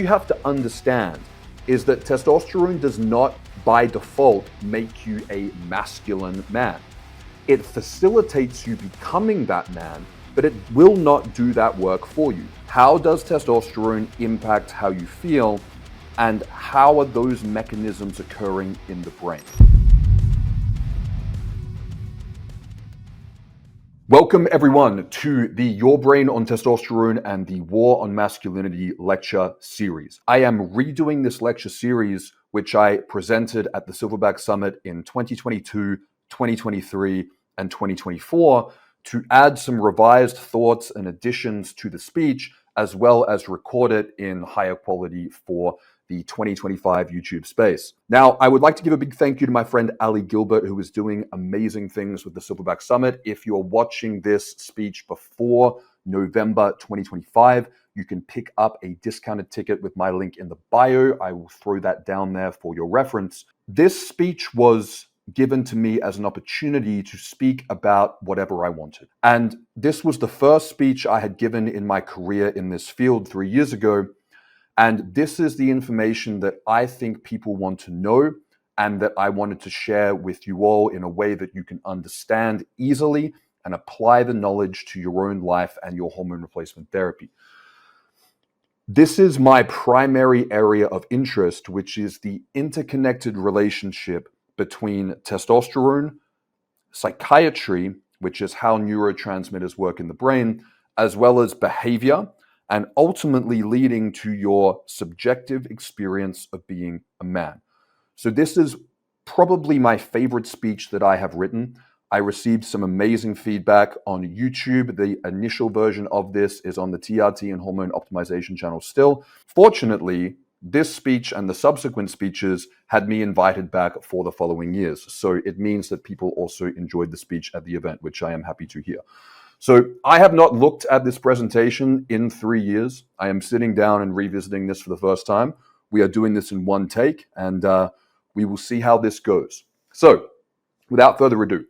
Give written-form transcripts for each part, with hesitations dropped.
You have to understand is that testosterone does not by default make you a masculine man. It facilitates you becoming that man, but it will not do that work for you. How does testosterone impact how you feel, and how are those mechanisms occurring in the brain? Welcome everyone to the Your Brain on Testosterone and the War on Masculinity lecture series. I am redoing this lecture series, which I presented at the Silverback Summit in 2022, 2023, and 2024 to add some revised thoughts and additions to the speech, as well as record it in higher quality for the 2025 YouTube space. Now, I would like to give a big thank you to my friend Ali Gilbert, who is doing amazing things with the Silverback Summit. If you're watching this speech before November 2025, you can pick up a discounted ticket with my link in the bio. I will throw that down there for your reference. This speech was given to me as an opportunity to speak about whatever I wanted. And this was the first speech I had given in my career in this field 3 years ago. And this is the information that I think people want to know and that I wanted to share with you all in a way that you can understand easily and apply the knowledge to your own life and your hormone replacement therapy. This is my primary area of interest, which is the interconnected relationship between testosterone, psychiatry, which is how neurotransmitters work in the brain, as well as behavior, and ultimately leading to your subjective experience of being a man. So this is probably my favorite speech that I have written. I received some amazing feedback on YouTube. The initial version of this is on the TRT and Hormone Optimization channel still. Fortunately, this speech and the subsequent speeches had me invited back for the following years. So it means that people also enjoyed the speech at the event, which I am happy to hear. So I have not looked at this presentation in 3 years. I am sitting down and revisiting this for the first time. We are doing this in one take, and we will see how this goes. So without further ado,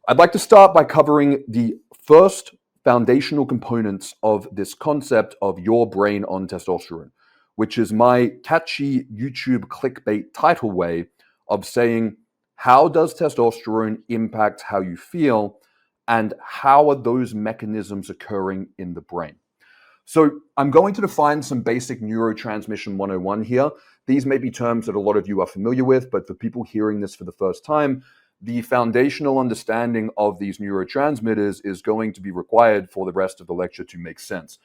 I'd like to start by covering the first foundational components of this concept of your brain on testosterone, which is my catchy YouTube clickbait title way of saying, how does testosterone impact how you feel? And how are those mechanisms occurring in the brain? So I'm going to define some basic neurotransmission 101 here. These may be terms that a lot of you are familiar with, but for people hearing this for the first time, the foundational understanding of these neurotransmitters is going to be required for the rest of the lecture to make sense.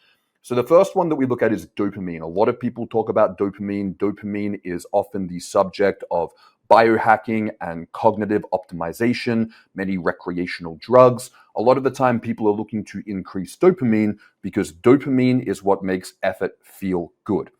So the first one that we look at is dopamine. A lot of people talk about dopamine. Dopamine is often the subject of biohacking and cognitive optimization, many recreational drugs. A lot of the time people are looking to increase dopamine because dopamine is what makes effort feel good.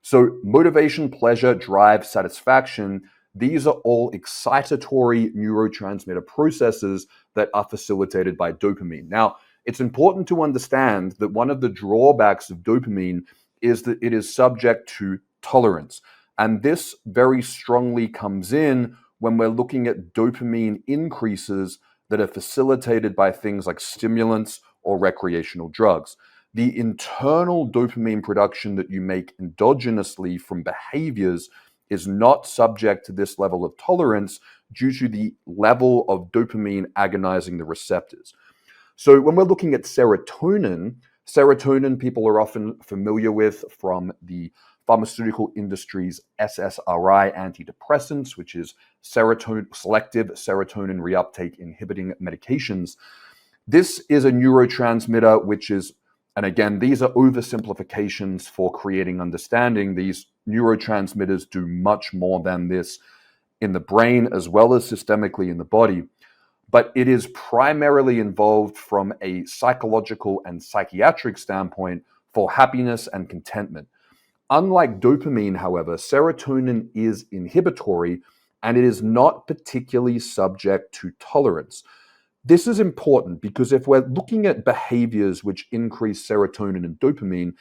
So motivation, pleasure, drive, satisfaction, these are all excitatory neurotransmitter processes that are facilitated by dopamine. Now, it's important to understand that one of the drawbacks of dopamine is that it is subject to tolerance. And this very strongly comes in when we're looking at dopamine increases that are facilitated by things like stimulants or recreational drugs. The internal dopamine production that you make endogenously from behaviors is not subject to this level of tolerance due to the level of dopamine agonizing the receptors. So when we're looking at serotonin people are often familiar with from the pharmaceutical industry's SSRI antidepressants, which is selective serotonin reuptake inhibiting medications. This is a neurotransmitter which is, and again, these are oversimplifications for creating understanding. These neurotransmitters do much more than this in the brain as well as systemically in the body. But it is primarily involved from a psychological and psychiatric standpoint for happiness and contentment. Unlike dopamine, however, serotonin is inhibitory and it is not particularly subject to tolerance. This is important because if we're looking at behaviors which increase serotonin and dopamine,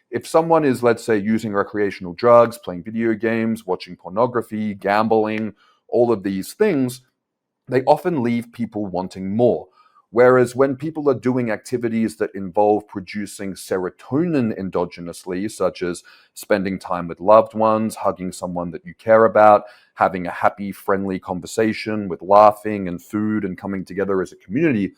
if someone is, let's say, using recreational drugs, playing video games, watching pornography, gambling, all of these things, they often leave people wanting more. Whereas when people are doing activities that involve producing serotonin endogenously, such as spending time with loved ones, hugging someone that you care about, having a happy, friendly conversation with laughing and food and coming together as a community,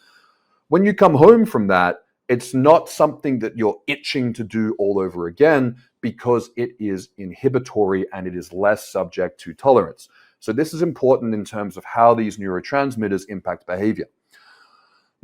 when you come home from that, it's not something that you're itching to do all over again because it is inhibitory and it is less subject to tolerance. So this is important in terms of how these neurotransmitters impact behavior.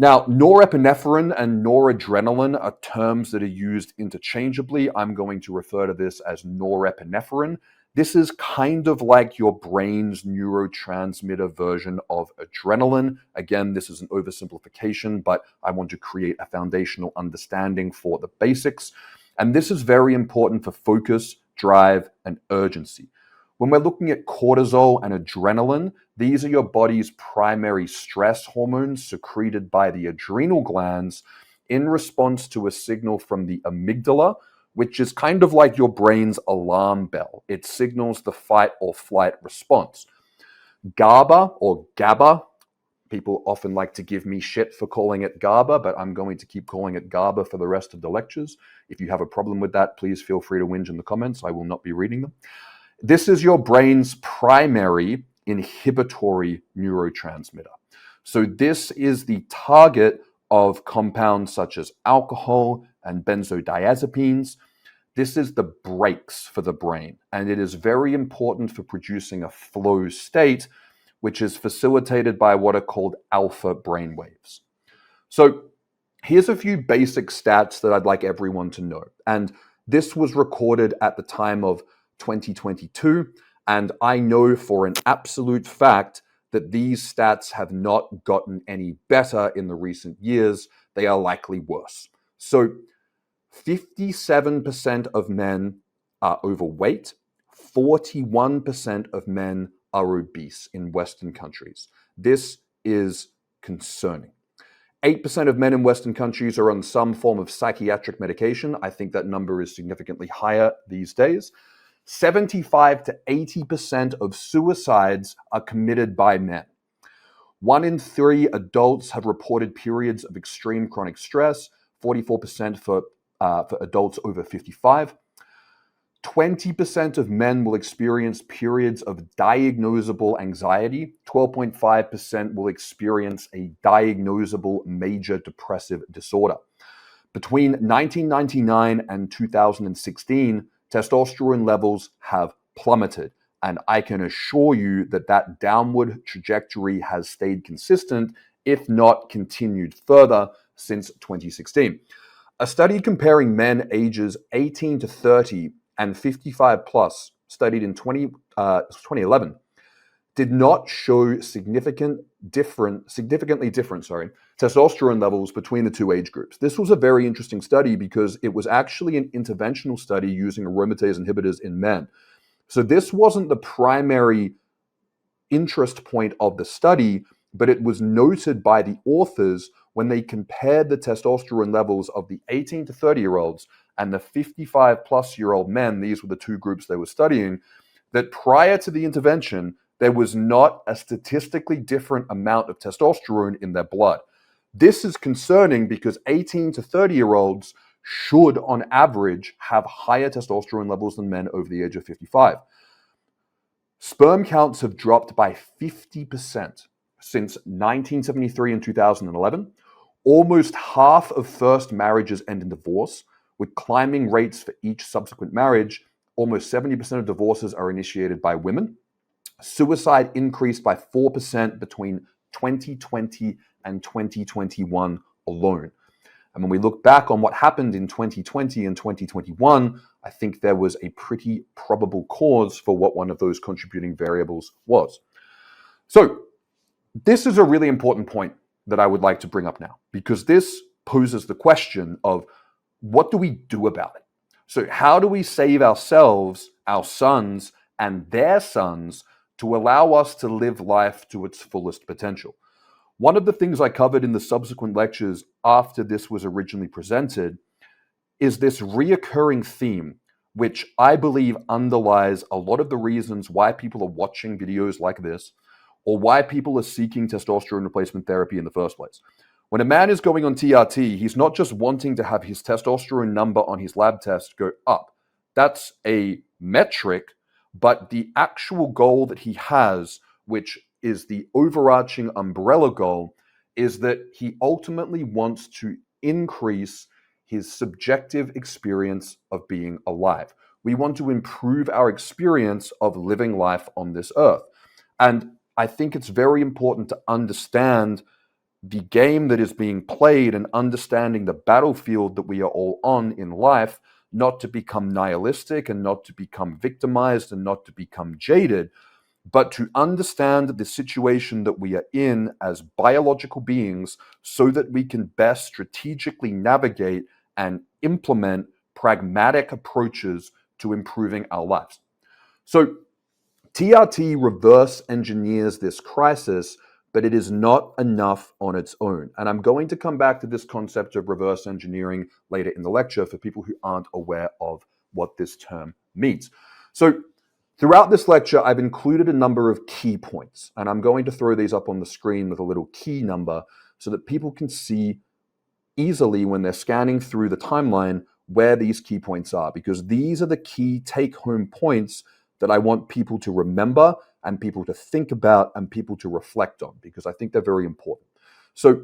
Now, norepinephrine and noradrenaline are terms that are used interchangeably. I'm going to refer to this as norepinephrine. This is kind of like your brain's neurotransmitter version of adrenaline. Again, this is an oversimplification, but I want to create a foundational understanding for the basics. And this is very important for focus, drive, and urgency. When we're looking at cortisol and adrenaline, these are your body's primary stress hormones secreted by the adrenal glands in response to a signal from the amygdala, which is kind of like your brain's alarm bell. It signals the fight or flight response. GABA or GABA, people often like to give me shit for calling it GABA, but I'm going to keep calling it GABA for the rest of the lectures. If you have a problem with that, please feel free to whinge in the comments. I will not be reading them. This is your brain's primary inhibitory neurotransmitter. So this is the target of compounds such as alcohol and benzodiazepines. This is the brakes for the brain, and it is very important for producing a flow state, which is facilitated by what are called alpha brainwaves. So here's a few basic stats that I'd like everyone to know. And this was recorded at the time of 2022, and I know for an absolute fact that these stats have not gotten any better in the recent years. They are likely worse. So 57% of men are overweight, 41% of men are obese in Western countries. This is concerning. 8% of men in Western countries are on some form of psychiatric medication. I think that number is significantly higher these days. 75 to 80% of suicides are committed by men. 1 in 3 adults have reported periods of extreme chronic stress, 44% for adults over 55. 20% of men will experience periods of diagnosable anxiety. 12.5% will experience a diagnosable major depressive disorder. Between 1999 and 2016, testosterone levels have plummeted, and I can assure you that that downward trajectory has stayed consistent, if not continued further, since 2016. A study comparing men ages 18 to 30 and 55 plus, studied in 2011, did not show significantly different testosterone levels between the two age groups. This was a very interesting study because it was actually an interventional study using aromatase inhibitors in men. So this wasn't the primary interest point of the study, but it was noted by the authors when they compared the testosterone levels of the 18 to 30-year-olds and the 55-plus-year-old men, these were the two groups they were studying, that prior to the intervention, there was not a statistically different amount of testosterone in their blood. This is concerning because 18 to 30-year-olds should, on average, have higher testosterone levels than men over the age of 55. Sperm counts have dropped by 50% since 1973 and 2011. Almost half of first marriages end in divorce, with climbing rates for each subsequent marriage. Almost 70% of divorces are initiated by women. Suicide increased by 4% between 2020 and 2021 alone. And when we look back on what happened in 2020 and 2021, I think there was a pretty probable cause for what one of those contributing variables was. So this is a really important point that I would like to bring up now, because this poses the question of what do we do about it? So how do we save ourselves, our sons, and their sons to allow us to live life to its fullest potential? One of the things I covered in the subsequent lectures after this was originally presented is this reoccurring theme, which I believe underlies a lot of the reasons why people are watching videos like this, or why people are seeking testosterone replacement therapy in the first place, When a man is going on TRT, he's not just wanting to have his testosterone number on his lab test go up. That's a metric, but the actual goal that he has, which is the overarching umbrella goal, is that he ultimately wants to increase his subjective experience of being alive. We want to improve our experience of living life on this earth. And I think it's very important to understand the game that is being played and understanding the battlefield that we are all on in life, not to become nihilistic and not to become victimized and not to become jaded, but to understand the situation that we are in as biological beings so that we can best strategically navigate and implement pragmatic approaches to improving our lives. So TRT reverse engineers this crisis, but it is not enough on its own. And I'm going to come back to this concept of reverse engineering later in the lecture for people who aren't aware of what this term means. So throughout this lecture, I've included a number of key points, and I'm going to throw these up on the screen with a little key number so that people can see easily when they're scanning through the timeline where these key points are, because these are the key take-home points that I want people to remember and people to think about and people to reflect on, because I think they're very important. So,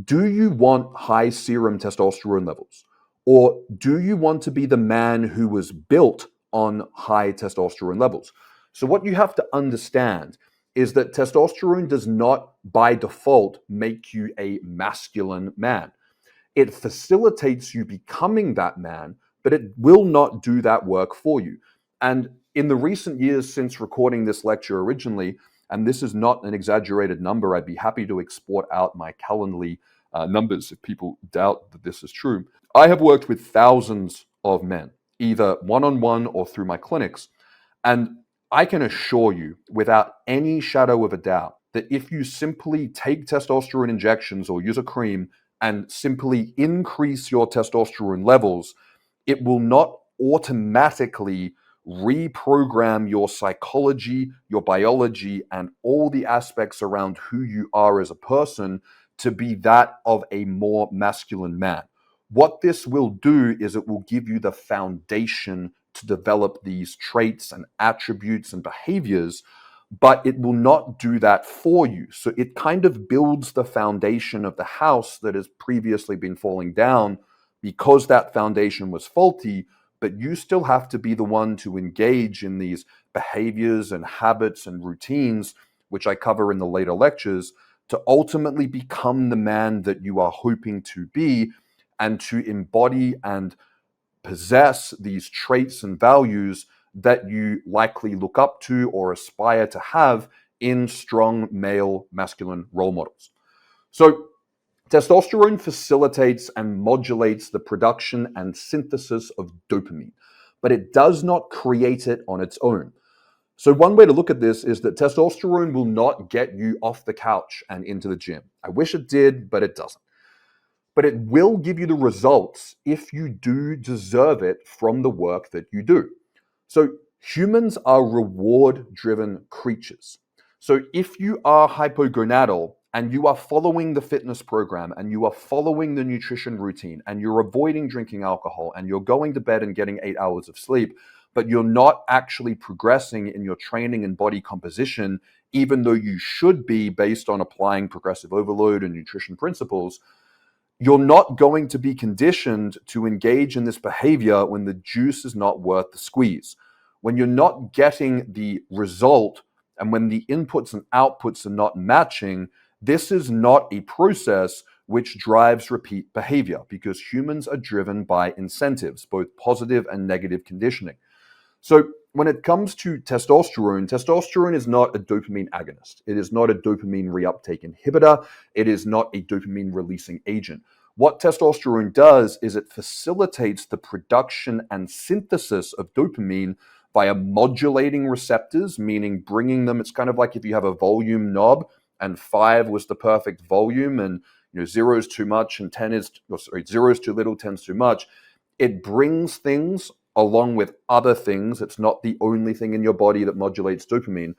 do you want high serum testosterone levels? Or do you want to be the man who was built on high testosterone levels? So what you have to understand is that testosterone does not, by default, make you a masculine man. It facilitates you becoming that man, but it will not do that work for you. And in the recent years since recording this lecture originally, and this is not an exaggerated number, I'd be happy to export out my Calendly numbers if people doubt that this is true. I have worked with thousands of men, either one-on-one or through my clinics, and I can assure you, without any shadow of a doubt, that if you simply take testosterone injections or use a cream and simply increase your testosterone levels, it will not automatically reprogram your psychology, your biology, and all the aspects around who you are as a person to be that of a more masculine man. What this will do is it will give you the foundation to develop these traits and attributes and behaviors, but it will not do that for you. So it kind of builds the foundation of the house that has previously been falling down because that foundation was faulty, but you still have to be the one to engage in these behaviors and habits and routines, which I cover in the later lectures, to ultimately become the man that you are hoping to be and to embody and possess these traits and values that you likely look up to or aspire to have in strong male masculine role models. So testosterone facilitates and modulates the production and synthesis of dopamine, but it does not create it on its own. So one way to look at this is that testosterone will not get you off the couch and into the gym. I wish it did, but it doesn't. But it will give you the results if you do deserve it from the work that you do. So humans are reward-driven creatures. So if you are hypogonadal and you are following the fitness program and you are following the nutrition routine and you're avoiding drinking alcohol and you're going to bed and getting 8 hours of sleep, but you're not actually progressing in your training and body composition, even though you should be based on applying progressive overload and nutrition principles, you're not going to be conditioned to engage in this behavior when the juice is not worth the squeeze. When you're not getting the result and when the inputs and outputs are not matching, this is not a process which drives repeat behavior, because humans are driven by incentives, both positive and negative conditioning. So when it comes to testosterone, testosterone is not a dopamine agonist. It is not a dopamine reuptake inhibitor. It is not a dopamine releasing agent. What testosterone does is it facilitates the production and synthesis of dopamine via modulating receptors, meaning bringing them. It's kind of like if you have a volume knob and 5 was the perfect volume and 0 is too much and 0 is too little, 10 is too much. It brings things along with other things. It's not the only thing in your body that modulates dopamine,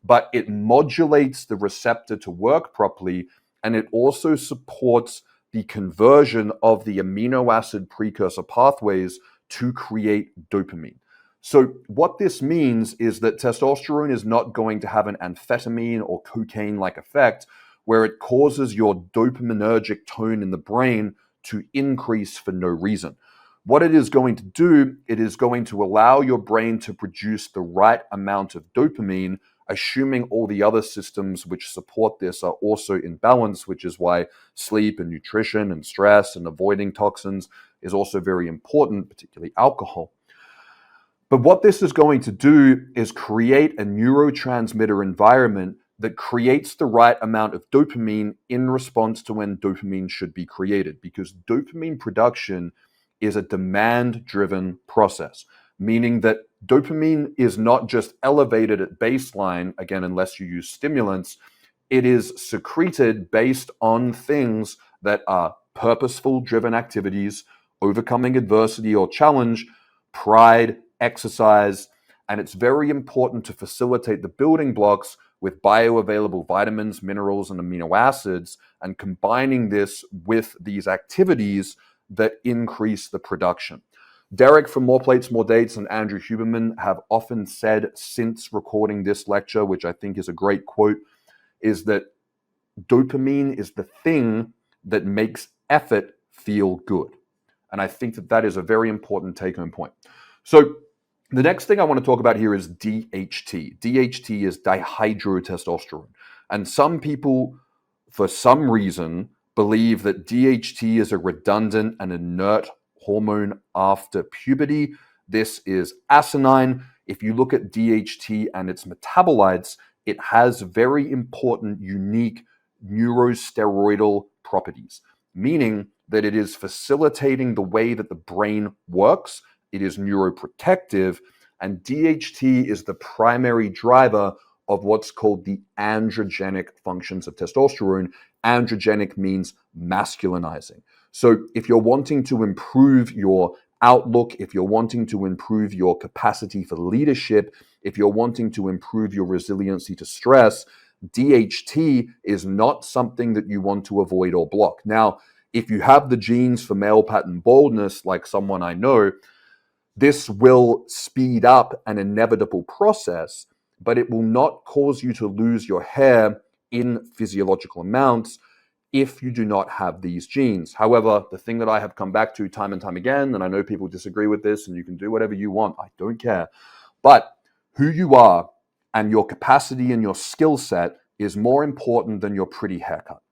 but it modulates the receptor to work properly, and it also supports the conversion of the amino acid precursor pathways to create dopamine. So what this means is that testosterone is not going to have an amphetamine or cocaine-like effect where it causes your dopaminergic tone in the brain to increase for no reason. What it is going to do, it is going to allow your brain to produce the right amount of dopamine, assuming all the other systems which support this are also in balance, which is why sleep and nutrition and stress and avoiding toxins is also very important, particularly alcohol. But what this is going to do is create a neurotransmitter environment that creates the right amount of dopamine in response to when dopamine should be created, because dopamine production is a demand-driven process, meaning that dopamine is not just elevated at baseline, again, unless you use stimulants. It is secreted based on things that are purposeful driven activities, overcoming adversity or challenge, pride, exercise, and it's very important to facilitate the building blocks with bioavailable vitamins, minerals, and amino acids, and combining this with these activities that increase the production. Derek from More Plates, More Dates and Andrew Huberman have often said since recording this lecture, which I think is a great quote, is that dopamine is the thing that makes effort feel good. And I think that that is a very important take-home point. So the next thing I want to talk about here is DHT. DHT is dihydrotestosterone. And some people, for some reason, believe that DHT is a redundant and inert hormone after puberty. This is asinine. If you look at DHT and its metabolites, it has very important, unique neurosteroidal properties, meaning that it is facilitating the way that the brain works. It is neuroprotective, and DHT is the primary driver of what's called the androgenic functions of testosterone. Androgenic means masculinizing. So if you're wanting to improve your outlook, if you're wanting to improve your capacity for leadership, if you're wanting to improve your resiliency to stress, DHT is not something that you want to avoid or block. Now, if you have the genes for male pattern baldness, like someone I know, this will speed up an inevitable process, but it will not cause you to lose your hair in physiological amounts if you do not have these genes. However, the thing that I have come back to time and time again, and I know people disagree with this, and you can do whatever you want, I don't care, but who you are and your capacity and your skill set is more important than your pretty haircut.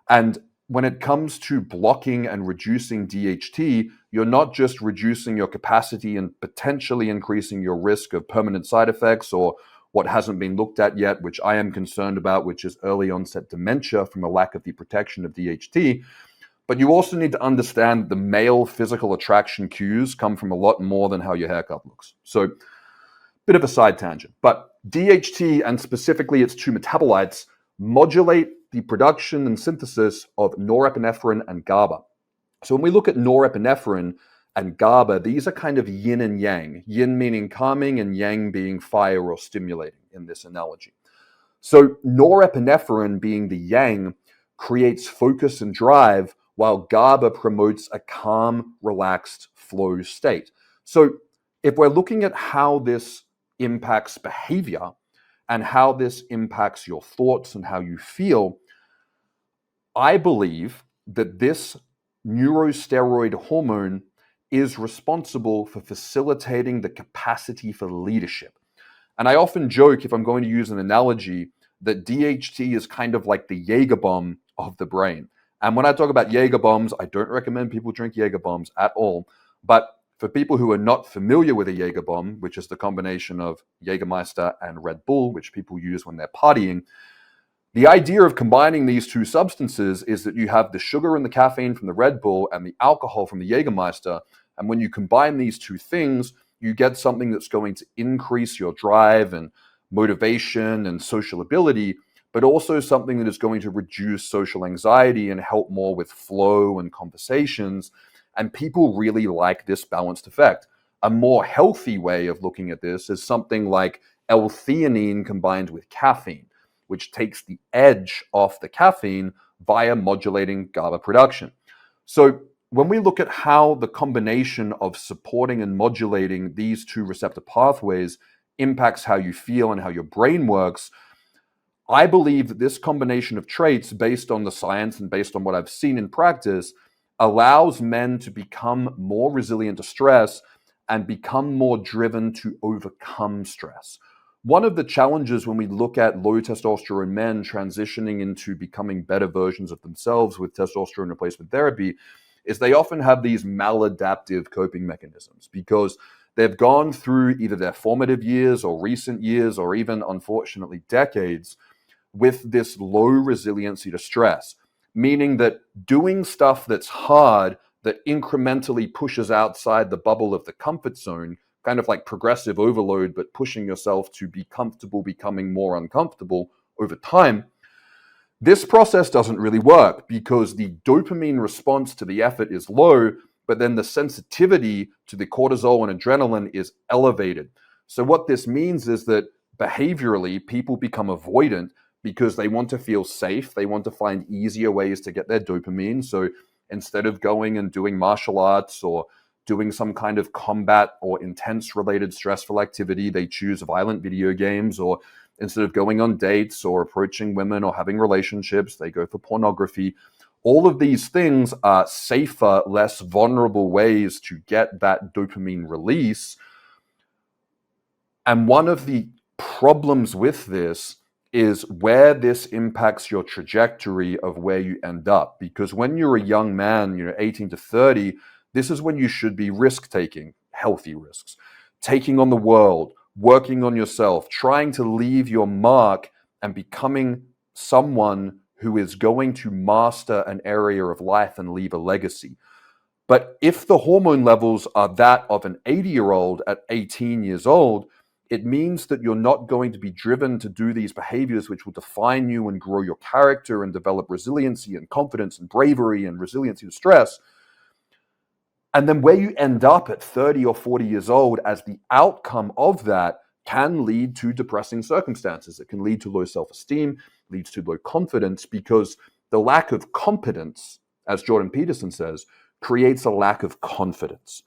And when it comes to blocking and reducing DHT, you're not just reducing your capacity and potentially increasing your risk of permanent side effects or what hasn't been looked at yet, which I am concerned about, which is early onset dementia from a lack of the protection of DHT. But you also need to understand the male physical attraction cues come from a lot more than how your haircut looks. So, bit of a side tangent. But DHT, and specifically its two metabolites, modulate the production and synthesis of norepinephrine and GABA. So when we look at norepinephrine and GABA, these are kind of yin and yang. Yin meaning calming and yang being fire or stimulating in this analogy. So norepinephrine, being the yang, creates focus and drive, while GABA promotes a calm, relaxed flow state. So if we're looking at how this impacts behavior and how this impacts your thoughts and how you feel, I believe that this neurosteroid hormone is responsible for facilitating the capacity for leadership. And I often joke, if I'm going to use an analogy, that DHT is kind of like the Jaeger bomb of the brain. And when I talk about Jaeger bombs, I don't recommend people drink Jaeger bombs at all. But for people who are not familiar with a Jaeger bomb, which is the combination of Jägermeister and Red Bull, which people use when they're partying, the idea of combining these two substances is that you have the sugar and the caffeine from the Red Bull and the alcohol from the Jägermeister. And when you combine these two things, you get something that's going to increase your drive and motivation and social ability, but also something that is going to reduce social anxiety and help more with flow and conversations. And people really like this balanced effect. A more healthy way of looking at this is something like L-theanine combined with caffeine, which takes the edge off the caffeine via modulating GABA production. So when we look at how the combination of supporting and modulating these two receptor pathways impacts how you feel and how your brain works, I believe that this combination of traits, based on the science and based on what I've seen in practice, allows men to become more resilient to stress and become more driven to overcome stress. One of the challenges when we look at low testosterone men transitioning into becoming better versions of themselves with testosterone replacement therapy is they often have these maladaptive coping mechanisms because they've gone through either their formative years or recent years or even, unfortunately, decades with this low resiliency to stress, meaning that doing stuff that's hard, that incrementally pushes outside the bubble of the comfort zone, kind of like progressive overload, but pushing yourself to be comfortable, becoming more uncomfortable over time, this process doesn't really work because the dopamine response to the effort is low, but then the sensitivity to the cortisol and adrenaline is elevated. So what this means is that behaviorally, people become avoidant because they want to feel safe. They want to find easier ways to get their dopamine. So instead of going and doing martial arts or doing some kind of combat or intense related stressful activity, they choose violent video games, or instead of going on dates or approaching women or having relationships, they go for pornography. All of these things are safer, less vulnerable ways to get that dopamine release. And one of the problems with this is where this impacts your trajectory of where you end up. Because when you're a young man, 18 to 30, this is when you should be risk-taking, healthy risks, taking on the world, working on yourself, trying to leave your mark and becoming someone who is going to master an area of life and leave a legacy. But if the hormone levels are that of an 80-year-old at 18 years old, it means that you're not going to be driven to do these behaviors which will define you and grow your character and develop resiliency and confidence and bravery and resiliency to stress. And then where you end up at 30 or 40 years old as the outcome of that can lead to depressing circumstances. It can lead to low self-esteem, leads to low confidence, because the lack of competence, as Jordan Peterson says, creates a lack of confidence.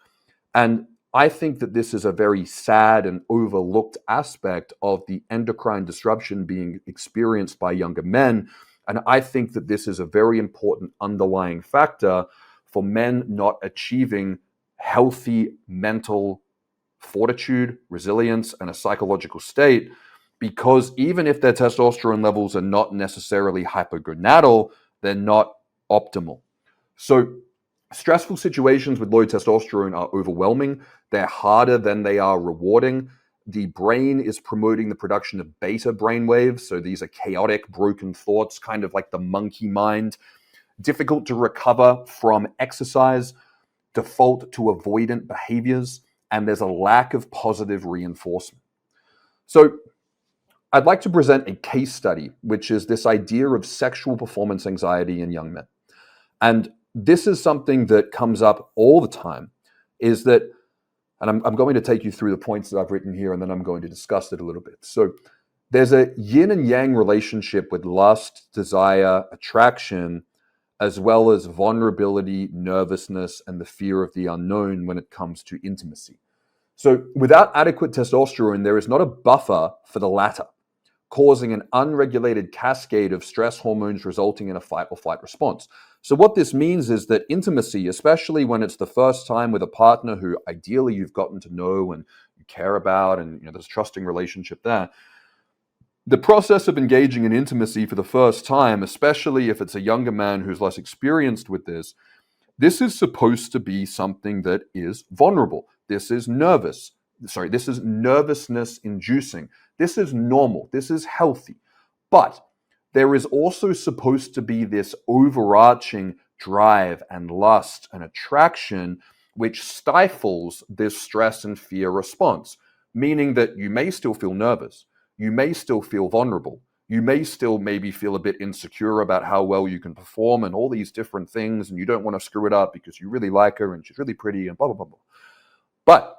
And I think that this is a very sad and overlooked aspect of the endocrine disruption being experienced by younger men. And I think that this is a very important underlying factor for men not achieving healthy mental fortitude, resilience, and a psychological state, because even if their testosterone levels are not necessarily hypogonadal, they're not optimal. So stressful situations with low testosterone are overwhelming. They're harder than they are rewarding. The brain is promoting the production of beta brain waves. So these are chaotic, broken thoughts, kind of like the monkey mind. Difficult to recover from exercise, default to avoidant behaviors, and there's a lack of positive reinforcement. So I'd like to present a case study, which is this idea of sexual performance anxiety in young men. And this is something that comes up all the time, is that, and I'm going to take you through the points that I've written here, and then I'm going to discuss it a little bit. So there's a yin and yang relationship with lust, desire, attraction, as well as vulnerability, nervousness, and the fear of the unknown when it comes to intimacy. So without adequate testosterone, there is not a buffer for the latter, causing an unregulated cascade of stress hormones resulting in a fight or flight response. So what this means is that intimacy, especially when it's the first time with a partner who ideally you've gotten to know and you care about, and there's a trusting relationship there, the process of engaging in intimacy for the first time, especially if it's a younger man who's less experienced with this is supposed to be something that is vulnerable. This is nervousness inducing. This is normal. This is healthy. But there is also supposed to be this overarching drive and lust and attraction which stifles this stress and fear response, meaning that you may still feel nervous. You may still feel vulnerable. You may still maybe feel a bit insecure about how well you can perform and all these different things, and you don't want to screw it up because you really like her and she's really pretty and blah, blah, blah, blah. But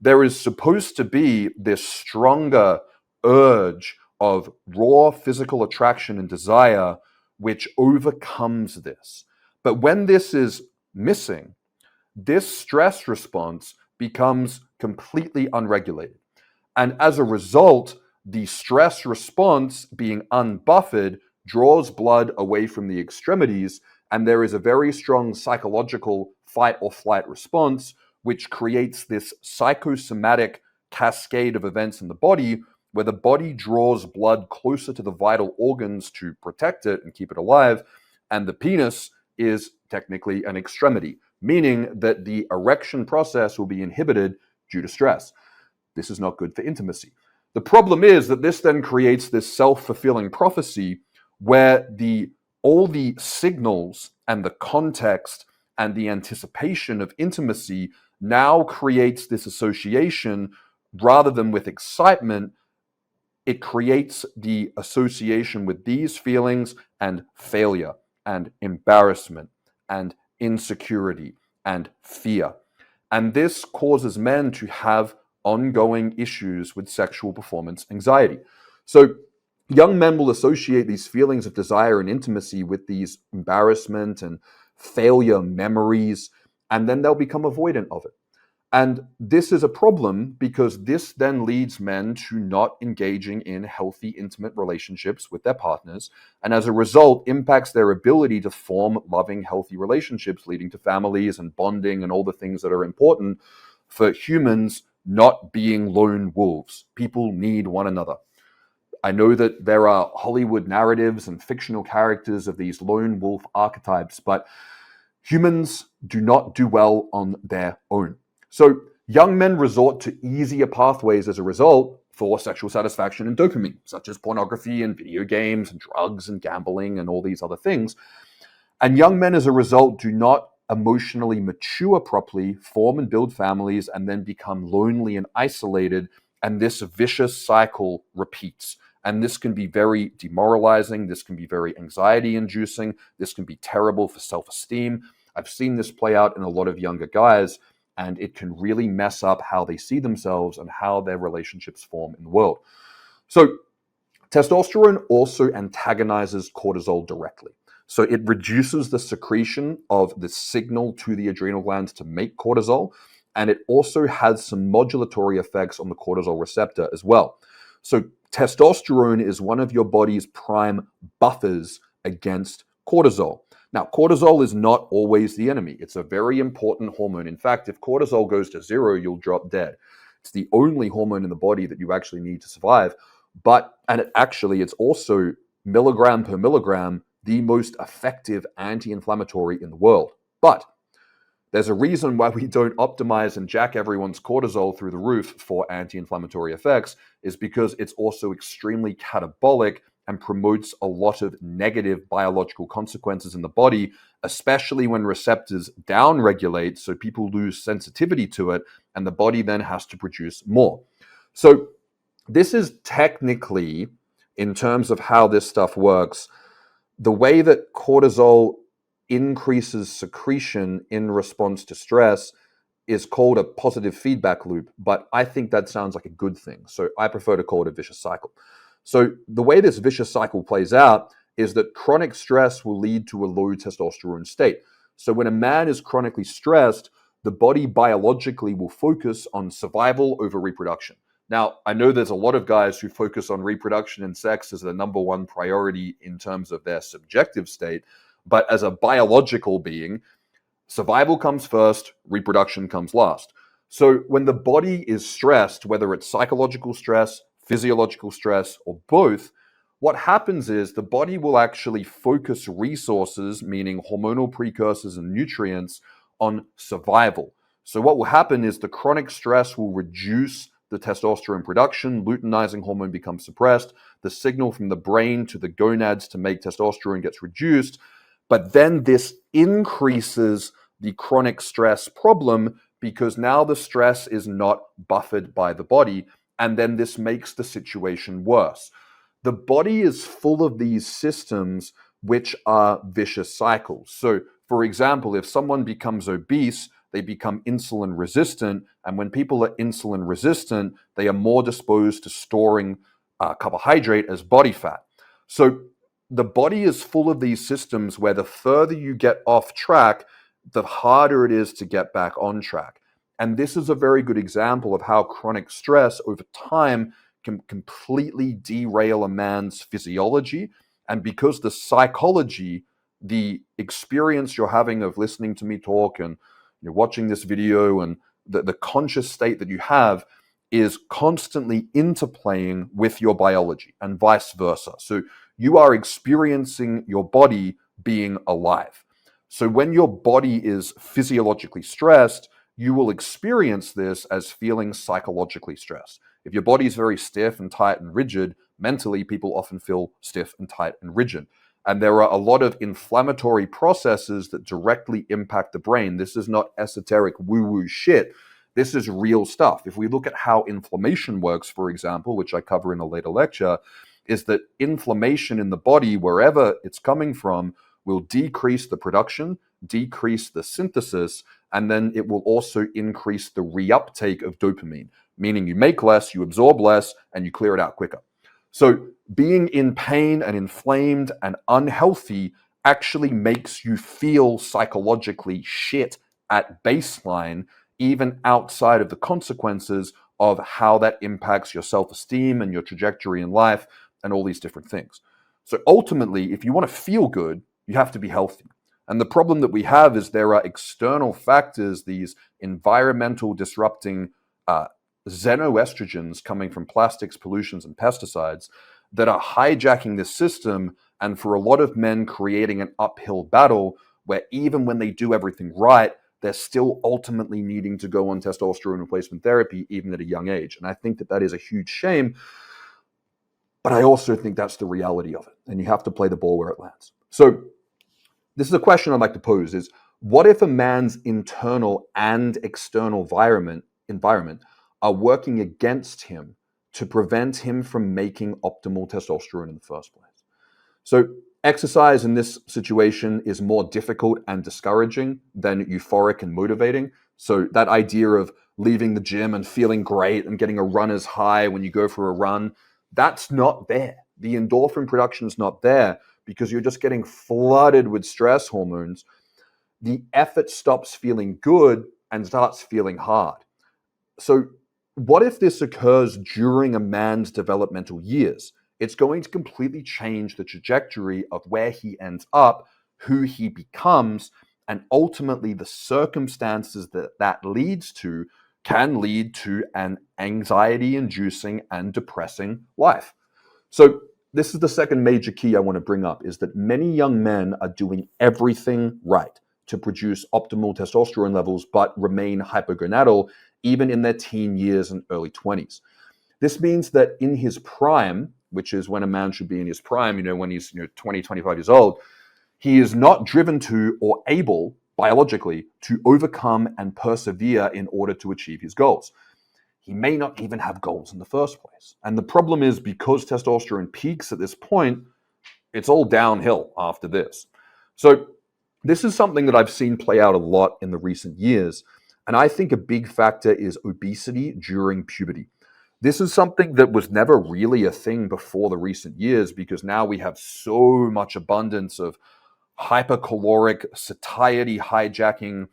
there is supposed to be this stronger urge of raw physical attraction and desire which overcomes this. But when this is missing, this stress response becomes completely unregulated. And as a result, the stress response being unbuffered draws blood away from the extremities, and there is a very strong psychological fight or flight response, which creates this psychosomatic cascade of events in the body where the body draws blood closer to the vital organs to protect it and keep it alive. And the penis is technically an extremity, meaning that the erection process will be inhibited due to stress. This is not good for intimacy. The problem is that this then creates this self-fulfilling prophecy where all the signals and the context and the anticipation of intimacy now creates this association rather than with excitement. It creates the association with these feelings and failure and embarrassment and insecurity and fear. And this causes men to have ongoing issues with sexual performance anxiety. So young men will associate these feelings of desire and intimacy with these embarrassment and failure memories, and then they'll become avoidant of it. And this is a problem because this then leads men to not engaging in healthy, intimate relationships with their partners, and as a result, impacts their ability to form loving, healthy relationships, leading to families and bonding and all the things that are important for humans not being lone wolves. People need one another. I know that there are Hollywood narratives and fictional characters of these lone wolf archetypes, but humans do not do well on their own. So young men resort to easier pathways as a result for sexual satisfaction and dopamine, such as pornography and video games and drugs and gambling and all these other things. And young men, as a result, do not emotionally mature properly, form and build families, and then become lonely and isolated. And this vicious cycle repeats. And this can be very demoralizing. This can be very anxiety-inducing. This can be terrible for self-esteem. I've seen this play out in a lot of younger guys, and it can really mess up how they see themselves and how their relationships form in the world. So testosterone also antagonizes cortisol directly. So it reduces the secretion of the signal to the adrenal glands to make cortisol, and it also has some modulatory effects on the cortisol receptor as well. So testosterone is one of your body's prime buffers against cortisol. Now, cortisol is not always the enemy. It's a very important hormone. In fact, if cortisol goes to zero, you'll drop dead. It's the only hormone in the body that you actually need to survive. It's also milligram per milligram, the most effective anti-inflammatory in the world. But there's a reason why we don't optimize and jack everyone's cortisol through the roof for anti-inflammatory effects, is because it's also extremely catabolic and promotes a lot of negative biological consequences in the body, especially when receptors downregulate, so people lose sensitivity to it, and the body then has to produce more. So this is technically, in terms of how this stuff works, the way that cortisol increases secretion in response to stress is called a positive feedback loop, but I think that sounds like a good thing. So I prefer to call it a vicious cycle. So the way this vicious cycle plays out is that chronic stress will lead to a low testosterone state. So when a man is chronically stressed, the body biologically will focus on survival over reproduction. Now, I know there's a lot of guys who focus on reproduction and sex as the number one priority in terms of their subjective state, but as a biological being, survival comes first, reproduction comes last. So when the body is stressed, whether it's psychological stress, physiological stress, or both, what happens is the body will actually focus resources, meaning hormonal precursors and nutrients, on survival. So what will happen is the chronic stress will reduce the testosterone production, luteinizing hormone becomes suppressed, the signal from the brain to the gonads to make testosterone gets reduced, but then this increases the chronic stress problem because now the stress is not buffered by the body, and then this makes the situation worse. The body is full of these systems which are vicious cycles. So, for example, if someone becomes obese, they become insulin resistant. And when people are insulin resistant, they are more disposed to storing carbohydrate as body fat. So the body is full of these systems where the further you get off track, the harder it is to get back on track. And this is a very good example of how chronic stress over time can completely derail a man's physiology. And because the psychology, the experience you're having of listening to me talk and you're watching this video, and the conscious state that you have is constantly interplaying with your biology and vice versa. So you are experiencing your body being alive. So when your body is physiologically stressed, you will experience this as feeling psychologically stressed. If your body is very stiff and tight and rigid, mentally people often feel stiff and tight and rigid. And there are a lot of inflammatory processes that directly impact the brain. This is not esoteric woo-woo shit. This is real stuff. If we look at how inflammation works, for example, which I cover in a later lecture, is that inflammation in the body, wherever it's coming from, will decrease the production, decrease the synthesis, and then it will also increase the reuptake of dopamine, meaning you make less, you absorb less, and you clear it out quicker. So being in pain and inflamed and unhealthy actually makes you feel psychologically shit at baseline, even outside of the consequences of how that impacts your self-esteem and your trajectory in life and all these different things. So ultimately, if you want to feel good, you have to be healthy. And the problem that we have is there are external factors, these environmental disrupting xenoestrogens coming from plastics, pollutions, and pesticides that are hijacking this system, and for a lot of men creating an uphill battle where even when they do everything right, they're still ultimately needing to go on testosterone replacement therapy even at a young age. And I think that that is a huge shame, but I also think that's the reality of it, and you have to play the ball where it lands. So this is a question I'd like to pose is, what if a man's internal and external environment are working against him to prevent him from making optimal testosterone in the first place? So exercise in this situation is more difficult and discouraging than euphoric and motivating. So that idea of leaving the gym and feeling great and getting a runner's high when you go for a run, that's not there. The endorphin production is not there because you're just getting flooded with stress hormones. The effort stops feeling good and starts feeling hard. So what if this occurs during a man's developmental years? It's going to completely change the trajectory of where he ends up, who he becomes, and ultimately the circumstances that leads to can lead to an anxiety-inducing and depressing life. So this is the second major key I want to bring up, is that many young men are doing everything right to produce optimal testosterone levels, but remain hypogonadal even in their teen years and early 20s. This means that in his prime, which is when a man should be in his prime, when he's 20, 25 years old, he is not driven to or able biologically to overcome and persevere in order to achieve his goals. He may not even have goals in the first place. And the problem is, because testosterone peaks at this point, it's all downhill after this. So this is something that I've seen play out a lot in the recent years. And I think a big factor is obesity during puberty. This is something that was never really a thing before the recent years, because now we have so much abundance of hypercaloric, satiety hijacking,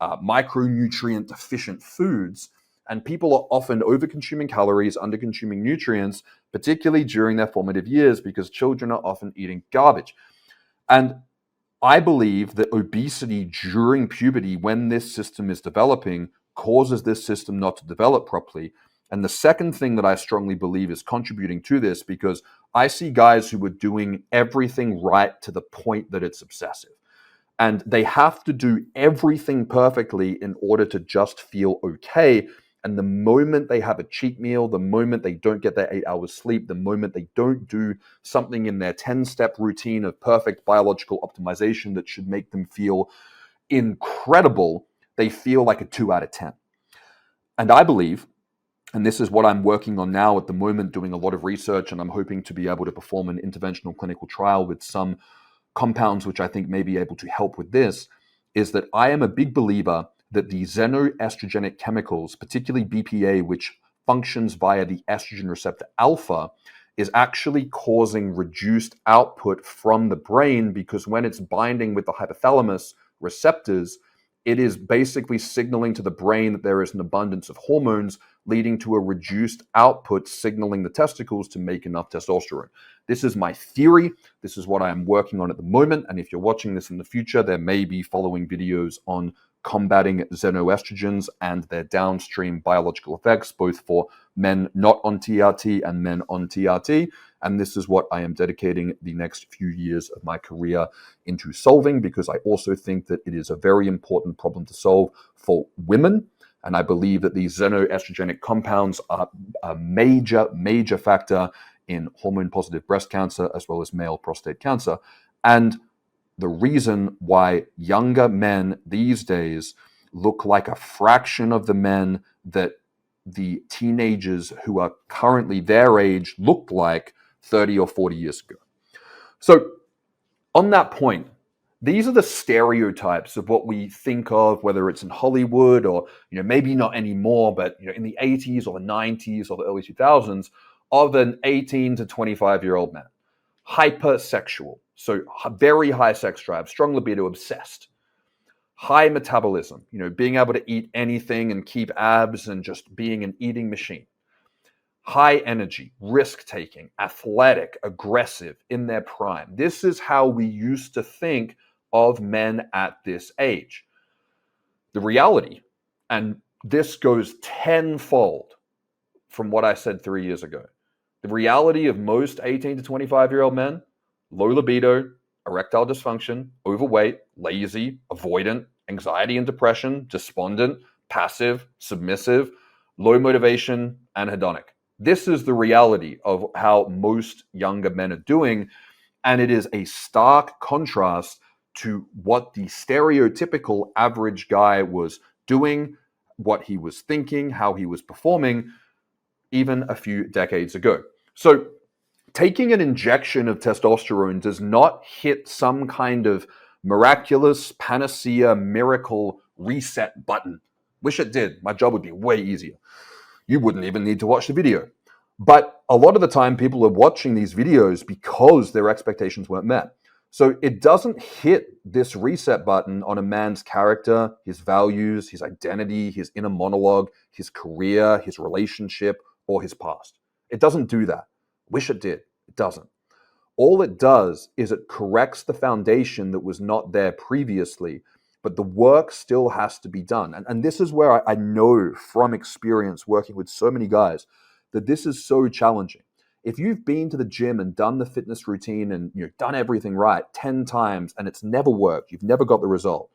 micronutrient deficient foods. And people are often over-consuming calories, under-consuming nutrients, particularly during their formative years, because children are often eating garbage. And I believe that obesity during puberty, when this system is developing, causes this system not to develop properly. And the second thing that I strongly believe is contributing to this, because I see guys who are doing everything right to the point that it's obsessive. And they have to do everything perfectly in order to just feel okay. And the moment they have a cheat meal, the moment they don't get their 8 hours sleep, the moment they don't do something in their 10-step routine of perfect biological optimization that should make them feel incredible, they feel like a 2 out of 10. And I believe, and this is what I'm working on now at the moment, doing a lot of research, and I'm hoping to be able to perform an interventional clinical trial with some compounds which I think may be able to help with this, is that I am a big believer that the xenoestrogenic chemicals, particularly BPA, which functions via the estrogen receptor alpha, is actually causing reduced output from the brain, because when it's binding with the hypothalamus receptors, It is basically signaling to the brain that there is an abundance of hormones, leading to a reduced output, signaling the testicles to make enough testosterone. This is my theory. This is what I am working on at the moment. And if you're watching this in the future, there may be following videos on combating xenoestrogens and their downstream biological effects, both for men not on TRT and men on TRT. And this is what I am dedicating the next few years of my career into solving, because I also think that it is a very important problem to solve for women. And I believe that these xenoestrogenic compounds are a major, major factor in hormone-positive breast cancer as well as male prostate cancer. And the reason why younger men these days look like a fraction of the men that the teenagers who are currently their age looked like 30 or 40 years ago. So on that point, these are the stereotypes of what we think of, whether it's in Hollywood or, maybe not anymore, but, in the 80s or the 90s or the early 2000s, of an 18 to 25-year-old man. Hypersexual, so very high sex drive, strong libido, obsessed. High metabolism, being able to eat anything and keep abs and just being an eating machine. High energy, risk-taking, athletic, aggressive, in their prime. This is how we used to think of men at this age. The reality, and this goes tenfold from what I said 3 years ago. The reality of most 18 to 25-year-old men: low libido, erectile dysfunction, overweight, lazy, avoidant, anxiety and depression, despondent, passive, submissive, low motivation, and hedonic. This is the reality of how most younger men are doing, and it is a stark contrast to what the stereotypical average guy was doing, what he was thinking, how he was performing even a few decades ago. So taking an injection of testosterone does not hit some kind of miraculous panacea miracle reset button. Wish it did. My job would be way easier. You wouldn't even need to watch the video. But a lot of the time people are watching these videos because their expectations weren't met. So it doesn't hit this reset button on a man's character, his values, his identity, his inner monologue, his career, his relationship, or his past. It doesn't do that. Wish it did. It doesn't. All it does is it corrects the foundation that was not there previously, but the work still has to be done. And this is where I know from experience working with so many guys that this is so challenging. If you've been to the gym and done the fitness routine and done everything right 10 times and it's never worked, you've never got the result,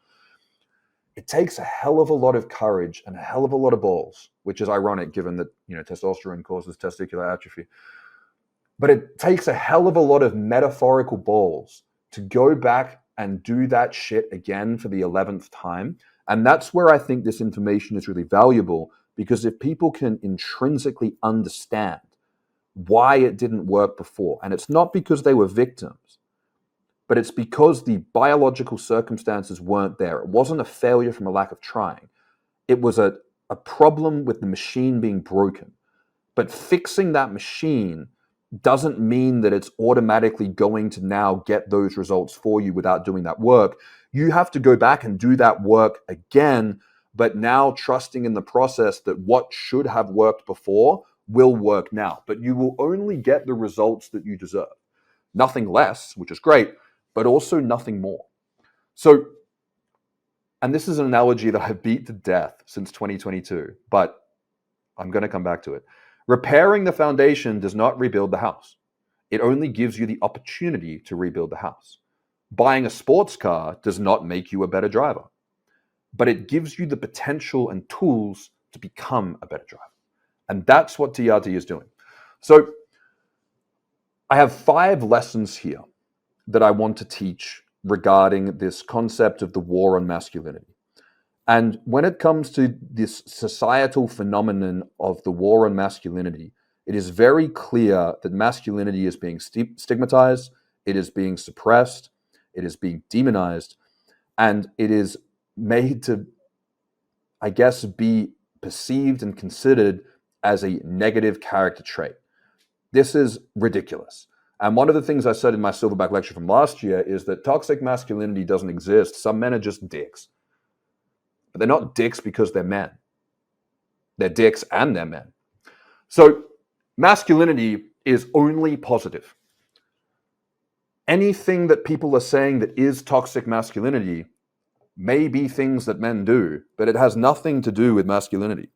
it takes a hell of a lot of courage and a hell of a lot of balls, which is ironic given that testosterone causes testicular atrophy. But it takes a hell of a lot of metaphorical balls to go back and do that shit again for the 11th time. And that's where I think this information is really valuable, because if people can intrinsically understand why it didn't work before, and it's not because they were victims, but it's because the biological circumstances weren't there. It wasn't a failure from a lack of trying. It was a problem with the machine being broken. But fixing that machine doesn't mean that it's automatically going to now get those results for you without doing that work. You have to go back and do that work again, but now trusting in the process that what should have worked before will work now. But you will only get the results that you deserve. Nothing less, which is great, but also nothing more. So, and this is an analogy that I've beat to death since 2022, but I'm going to come back to it. Repairing the foundation does not rebuild the house. It only gives you the opportunity to rebuild the house. Buying a sports car does not make you a better driver, but it gives you the potential and tools to become a better driver. And that's what TRT is doing. So I have 5 lessons here that I want to teach regarding this concept of the war on masculinity. And when it comes to this societal phenomenon of the war on masculinity, it is very clear that masculinity is being stigmatized, it is being suppressed, it is being demonized, and it is made to, I guess, be perceived and considered as a negative character trait. This is ridiculous. And one of the things I said in my Silverback lecture from last year is that toxic masculinity doesn't exist. Some men are just dicks. but they're not dicks because they're men. They're dicks and they're men. So masculinity is only positive. Anything that people are saying that is toxic masculinity may be things that men do, but it has nothing to do with masculinity.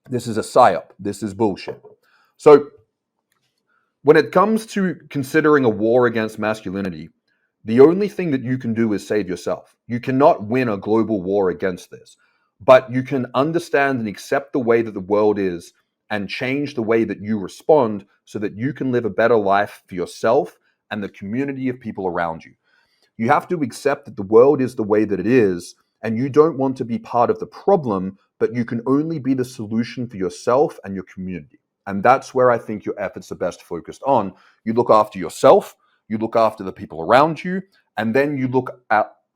This is a psyop. This is bullshit. So when it comes to considering a war against masculinity, the only thing that you can do is save yourself. You cannot win a global war against this, but you can understand and accept the way that the world is and change the way that you respond so that you can live a better life for yourself and the community of people around you. You have to accept that the world is the way that it is, and you don't want to be part of the problem, but you can only be the solution for yourself and your community. And that's where I think your efforts are best focused on. You look after yourself, you look after the people around you, and then you look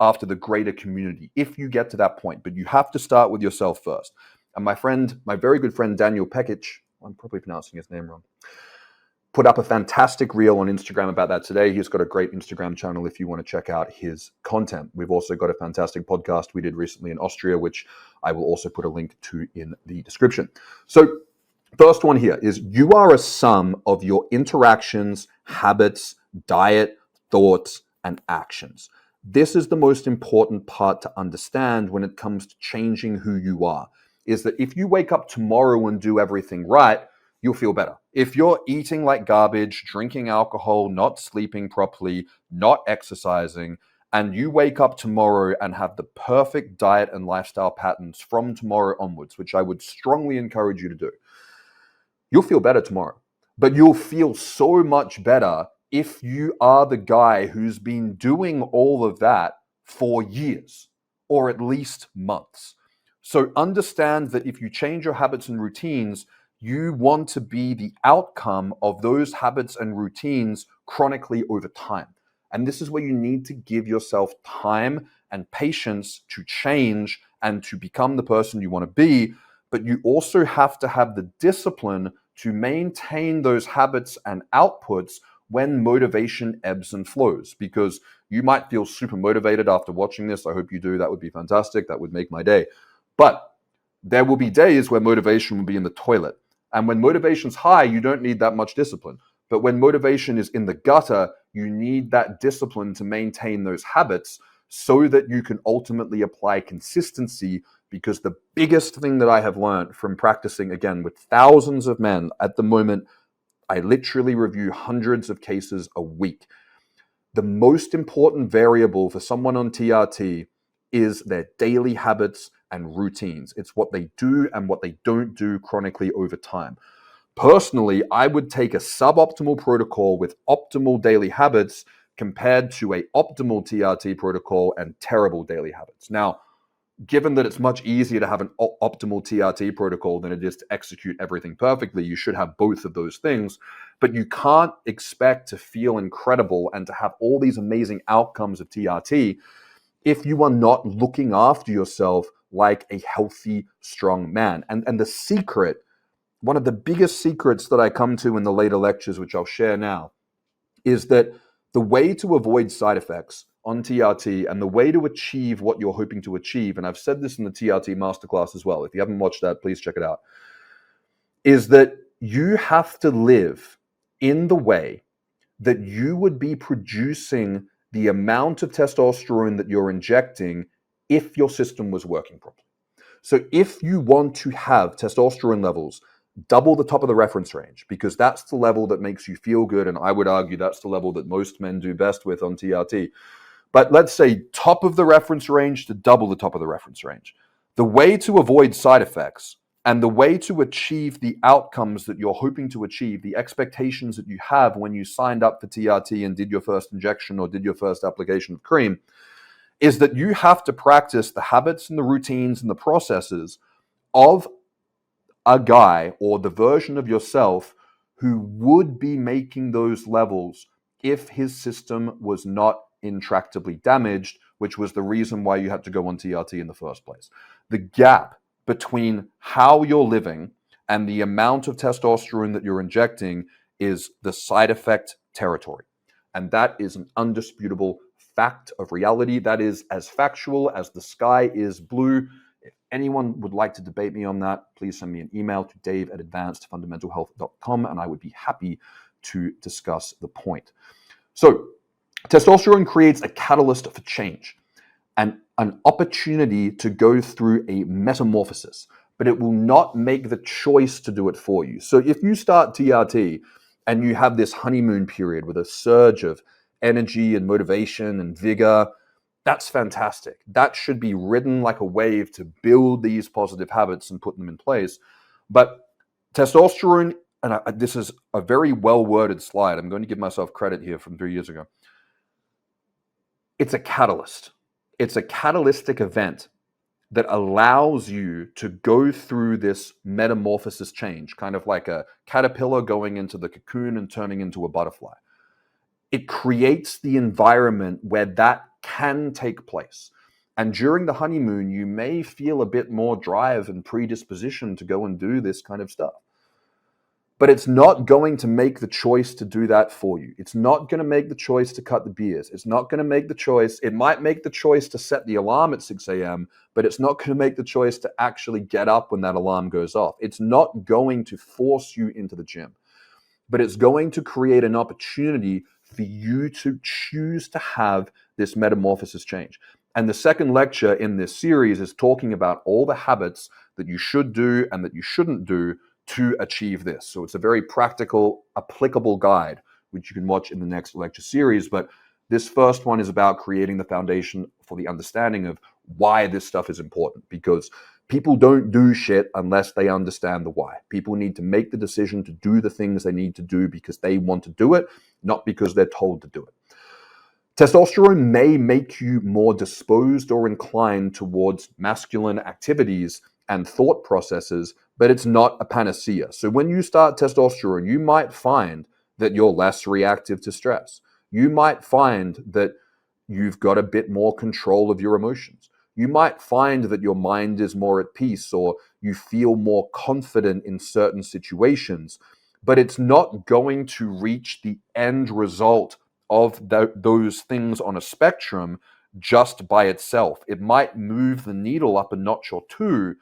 after the greater community if you get to that point. But you have to start with yourself first. And my very good friend Daniel Pekic, I'm probably pronouncing his name wrong, put up a fantastic reel on Instagram about that today. He's got a great Instagram channel if you want to check out his content. We've also got a fantastic podcast we did recently in Austria, which I will also put a link to in the description. So first one here is you are a sum of your interactions, habits, diet, thoughts, and actions. This is the most important part to understand when it comes to changing who you are, is that if you wake up tomorrow and do everything right, you'll feel better. If you're eating like garbage, drinking alcohol, not sleeping properly, not exercising, and you wake up tomorrow and have the perfect diet and lifestyle patterns from tomorrow onwards, which I would strongly encourage you to do, you'll feel better tomorrow. But you'll feel so much better if you are the guy who's been doing all of that for years, or at least months. So understand that if you change your habits and routines, you want to be the outcome of those habits and routines chronically over time. And this is where you need to give yourself time and patience to change and to become the person you want to be. But you also have to have the discipline to maintain those habits and outputs when motivation ebbs and flows, because you might feel super motivated after watching this. I hope you do. That would be fantastic. That would make my day. But there will be days where motivation will be in the toilet. And when motivation's high, you don't need that much discipline. But when motivation is in the gutter, you need that discipline to maintain those habits so that you can ultimately apply consistency. Because the biggest thing that I have learned from practicing, again, with thousands of men at the moment, I literally review hundreds of cases a week. The most important variable for someone on TRT is their daily habits and routines. It's what they do and what they don't do chronically over time. Personally, I would take a suboptimal protocol with optimal daily habits compared to an optimal TRT protocol and terrible daily habits. Now, given that it's much easier to have an optimal TRT protocol than it is to execute everything perfectly, you should have both of those things. But you can't expect to feel incredible and to have all these amazing outcomes of TRT if you are not looking after yourself like a healthy, strong man. And the secret, one of the biggest secrets that I come to in the later lectures, which I'll share now, is that the way to avoid side effects on TRT and the way to achieve what you're hoping to achieve, and I've said this in the TRT masterclass as well, if you haven't watched that, please check it out, is that you have to live in the way that you would be producing the amount of testosterone that you're injecting if your system was working properly. So if you want to have testosterone levels double the top of the reference range, because that's the level that makes you feel good, and I would argue that's the level that most men do best with on TRT. But let's say top of the reference range to double the top of the reference range. The way to avoid side effects and the way to achieve the outcomes that you're hoping to achieve, the expectations that you have when you signed up for TRT and did your first injection or did your first application of cream, is that you have to practice the habits and the routines and the processes of a guy or the version of yourself who would be making those levels if his system was not intractably damaged, which was the reason why you had to go on TRT in the first place. The gap between how you're living and the amount of testosterone that you're injecting is the side effect territory. And that is an undisputable fact of reality. That is as factual as the sky is blue. If anyone would like to debate me on that, please send me an email to dave@advancedfundamentalhealth.com, and I would be happy to discuss the point. So, testosterone creates a catalyst for change and an opportunity to go through a metamorphosis, but it will not make the choice to do it for you. So if you start TRT and you have this honeymoon period with a surge of energy and motivation and vigor, that's fantastic. That should be ridden like a wave to build these positive habits and put them in place. But testosterone, and this is a very well-worded slide. I'm going to give myself credit here from 3 years ago. It's a catalyst. It's a catalytic event that allows you to go through this metamorphosis change, kind of like a caterpillar going into the cocoon and turning into a butterfly. It creates the environment where that can take place. And during the honeymoon, you may feel a bit more drive and predisposition to go and do this kind of stuff. But it's not going to make the choice to do that for you. It's not going to make the choice to cut the beers. It's not going to make the choice. It might make the choice to set the alarm at 6 a.m., but it's not going to make the choice to actually get up when that alarm goes off. It's not going to force you into the gym, but it's going to create an opportunity for you to choose to have this metamorphosis change. And the second lecture in this series is talking about all the habits that you should do and that you shouldn't do to achieve this. So it's a very practical, applicable guide, which you can watch in the next lecture series. But this first one is about creating the foundation for the understanding of why this stuff is important, because people don't do shit unless they understand the why. People need to make the decision to do the things they need to do because they want to do it, not because they're told to do it. Testosterone may make you more disposed or inclined towards masculine activities and thought processes, but it's not a panacea. So when you start testosterone, you might find that you're less reactive to stress. You might find that you've got a bit more control of your emotions. You might find that your mind is more at peace, or you feel more confident in certain situations, but it's not going to reach the end result of those things on a spectrum just by itself. It might move the needle up a notch or two,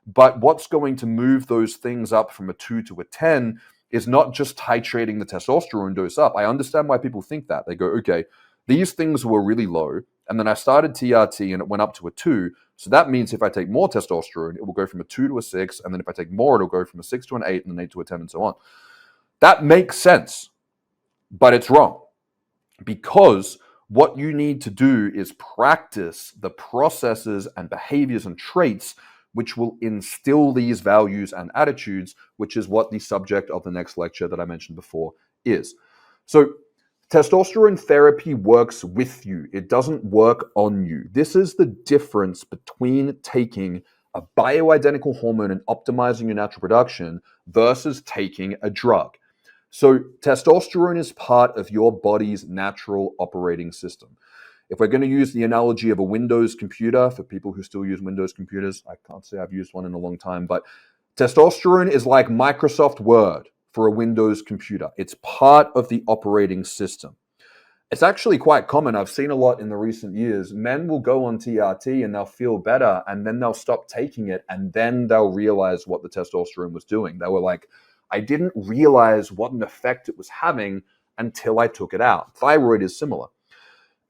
but what's going to move those things up from a 2 to a 10 is not just titrating the testosterone dose up. I understand why people think that. They go, okay, these things were really low, and then I started TRT and it went up to a 2. So that means if I take more testosterone, it will go from a 2 to a 6, and then if I take more, it'll go from a 6 to an 8, and an 8 to a 10, and so on. That makes sense, but it's wrong. Because what you need to do is practice the processes and behaviors and traits which will instill these values and attitudes, which is what the subject of the next lecture that I mentioned before is. So testosterone therapy works with you. It doesn't work on you. This is the difference between taking a bioidentical hormone and optimizing your natural production versus taking a drug. So testosterone is part of your body's natural operating system. If we're going to use the analogy of a Windows computer, for people who still use Windows computers, I can't say I've used one in a long time, but testosterone is like Microsoft Word for a Windows computer. It's part of the operating system. It's actually quite common. I've seen a lot in the recent years. Men will go on TRT and they'll feel better, and then they'll stop taking it, and then they'll realize what the testosterone was doing. They were like, I didn't realize what an effect it was having until I took it out. Thyroid is similar.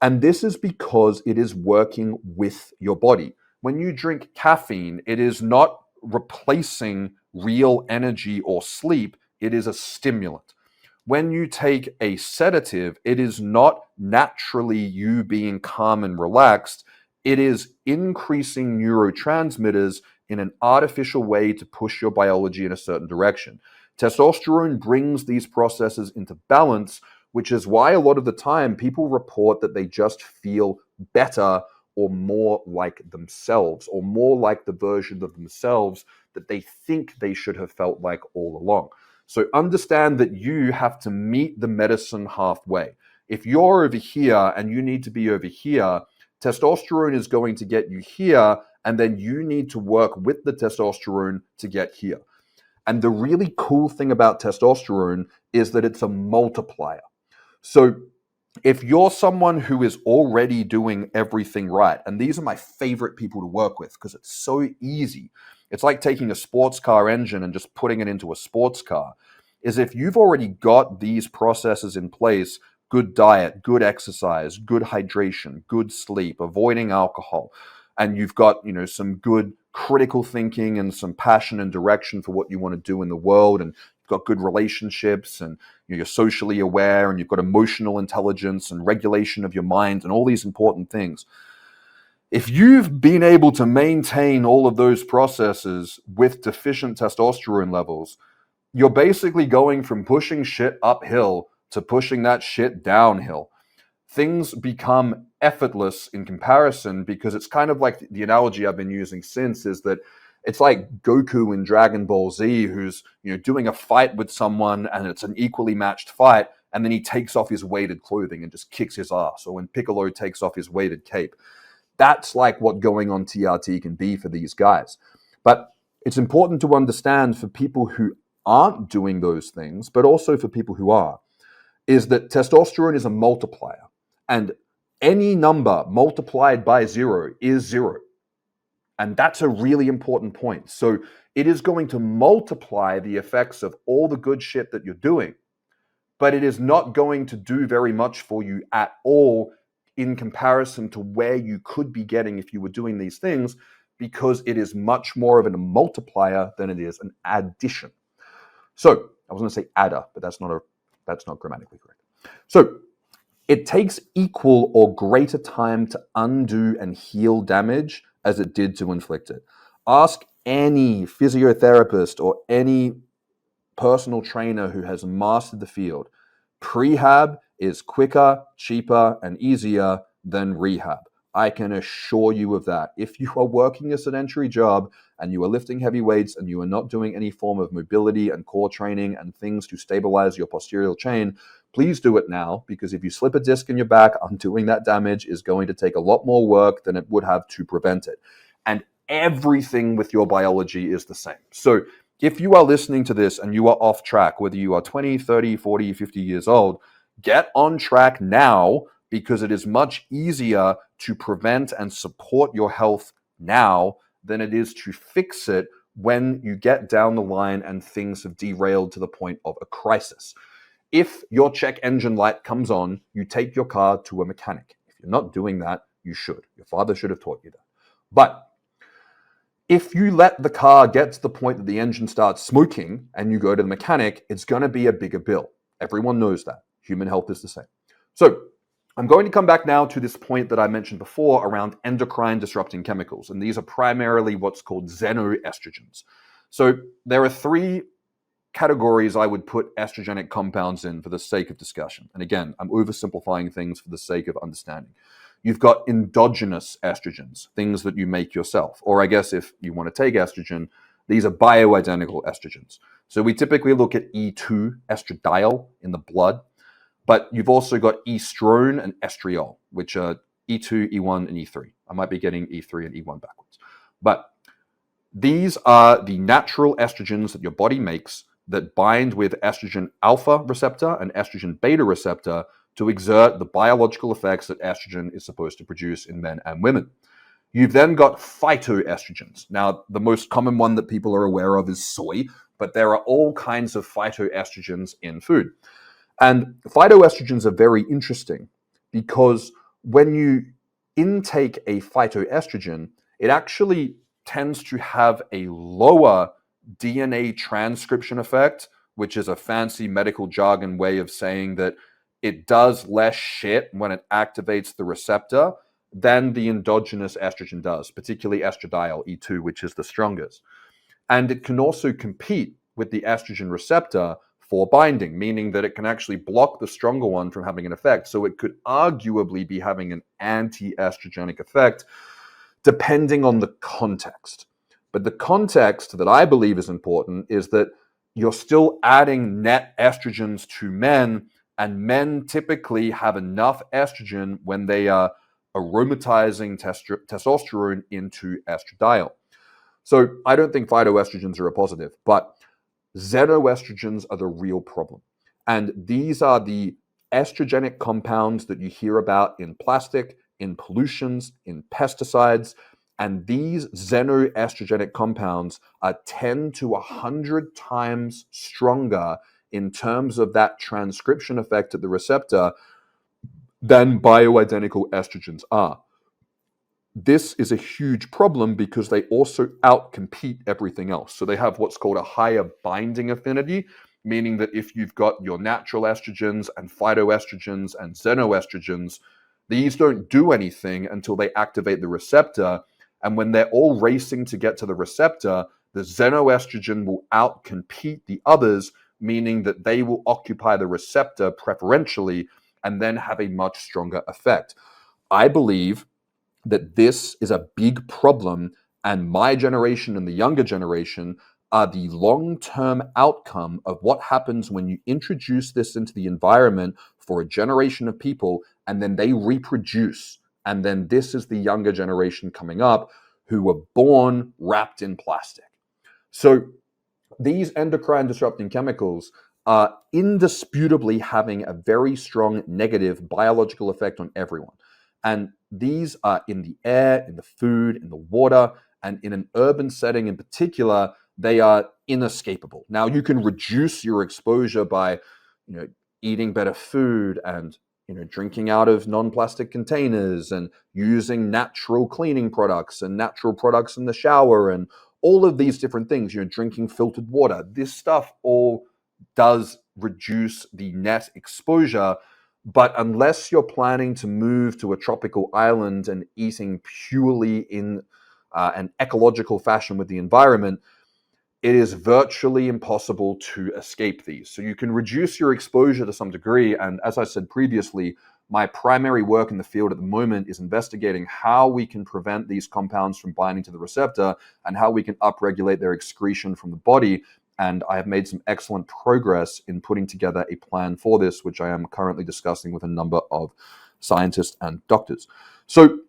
And this is because it is working with your body. When you drink caffeine, it is not replacing real energy or sleep. It is a stimulant. When you take a sedative, it is not naturally you being calm and relaxed. It is increasing neurotransmitters in an artificial way to push your biology in a certain direction. Testosterone brings these processes into balance, which is why a lot of the time people report that they just feel better or more like themselves, or more like the version of themselves that they think they should have felt like all along. So understand that you have to meet the medicine halfway. If you're over here and you need to be over here, testosterone is going to get you here, and then you need to work with the testosterone to get here. And the really cool thing about testosterone is that it's a multiplier. So if you're someone who is already doing everything right, and these are my favorite people to work with because it's so easy. It's like taking a sports car engine and just putting it into a sports car. Is if you've already got these processes in place, good diet, good exercise, good hydration, good sleep, avoiding alcohol, and you've got, some good critical thinking and some passion and direction for what you want to do in the world, and you've got good relationships, and you're socially aware, and you've got emotional intelligence and regulation of your mind and all these important things. If you've been able to maintain all of those processes with deficient testosterone levels, you're basically going from pushing shit uphill to pushing that shit downhill. Things become effortless in comparison, because it's kind of like the analogy I've been using since is that it's like Goku in Dragon Ball Z, who's doing a fight with someone and it's an equally matched fight, and then he takes off his weighted clothing and just kicks his ass. Or when Piccolo takes off his weighted cape. That's like what going on TRT can be for these guys. But it's important to understand for people who aren't doing those things, but also for people who are, is that testosterone is a multiplier. And any number multiplied by 0 is 0. And that's a really important point. So it is going to multiply the effects of all the good shit that you're doing, but it is not going to do very much for you at all in comparison to where you could be getting if you were doing these things, because it is much more of a multiplier than it is an addition. So I was going to say adder, but that's not grammatically correct. So it takes equal or greater time to undo and heal damage as it did to inflict it. Ask any physiotherapist or any personal trainer who has mastered the field. Prehab is quicker, cheaper, and easier than rehab. I can assure you of that. If you are working a sedentary job and you are lifting heavy weights and you are not doing any form of mobility and core training and things to stabilize your posterior chain, please do it now, because if you slip a disc in your back, undoing that damage is going to take a lot more work than it would have to prevent it. And everything with your biology is the same. So if you are listening to this and you are off track, whether you are 20, 30, 40, 50 years old, get on track now, because it is much easier to prevent and support your health now than it is to fix it when you get down the line and things have derailed to the point of a crisis. If your check engine light comes on, you take your car to a mechanic. If you're not doing that, you should. Your father should have taught you that. But if you let the car get to the point that the engine starts smoking and you go to the mechanic, it's going to be a bigger bill. Everyone knows that. Human health is the same. So I'm going to come back now to this point that I mentioned before around endocrine disrupting chemicals. And these are primarily what's called xenoestrogens. So there are 3 categories I would put estrogenic compounds in for the sake of discussion. And again, I'm oversimplifying things for the sake of understanding. You've got endogenous estrogens, things that you make yourself. Or I guess if you want to take estrogen, these are bioidentical estrogens. So we typically look at E2, estradiol, in the blood. But you've also got estrone and estriol, which are E2, E1, and E3. I might be getting E3 and E1 backwards. But these are the natural estrogens that your body makes that bind with estrogen alpha receptor and estrogen beta receptor to exert the biological effects that estrogen is supposed to produce in men and women. You've then got phytoestrogens. Now, the most common one that people are aware of is soy, but there are all kinds of phytoestrogens in food. And phytoestrogens are very interesting because when you intake a phytoestrogen, it actually tends to have a lower DNA transcription effect, which is a fancy medical jargon way of saying that it does less shit when it activates the receptor than the endogenous estrogen does, particularly estradiol, E2, which is the strongest. And it can also compete with the estrogen receptor for binding, meaning that it can actually block the stronger one from having an effect. So it could arguably be having an anti-estrogenic effect, depending on the context. But the context that I believe is important is that you're still adding net estrogens to men, and men typically have enough estrogen when they are aromatizing testosterone into estradiol. So I don't think phytoestrogens are a positive, but xenoestrogens are the real problem. And these are the estrogenic compounds that you hear about in plastic, in pollutions, in pesticides. And these xenoestrogenic compounds are 10 to 100 times stronger in terms of that transcription effect at the receptor than bioidentical estrogens are. This is a huge problem because they also outcompete everything else. So they have what's called a higher binding affinity, meaning that if you've got your natural estrogens and phytoestrogens and xenoestrogens, these don't do anything until they activate the receptor. And when they're all racing to get to the receptor, the xenoestrogen will outcompete the others, meaning that they will occupy the receptor preferentially and then have a much stronger effect. I believe that this is a big problem, and my generation and the younger generation are the long-term outcome of what happens when you introduce this into the environment for a generation of people, and then they reproduce. And then this is the younger generation coming up who were born wrapped in plastic. So these endocrine disrupting chemicals are indisputably having a very strong negative biological effect on everyone. And these are in the air, in the food, in the water, and in an urban setting in particular, they are inescapable. Now, you can reduce your exposure by, eating better food and, drinking out of non-plastic containers and using natural cleaning products and natural products in the shower and all of these different things, drinking filtered water. This stuff all does reduce the net exposure. But unless you're planning to move to a tropical island and eating purely in an ecological fashion with the environment, it is virtually impossible to escape these. So you can reduce your exposure to some degree. And as I said previously, my primary work in the field at the moment is investigating how we can prevent these compounds from binding to the receptor and how we can upregulate their excretion from the body. And I have made some excellent progress in putting together a plan for this, which I am currently discussing with a number of scientists and doctors. So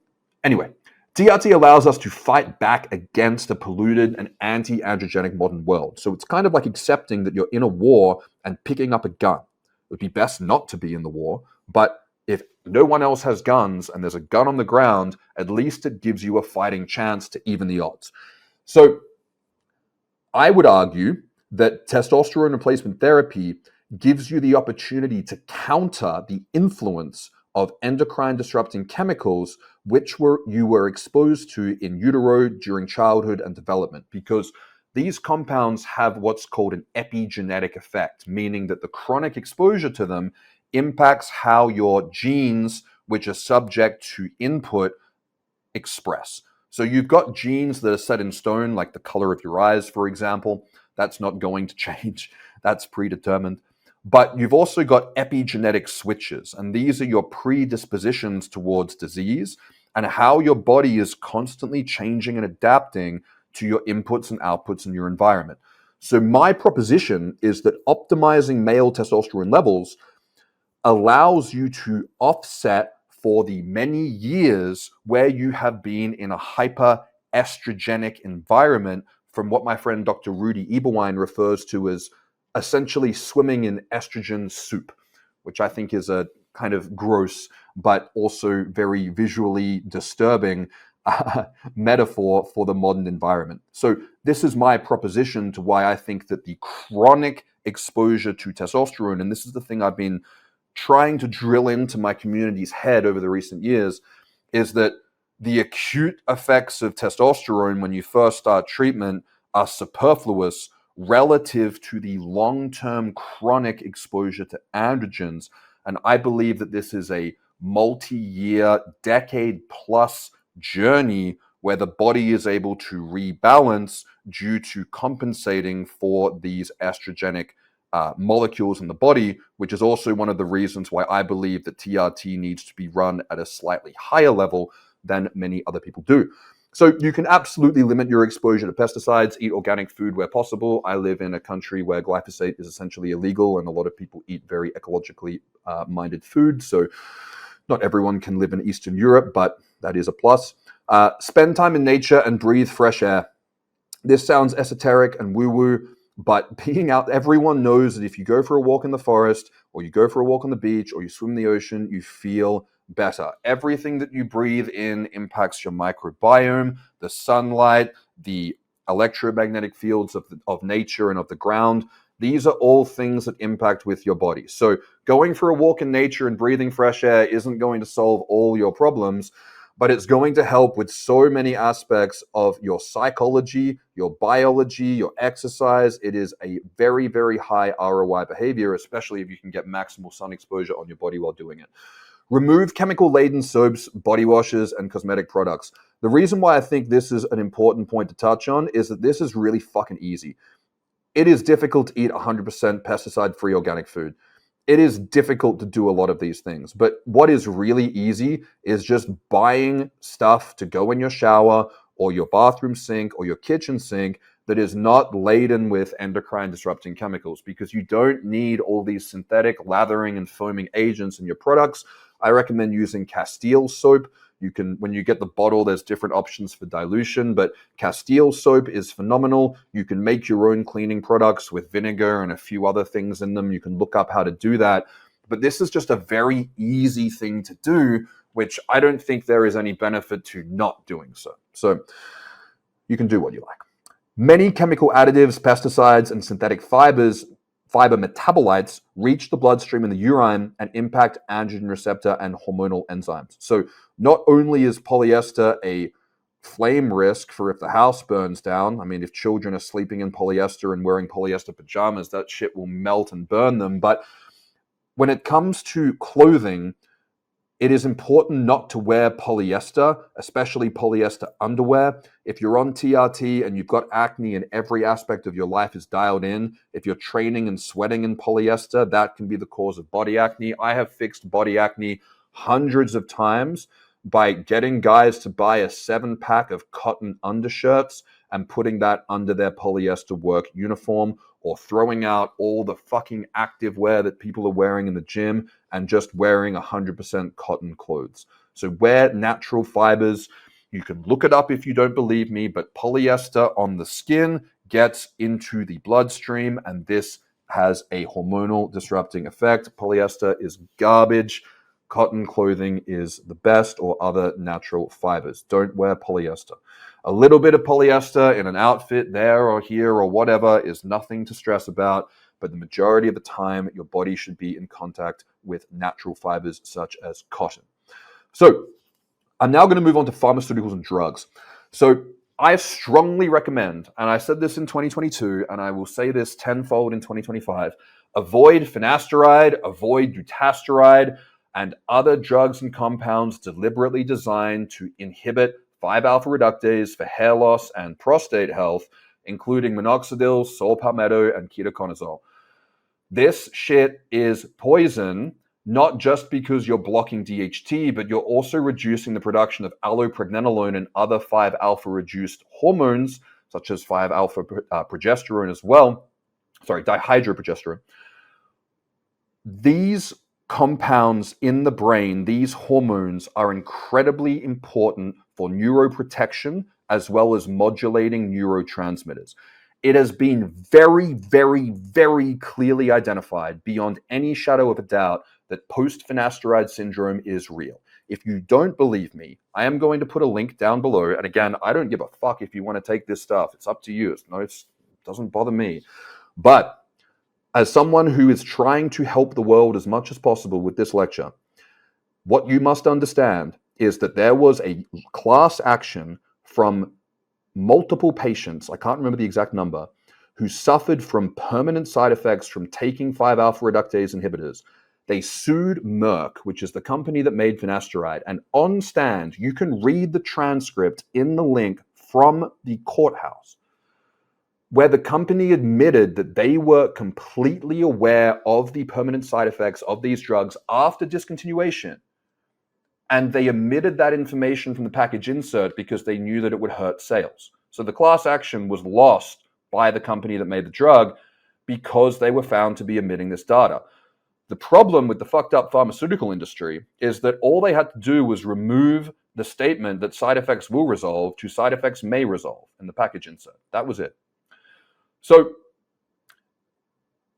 anyway, TRT allows us to fight back against a polluted and anti-androgenic modern world. So it's kind of like accepting that you're in a war and picking up a gun. It would be best not to be in the war, but if no one else has guns and there's a gun on the ground, at least it gives you a fighting chance to even the odds. So I would argue that testosterone replacement therapy gives you the opportunity to counter the influence of endocrine disrupting chemicals which you were exposed to in utero during childhood and development, because these compounds have what's called an epigenetic effect, meaning that the chronic exposure to them impacts how your genes, which are subject to input, express. So you've got genes that are set in stone, like the color of your eyes, for example. That's not going to change. That's predetermined. But you've also got epigenetic switches, and these are your predispositions towards disease and how your body is constantly changing and adapting to your inputs and outputs in your environment. So my proposition is that optimizing male testosterone levels allows you to offset for the many years where you have been in a hyper-estrogenic environment, from what my friend Dr. Rudy Eberwein refers to as essentially swimming in estrogen soup, which I think is a kind of gross but also very visually disturbing metaphor for the modern environment. So this is my proposition to why I think that the chronic exposure to testosterone, and this is the thing I've been trying to drill into my community's head over the recent years, is that the acute effects of testosterone when you first start treatment are superfluous relative to the long-term chronic exposure to androgens. And I believe that this is a multi-year, decade-plus journey where the body is able to rebalance due to compensating for these estrogenic molecules in the body, which is also one of the reasons why I believe that TRT needs to be run at a slightly higher level than many other people do. So you can absolutely limit your exposure to pesticides, eat organic food where possible. I live in a country where glyphosate is essentially illegal, and a lot of people eat very ecologically minded food. So not everyone can live in Eastern Europe, but that is a plus. Spend time in nature and breathe fresh air. This sounds esoteric and woo-woo, but being out, everyone knows that if you go for a walk in the forest or you go for a walk on the beach, or you swim in the ocean, you feel better. Everything that you breathe in impacts your microbiome, the sunlight, the electromagnetic fields of nature and of the ground. These are all things that impact with your body. So going for a walk in nature and breathing fresh air isn't going to solve all your problems, but it's going to help with so many aspects of your psychology, your biology, your exercise. It is a very, very high ROI behavior, especially if you can get maximal sun exposure on your body while doing it. Remove chemical-laden soaps, body washes, and cosmetic products. The reason why I think this is an important point to touch on is that this is really fucking easy. It is difficult to eat 100% pesticide-free organic food. It is difficult to do a lot of these things. But what is really easy is just buying stuff to go in your shower or your bathroom sink or your kitchen sink that is not laden with endocrine disrupting chemicals, because you don't need all these synthetic lathering and foaming agents in your products. I recommend using Castile soap. You can, when you get the bottle, there's different options for dilution, but Castile soap is phenomenal. You can make your own cleaning products with vinegar and a few other things in them. You can look up how to do that. But this is just a very easy thing to do, which I don't think there is any benefit to not doing so. So you can do what you like. Many chemical additives, pesticides, and synthetic fiber metabolites reach the bloodstream in the urine and impact androgen receptor and hormonal enzymes. So not only is polyester a flame risk for if the house burns down, I mean, if children are sleeping in polyester and wearing polyester pajamas, that shit will melt and burn them. But when it comes to clothing, it is important not to wear polyester, especially polyester underwear. If you're on TRT and you've got acne and every aspect of your life is dialed in, if you're training and sweating in polyester, that can be the cause of body acne. I have fixed body acne hundreds of times by getting guys to buy a 7-pack of cotton undershirts and putting that under their polyester work uniform, or throwing out all the fucking active wear that people are wearing in the gym and just wearing 100% cotton clothes. So wear natural fibers. You can look it up if you don't believe me, but polyester on the skin gets into the bloodstream, and this has a hormonal disrupting effect. Polyester is garbage. Cotton clothing is the best, or other natural fibers. Don't wear polyester. A little bit of polyester in an outfit there or here or whatever is nothing to stress about, but the majority of the time, your body should be in contact with natural fibers such as cotton. So I'm now going to move on to pharmaceuticals and drugs. So I strongly recommend, and I said this in 2022, and I will say this tenfold in 2025, avoid finasteride, avoid dutasteride, and other drugs and compounds deliberately designed to inhibit 5-alpha reductase for hair loss and prostate health, including minoxidil, saw palmetto, and ketoconazole. This shit is poison, not just because you're blocking DHT, but you're also reducing the production of allopregnenolone and other 5-alpha reduced hormones, such as 5-alpha progesterone as well. Sorry, dihydroprogesterone. These compounds in the brain, these hormones, are incredibly important for neuroprotection as well as modulating neurotransmitters. It has been very, very, very clearly identified beyond any shadow of a doubt that post-finasteride syndrome is real. If you don't believe me, I am going to put a link down below. And again, I don't give a fuck if you want to take this stuff. It's up to you. It doesn't bother me. But as someone who is trying to help the world as much as possible with this lecture, what you must understand is that there was a class action from multiple patients, I can't remember the exact number, who suffered from permanent side effects from taking 5-alpha reductase inhibitors. They sued Merck, which is the company that made finasteride, and on stand, you can read the transcript in the link from the courthouse, where the company admitted that they were completely aware of the permanent side effects of these drugs after discontinuation. And they omitted that information from the package insert because they knew that it would hurt sales. So the class action was lost by the company that made the drug because they were found to be omitting this data. The problem with the fucked up pharmaceutical industry is that all they had to do was remove the statement that side effects will resolve to side effects may resolve in the package insert. That was it. So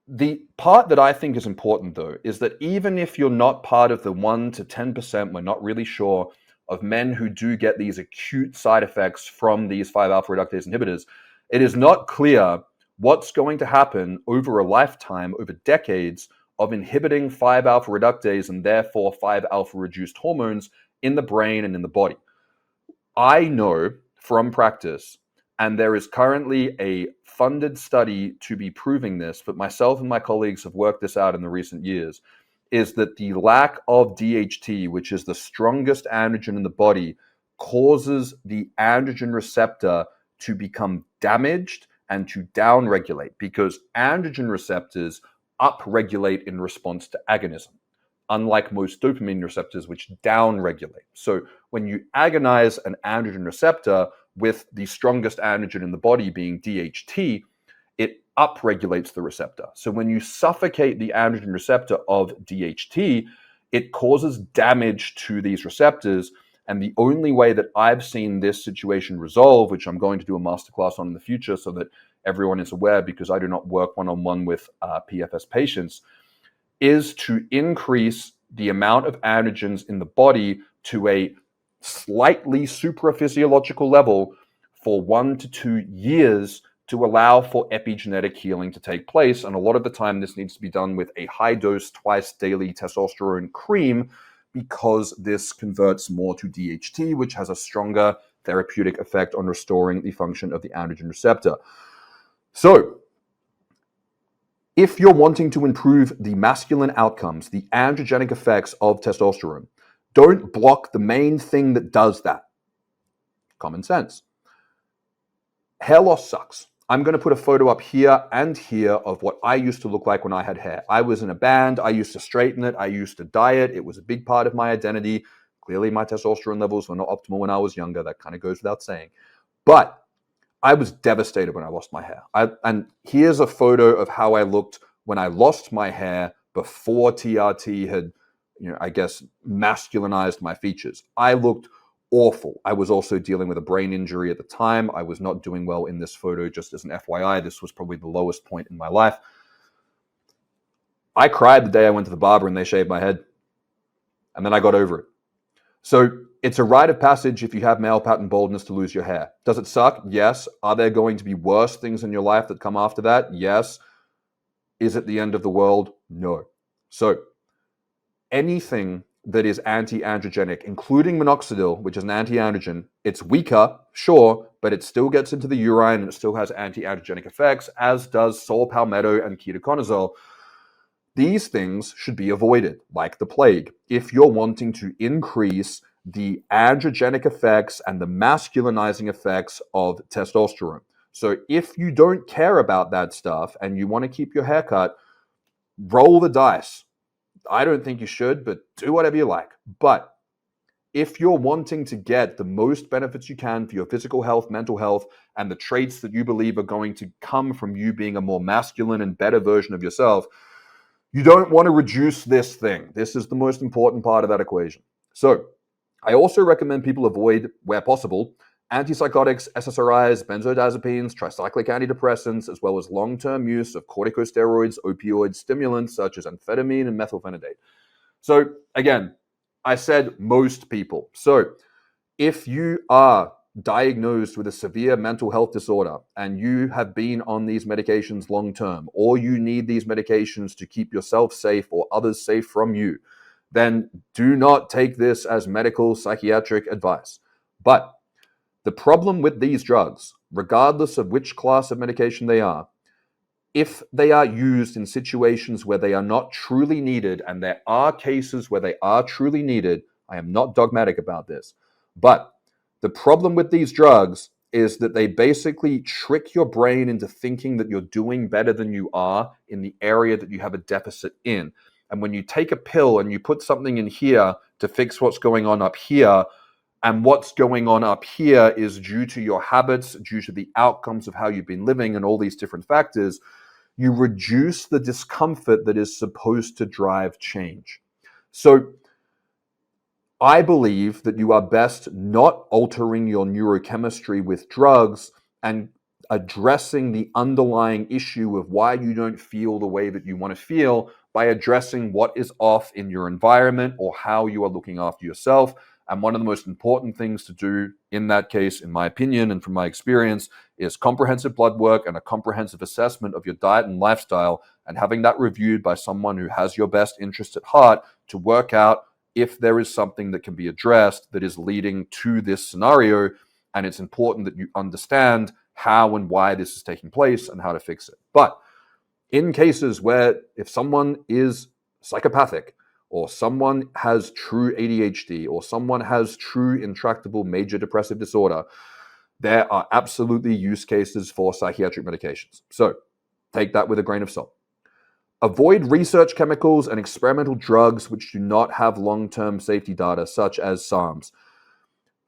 The part that I think is important, though, is that even if you're not part of the 1 to 10%, we're not really sure, of men who do get these acute side effects from these 5-alpha reductase inhibitors, it is not clear what's going to happen over a lifetime, over decades, of inhibiting 5-alpha reductase and therefore 5-alpha reduced hormones in the brain and in the body. I know from practice, and there is currently a funded study to be proving this, but myself and my colleagues have worked this out in the recent years, is that the lack of DHT, which is the strongest androgen in the body, causes the androgen receptor to become damaged and to downregulate, because androgen receptors upregulate in response to agonism, unlike most dopamine receptors, which downregulate. So when you agonize an androgen receptor with the strongest androgen in the body being DHT, it upregulates the receptor. So when you suffocate the androgen receptor of DHT, it causes damage to these receptors. And the only way that I've seen this situation resolve, which I'm going to do a masterclass on in the future so that everyone is aware, because I do not work one-on-one with PFS patients, is to increase the amount of androgens in the body to a slightly supraphysiological level for 1 to 2 years to allow for epigenetic healing to take place. And a lot of the time, this needs to be done with a high dose, twice daily testosterone cream, because this converts more to DHT, which has a stronger therapeutic effect on restoring the function of the androgen receptor. So, if you're wanting to improve the masculine outcomes, the androgenic effects of testosterone, don't block the main thing that does that. Common sense. Hair loss sucks. I'm going to put a photo up here and here of what I used to look like when I had hair. I was in a band. I used to straighten it. I used to dye it. It was a big part of my identity. Clearly, my testosterone levels were not optimal when I was younger. That kind of goes without saying. But I was devastated when I lost my hair. And here's a photo of how I looked when I lost my hair before TRT had, I guess, masculinized my features. I looked awful. I was also dealing with a brain injury at the time. I was not doing well in this photo. Just as an FYI, this was probably the lowest point in my life. I cried the day I went to the barber and they shaved my head. And then I got over it. So it's a rite of passage if you have male pattern baldness to lose your hair. Does it suck? Yes. Are there going to be worse things in your life that come after that? Yes. Is it the end of the world? No. So anything that is anti-androgenic, including minoxidil, which is an anti-androgen, it's weaker, sure, but it still gets into the urine and it still has anti-androgenic effects, as does saw palmetto and ketoconazole. These things should be avoided like the plague if you're wanting to increase the androgenic effects and the masculinizing effects of testosterone. So if you don't care about that stuff and you want to keep your hair cut, roll the dice. I don't think you should, but do whatever you like. But if you're wanting to get the most benefits you can for your physical health, mental health, and the traits that you believe are going to come from you being a more masculine and better version of yourself, you don't want to reduce this thing. This is the most important part of that equation. So I also recommend people avoid, where possible, antipsychotics, SSRIs, benzodiazepines, tricyclic antidepressants, as well as long-term use of corticosteroids, opioid stimulants such as amphetamine and methylphenidate. So again, I said most people. So if you are diagnosed with a severe mental health disorder and you have been on these medications long-term, or you need these medications to keep yourself safe or others safe from you, then do not take this as medical psychiatric advice. But the problem with these drugs, regardless of which class of medication they are, if they are used in situations where they are not truly needed, and there are cases where they are truly needed, I am not dogmatic about this, but the problem with these drugs is that they basically trick your brain into thinking that you're doing better than you are in the area that you have a deficit in. And when you take a pill and you put something in here to fix what's going on up here, and what's going on up here is due to your habits, due to the outcomes of how you've been living and all these different factors, you reduce the discomfort that is supposed to drive change. So I believe that you are best not altering your neurochemistry with drugs and addressing the underlying issue of why you don't feel the way that you want to feel by addressing what is off in your environment or how you are looking after yourself. And one of the most important things to do in that case, in my opinion and from my experience, is comprehensive blood work and a comprehensive assessment of your diet and lifestyle, and having that reviewed by someone who has your best interest at heart to work out if there is something that can be addressed that is leading to this scenario. And it's important that you understand how and why this is taking place and how to fix it. But in cases where if someone is psychopathic, or someone has true ADHD, or someone has true intractable major depressive disorder, there are absolutely use cases for psychiatric medications. So take that with a grain of salt. Avoid research chemicals and experimental drugs which do not have long-term safety data, such as SARMs.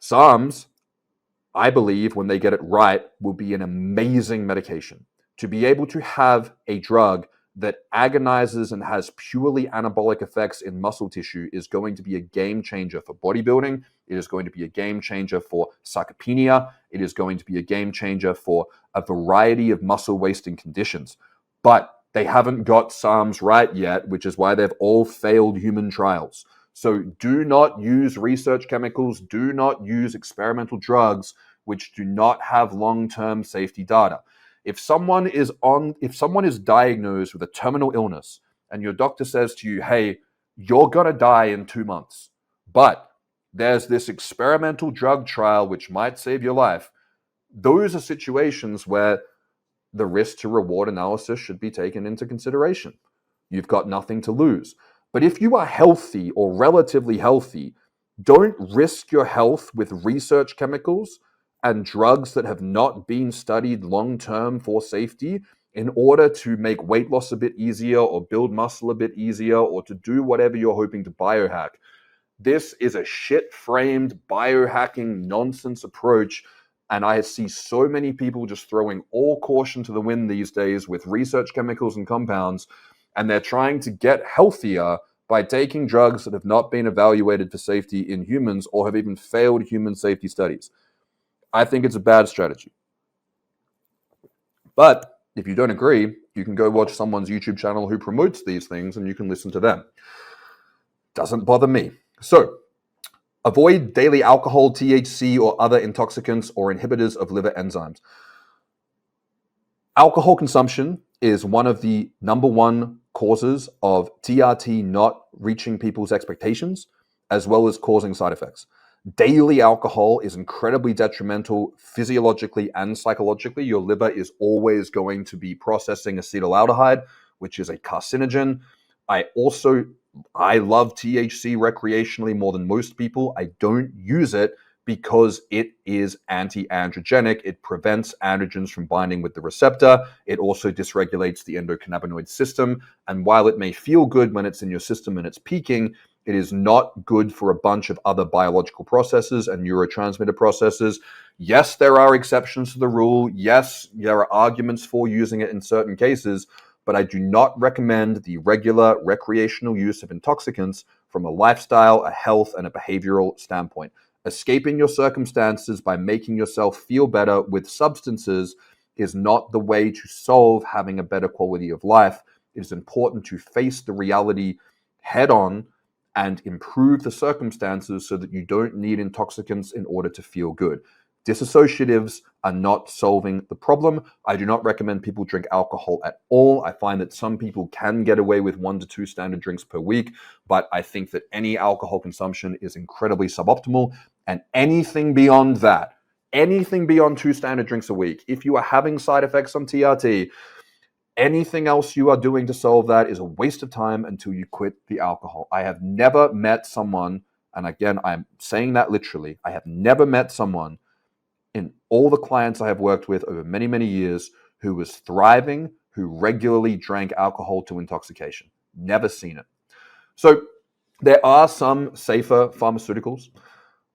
SARMs, I believe, when they get it right, will be an amazing medication. To be able to have a drug that agonizes and has purely anabolic effects in muscle tissue is going to be a game changer for bodybuilding. It is going to be a game changer for sarcopenia. It is going to be a game changer for a variety of muscle wasting conditions. But they haven't got SARMs right yet, which is why they've all failed human trials. So do not use research chemicals, do not use experimental drugs which do not have long-term safety data. If someone is diagnosed with a terminal illness and your doctor says to you, hey, you're going to die in 2 months, but there's this experimental drug trial which might save your life, those are situations where the risk to reward analysis should be taken into consideration. You've got nothing to lose. But if you are healthy or relatively healthy, don't risk your health with research chemicals and drugs that have not been studied long-term for safety in order to make weight loss a bit easier or build muscle a bit easier or to do whatever you're hoping to biohack. This is a shit-framed biohacking nonsense approach. And I see so many people just throwing all caution to the wind these days with research chemicals and compounds, and they're trying to get healthier by taking drugs that have not been evaluated for safety in humans or have even failed human safety studies. I think it's a bad strategy. But if you don't agree, you can go watch someone's YouTube channel who promotes these things and you can listen to them. Doesn't bother me. So, avoid daily alcohol, THC, or other intoxicants or inhibitors of liver enzymes. Alcohol consumption is one of the number one causes of TRT not reaching people's expectations, as well as causing side effects. Daily alcohol is incredibly detrimental physiologically and psychologically. Your liver is always going to be processing acetaldehyde, which is a carcinogen. I love THC recreationally more than most people. I don't use it because it is anti-androgenic. It prevents androgens from binding with the receptor. It also dysregulates the endocannabinoid system. And while it may feel good when it's in your system and it's peaking, it is not good for a bunch of other biological processes and neurotransmitter processes. Yes, there are exceptions to the rule. Yes, there are arguments for using it in certain cases, but I do not recommend the regular recreational use of intoxicants from a lifestyle, a health, and a behavioral standpoint. Escaping your circumstances by making yourself feel better with substances is not the way to solve having a better quality of life. It is important to face the reality head on and improve the circumstances so that you don't need intoxicants in order to feel good. Disassociatives are not solving the problem. I do not recommend people drink alcohol at all. I find that some people can get away with 1 to 2 standard drinks per week, but I think that any alcohol consumption is incredibly suboptimal. And anything beyond that, anything beyond 2 standard drinks a week, if you are having side effects on TRT, anything else you are doing to solve that is a waste of time until you quit the alcohol. I have never met someone, and again, I'm saying that literally, I have never met someone in all the clients I have worked with over many, many years who was thriving, who regularly drank alcohol to intoxication. Never seen it. So there are some safer pharmaceuticals.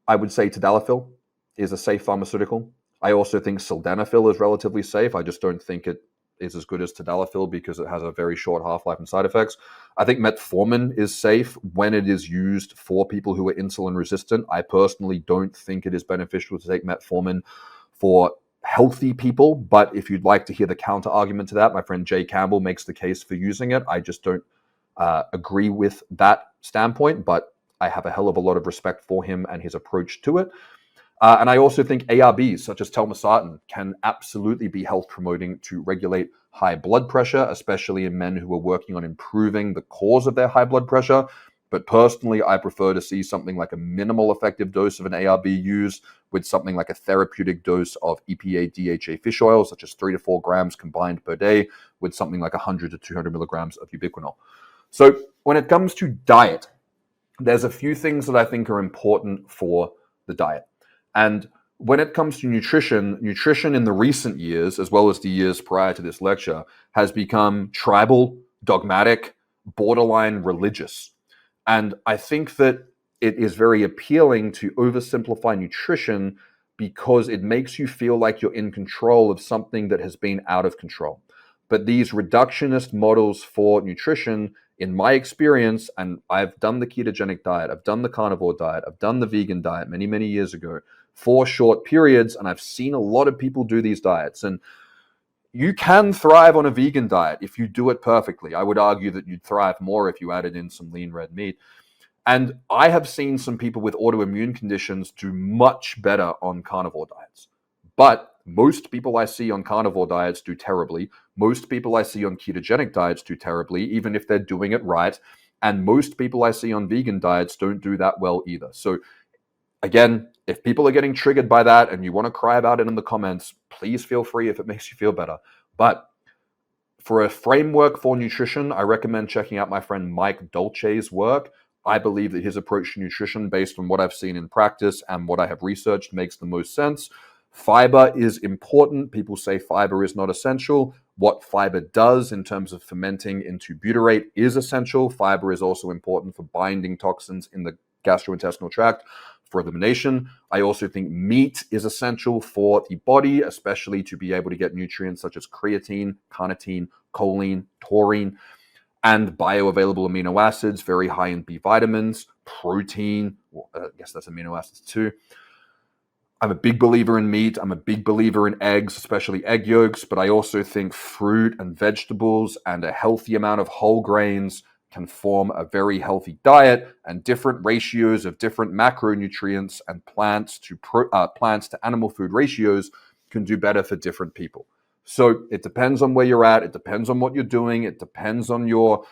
I would say tadalafil is a safe pharmaceutical. I also think sildenafil is relatively safe. I just don't think it is as good as tadalafil because it has a very short half-life and side effects. I think metformin is safe when it is used for people who are insulin resistant. I personally don't think it is beneficial to take metformin for healthy people. But if you'd like to hear the counter argument to that, my friend Jay Campbell makes the case for using it. I just don't agree with that standpoint, but I have a hell of a lot of respect for him and his approach to it. And I also think ARBs, such as telmisartan, can absolutely be health promoting to regulate high blood pressure, especially in men who are working on improving the cause of their high blood pressure. But personally, I prefer to see something like a minimal effective dose of an ARB used with something like a therapeutic dose of EPA DHA fish oil, such as 3 to 4 grams combined per day, with something like 100 to 200 milligrams of ubiquinol. So when it comes to diet, there's a few things that I think are important for the diet. And when it comes to nutrition in the recent years, as well as the years prior to this lecture, has become tribal, dogmatic, borderline religious. And I think that it is very appealing to oversimplify nutrition because it makes you feel like you're in control of something that has been out of control. But these reductionist models for nutrition, in my experience, and I've done the ketogenic diet, I've done the carnivore diet, I've done the vegan diet many, many years ago for short periods, and I've seen a lot of people do these diets. And you can thrive on a vegan diet if you do it perfectly. I would argue that you'd thrive more if you added in some lean red meat. And I have seen some people with autoimmune conditions do much better on carnivore diets. But most people I see on carnivore diets do terribly. Most people I see on ketogenic diets do terribly, even if they're doing it right. And most people I see on vegan diets don't do that well either. So again, if people are getting triggered by that and you want to cry about it in the comments, please feel free if it makes you feel better. But for a framework for nutrition, I recommend checking out my friend Mike Dolce's work. I believe that his approach to nutrition, based on what I've seen in practice and what I have researched, makes the most sense. Fiber is important. People say fiber is not essential. What fiber does in terms of fermenting into butyrate is essential. Fiber is also important for binding toxins in the gastrointestinal tract for elimination. I also think meat is essential for the body, especially to be able to get nutrients such as creatine, carnitine, choline, taurine, and bioavailable amino acids, very high in B vitamins, protein, I guess that's amino acids too. I'm a big believer in meat. I'm a big believer in eggs, especially egg yolks, but I also think fruit and vegetables and a healthy amount of whole grains can form a very healthy diet, and different ratios of different macronutrients and plants to animal food ratios can do better for different people. So it depends on where you're at. It depends on what you're doing. It depends on your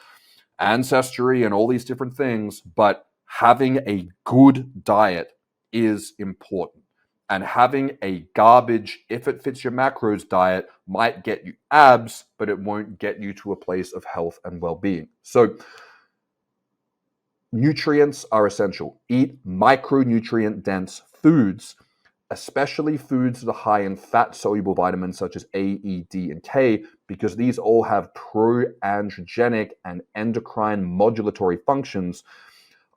ancestry and all these different things, but having a good diet is important. And having a garbage, if it fits your macros diet, might get you abs, but it won't get you to a place of health and well-being. So nutrients are essential. Eat micronutrient-dense foods, especially foods that are high in fat-soluble vitamins such as A, E, D, and K, because these all have pro-androgenic and endocrine modulatory functions.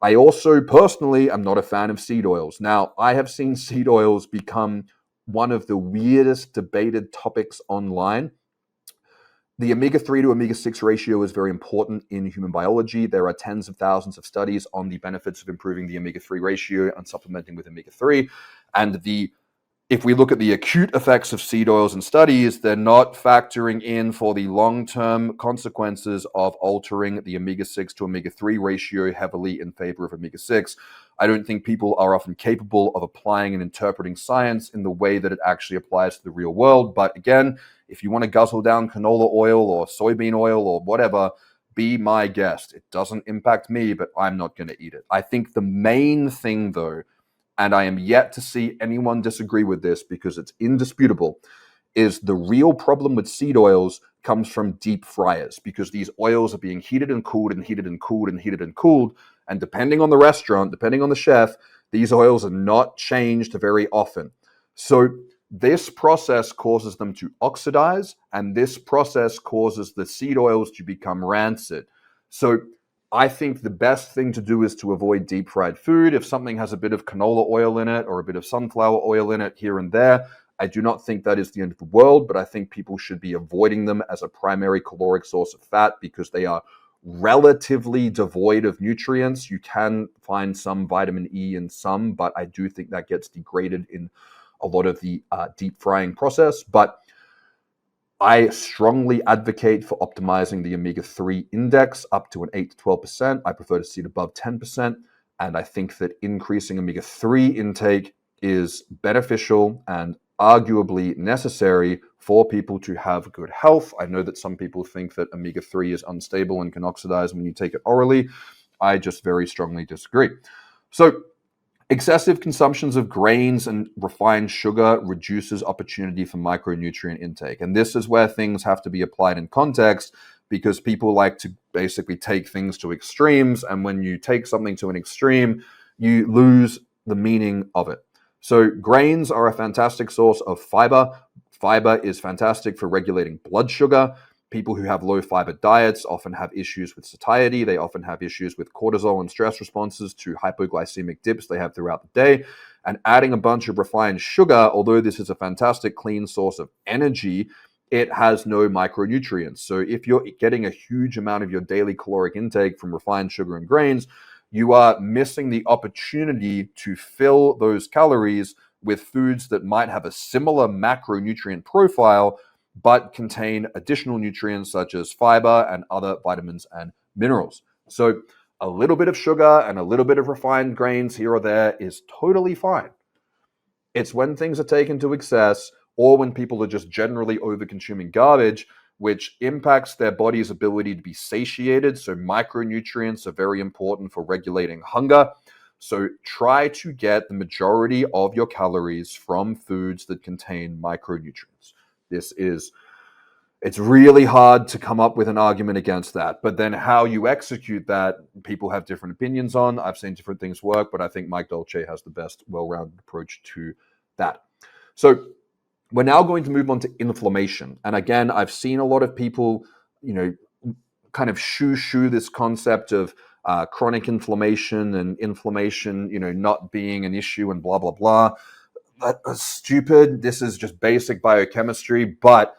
I also personally am not a fan of seed oils. Now, I have seen seed oils become one of the weirdest debated topics online. The omega-3 to omega-6 ratio is very important in human biology. There are tens of thousands of studies on the benefits of improving the omega-3 ratio and supplementing with omega-3. And if we look at the acute effects of seed oils and studies, they're not factoring in for the long-term consequences of altering the omega-6 to omega-3 ratio heavily in favor of omega-6. I don't think people are often capable of applying and interpreting science in the way that it actually applies to the real world. But again, if you want to guzzle down canola oil or soybean oil or whatever, be my guest. It doesn't impact me, but I'm not going to eat it. I think the main thing, though, and I am yet to see anyone disagree with this because it's indisputable, is the real problem with seed oils comes from deep fryers, because these oils are being heated and cooled and heated and cooled and heated and cooled. And depending on the restaurant, depending on the chef, these oils are not changed very often. So this process causes them to oxidize, and this process causes the seed oils to become rancid. So I think the best thing to do is to avoid deep fried food. If something has a bit of canola oil in it or a bit of sunflower oil in it here and there, I do not think that is the end of the world, but I think people should be avoiding them as a primary caloric source of fat because they are relatively devoid of nutrients. You can find some vitamin E in some, but I do think that gets degraded in a lot of the deep frying process. But I strongly advocate for optimizing the omega-3 index up to an 8 to 12%. I prefer to see it above 10%. And I think that increasing omega-3 intake is beneficial and arguably necessary for people to have good health. I know that some people think that omega-3 is unstable and can oxidize when you take it orally. I just very strongly disagree. So excessive consumptions of grains and refined sugar reduces opportunity for micronutrient intake. And this is where things have to be applied in context, because people like to basically take things to extremes. And when you take something to an extreme, you lose the meaning of it. So grains are a fantastic source of fiber. Fiber is fantastic for regulating blood sugar. People who have low fiber diets often have issues with satiety. They often have issues with cortisol and stress responses to hypoglycemic dips they have throughout the day. And adding a bunch of refined sugar, although this is a fantastic clean source of energy, it has no micronutrients. So if you're getting a huge amount of your daily caloric intake from refined sugar and grains, you are missing the opportunity to fill those calories with foods that might have a similar macronutrient profile, but contain additional nutrients such as fiber and other vitamins and minerals. So a little bit of sugar and a little bit of refined grains here or there is totally fine. It's when things are taken to excess, or when people are just generally over-consuming garbage, which impacts their body's ability to be satiated. So micronutrients are very important for regulating hunger. So try to get the majority of your calories from foods that contain micronutrients. It's really hard to come up with an argument against that. But then how you execute that, people have different opinions on. I've seen different things work, but I think Mike Dolce has the best well-rounded approach to that. So we're now going to move on to inflammation. And again, I've seen a lot of people, kind of shoo this concept of chronic inflammation and inflammation, not being an issue and blah, blah, blah. That's stupid. This is just basic biochemistry, but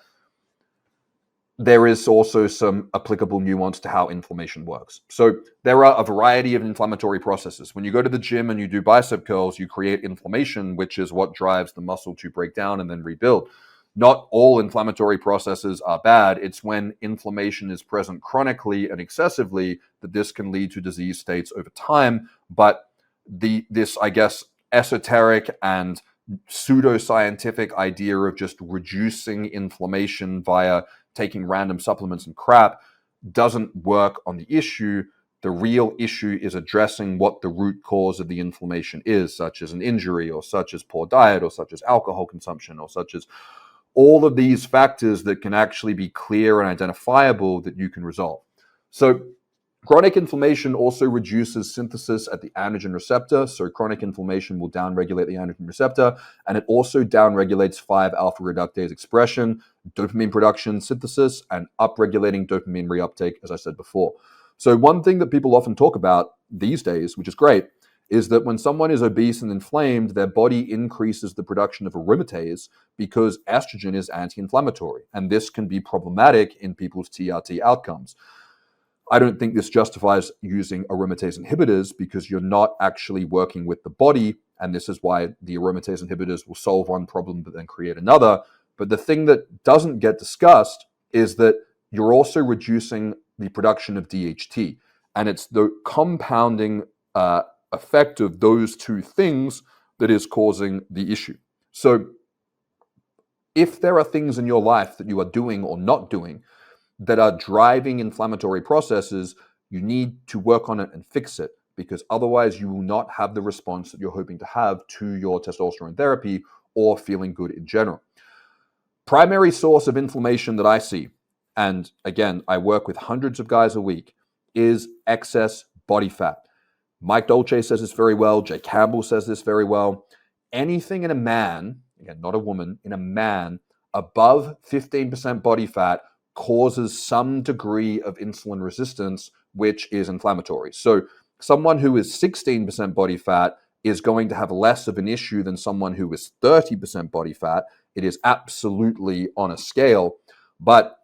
there is also some applicable nuance to how inflammation works. So there are a variety of inflammatory processes. When you go to the gym and you do bicep curls, you create inflammation, which is what drives the muscle to break down and then rebuild. Not all inflammatory processes are bad. It's when inflammation is present chronically and excessively that this can lead to disease states over time. But this, I guess, esoteric and pseudoscientific idea of just reducing inflammation via taking random supplements and crap doesn't work on the issue. The real issue is addressing what the root cause of the inflammation is, such as an injury, or such as poor diet, or such as alcohol consumption, or such as all of these factors that can actually be clear and identifiable that you can resolve. So chronic inflammation also reduces synthesis at the androgen receptor. So chronic inflammation will downregulate the androgen receptor, and it also downregulates 5-alpha reductase expression, dopamine production, synthesis, and upregulating dopamine reuptake, as I said before. So one thing that people often talk about these days, which is great, is that when someone is obese and inflamed, their body increases the production of aromatase because estrogen is anti-inflammatory. And this can be problematic in people's TRT outcomes. I don't think this justifies using aromatase inhibitors because you're not actually working with the body. And this is why the aromatase inhibitors will solve one problem but then create another. But the thing that doesn't get discussed is that you're also reducing the production of DHT. And it's the compounding effect of those two things that is causing the issue. So if there are things in your life that you are doing or not doing that are driving inflammatory processes, you need to work on it and fix it, because otherwise you will not have the response that you're hoping to have to your testosterone therapy or feeling good in general. Primary source of inflammation that I see, and again, I work with hundreds of guys a week, is excess body fat. Mike Dolce says this very well. Jay Campbell says this very well. Anything in a man, again, not a woman, in a man above 15% body fat causes some degree of insulin resistance, which is inflammatory. So someone who is 16% body fat is going to have less of an issue than someone who is 30% body fat. It is absolutely on a scale, but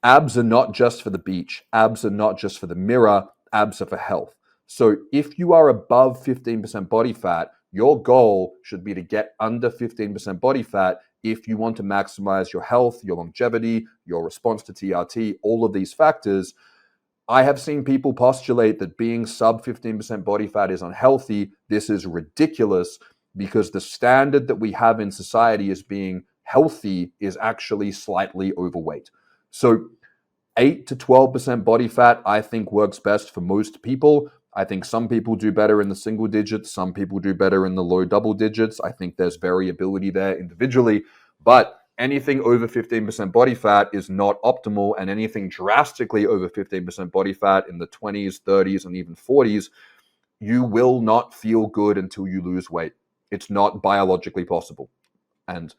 abs are not just for the beach. Abs are not just for the mirror. Abs are for health. So if you are above 15% body fat, Your goal should be to get under 15% body fat if you want to maximize your health, your longevity, your response to TRT, all of these factors. I have seen people postulate that being sub 15% body fat is unhealthy. This is ridiculous because the standard that we have in society as being healthy is actually slightly overweight. So 8 to 12% body fat, I think, works best for most people. I think some people do better in the single digits. Some people do better in the low double digits. I think there's variability there individually. But anything over 15% body fat is not optimal. And anything drastically over 15% body fat in the 20s, 30s, and even 40s, you will not feel good until you lose weight. It's not biologically possible. And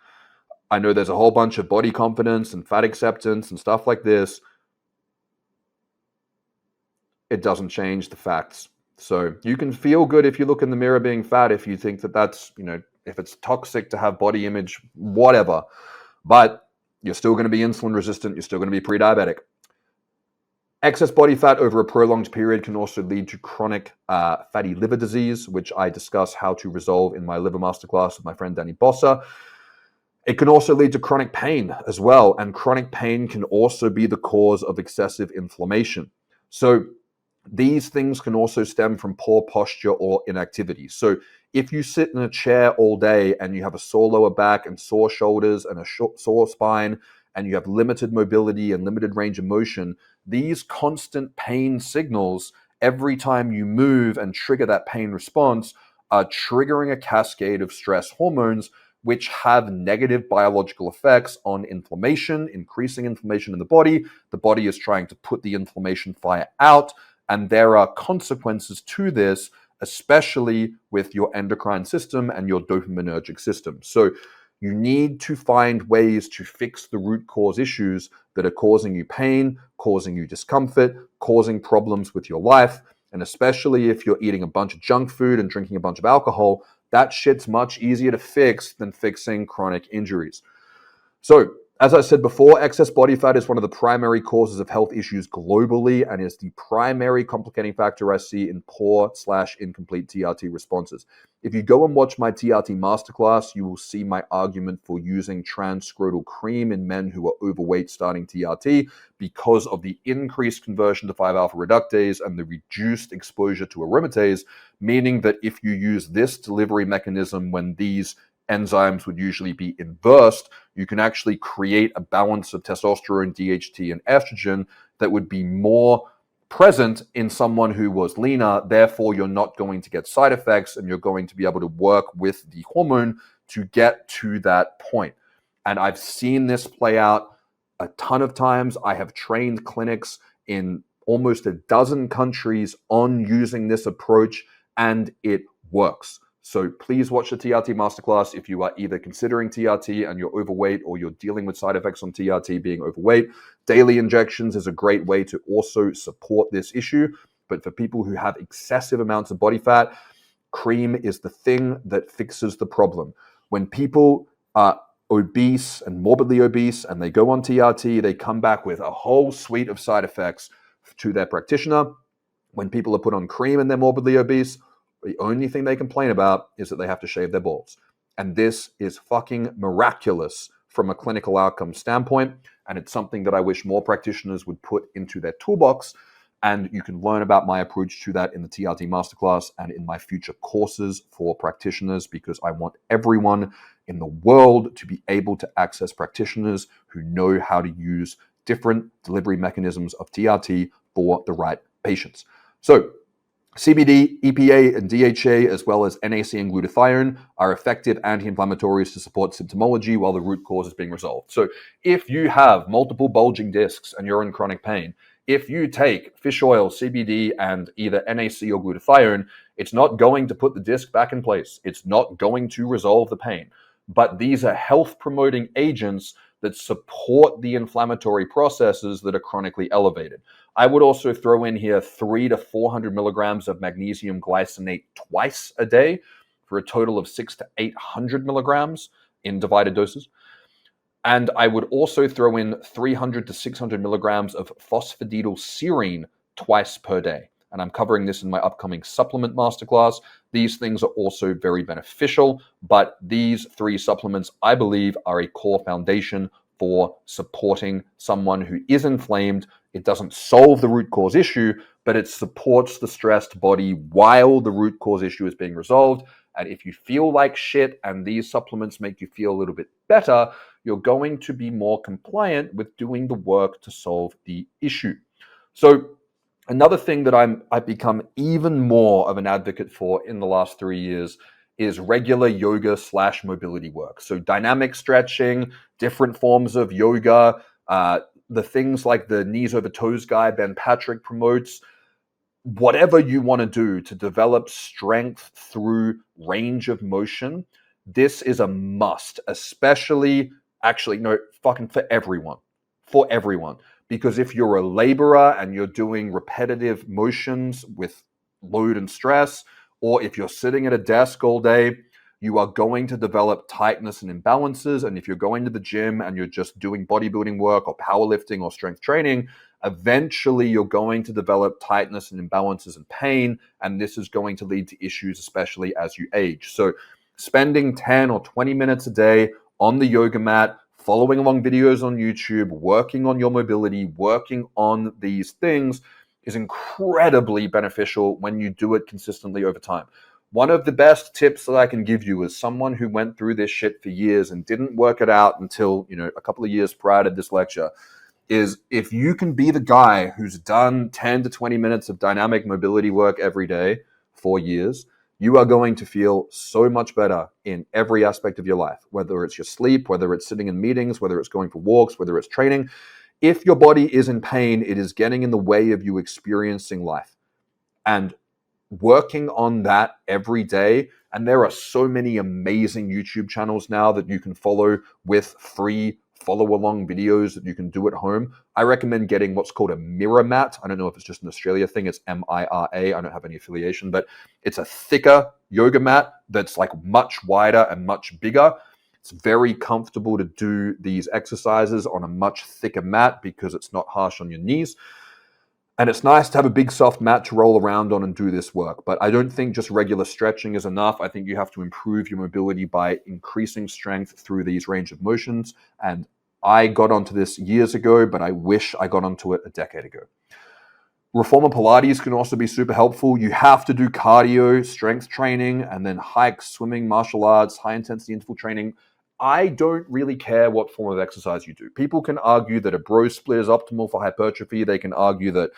I know there's a whole bunch of body confidence and fat acceptance and stuff like this. It doesn't change the facts. So you can feel good if you look in the mirror being fat, if you think that that's, if it's toxic to have body image, whatever. But you're still going to be insulin resistant. You're still going to be pre-diabetic. Excess body fat over a prolonged period can also lead to chronic fatty liver disease, which I discuss how to resolve in my liver masterclass with my friend Danny Bossa. It can also lead to chronic pain as well. And chronic pain can also be the cause of excessive inflammation. So these things can also stem from poor posture or inactivity. So if you sit in a chair all day and you have a sore lower back and sore shoulders and a sore spine, and you have limited mobility and limited range of motion, these constant pain signals every time you move and trigger that pain response are triggering a cascade of stress hormones, which have negative biological effects on inflammation, increasing inflammation in the body. The body is trying to put the inflammation fire out. And there are consequences to this, especially with your endocrine system and your dopaminergic system. So you need to find ways to fix the root cause issues that are causing you pain, causing you discomfort, causing problems with your life. And especially if you're eating a bunch of junk food and drinking a bunch of alcohol, that shit's much easier to fix than fixing chronic injuries. So, as I said before, excess body fat is one of the primary causes of health issues globally and is the primary complicating factor I see in poor/incomplete TRT responses. If you go and watch my TRT masterclass, you will see my argument for using transscrotal cream in men who are overweight starting TRT because of the increased conversion to 5-alpha reductase and the reduced exposure to aromatase, meaning that if you use this delivery mechanism when these enzymes would usually be inversed, you can actually create a balance of testosterone, DHT, and estrogen that would be more present in someone who was leaner. Therefore, you're not going to get side effects and you're going to be able to work with the hormone to get to that point. And I've seen this play out a ton of times. I have trained clinics in almost a dozen countries on using this approach, and it works. So please watch the TRT masterclass if you are either considering TRT and you're overweight or you're dealing with side effects on TRT being overweight. Daily injections is a great way to also support this issue. But for people who have excessive amounts of body fat, cream is the thing that fixes the problem. When people are obese and morbidly obese and they go on TRT, they come back with a whole suite of side effects to their practitioner. When people are put on cream and they're morbidly obese, the only thing they complain about is that they have to shave their balls. And this is fucking miraculous from a clinical outcome standpoint. And it's something that I wish more practitioners would put into their toolbox. And you can learn about my approach to that in the TRT masterclass and in my future courses for practitioners, because I want everyone in the world to be able to access practitioners who know how to use different delivery mechanisms of TRT for the right patients. So CBD, EPA, and DHA, as well as NAC and glutathione, are effective anti-inflammatories to support symptomology while the root cause is being resolved. So if you have multiple bulging discs and you're in chronic pain, if you take fish oil, CBD, and either NAC or glutathione, it's not going to put the disc back in place. It's not going to resolve the pain. But these are health-promoting agents that support the inflammatory processes that are chronically elevated. I would also throw in here 300 to 400 milligrams of magnesium glycinate twice a day for a total of 600 to 800 milligrams in divided doses. And I would also throw in 300 to 600 milligrams of phosphatidylserine twice per day. and I'm covering this in my upcoming supplement masterclass. These things are also very beneficial, but these 3 supplements, I believe, are a core foundation for supporting someone who is inflamed. It doesn't solve the root cause issue, but it supports the stressed body while the root cause issue is being resolved. And if you feel like shit and these supplements make you feel a little bit better, you're going to be more compliant with doing the work to solve the issue. So another thing that I've become even more of an advocate for in the last 3 years is regular yoga / mobility work. So dynamic stretching, different forms of yoga, the things like the knees over toes guy Ben Patrick promotes, whatever you want to do to develop strength through range of motion, this is a must, especially, actually, no, fucking for everyone. For everyone. Because if you're a laborer and you're doing repetitive motions with load and stress, or if you're sitting at a desk all day, you are going to develop tightness and imbalances. And if you're going to the gym and you're just doing bodybuilding work or powerlifting or strength training, eventually you're going to develop tightness and imbalances and pain. And this is going to lead to issues, especially as you age. So spending 10 or 20 minutes a day on the yoga mat, following along videos on YouTube, working on your mobility, working on these things is incredibly beneficial when you do it consistently over time. One of the best tips that I can give you as someone who went through this shit for years and didn't work it out until, a couple of years prior to this lecture is if you can be the guy who's done 10 to 20 minutes of dynamic mobility work every day for years, you are going to feel so much better in every aspect of your life, whether it's your sleep, whether it's sitting in meetings, whether it's going for walks, whether it's training. If your body is in pain, it is getting in the way of you experiencing life. And working on that every day, and there are so many amazing YouTube channels now that you can follow with free follow-along videos that you can do at home. I recommend getting what's called a mirror mat. I don't know if it's just an Australia thing. It's MIRA. I don't have any affiliation, but it's a thicker yoga mat that's like much wider and much bigger. It's very comfortable to do these exercises on a much thicker mat because it's not harsh on your knees. And it's nice to have a big soft mat to roll around on and do this work. But I don't think just regular stretching is enough. I think you have to improve your mobility by increasing strength through these range of motions. And I got onto this years ago, but I wish I got onto it a decade ago. Reformer Pilates can also be super helpful. You have to do cardio, strength training, and then hikes, swimming, martial arts, high intensity interval training. I don't really care what form of exercise you do. People can argue that a bro split is optimal for hypertrophy. They can argue that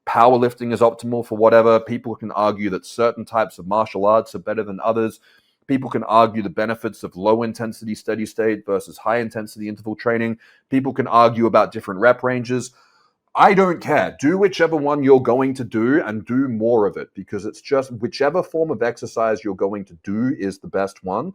powerlifting is optimal for whatever. People can argue that certain types of martial arts are better than others. People can argue the benefits of low intensity steady state versus high intensity interval training. People can argue about different rep ranges. I don't care. Do whichever one you're going to do and do more of it, because it's just whichever form of exercise you're going to do is the best one.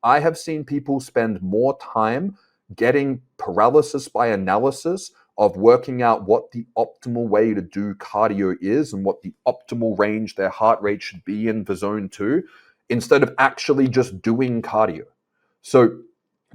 I have seen people spend more time getting paralysis by analysis of working out what the optimal way to do cardio is and what the optimal range their heart rate should be in for zone 2, instead of actually just doing cardio. So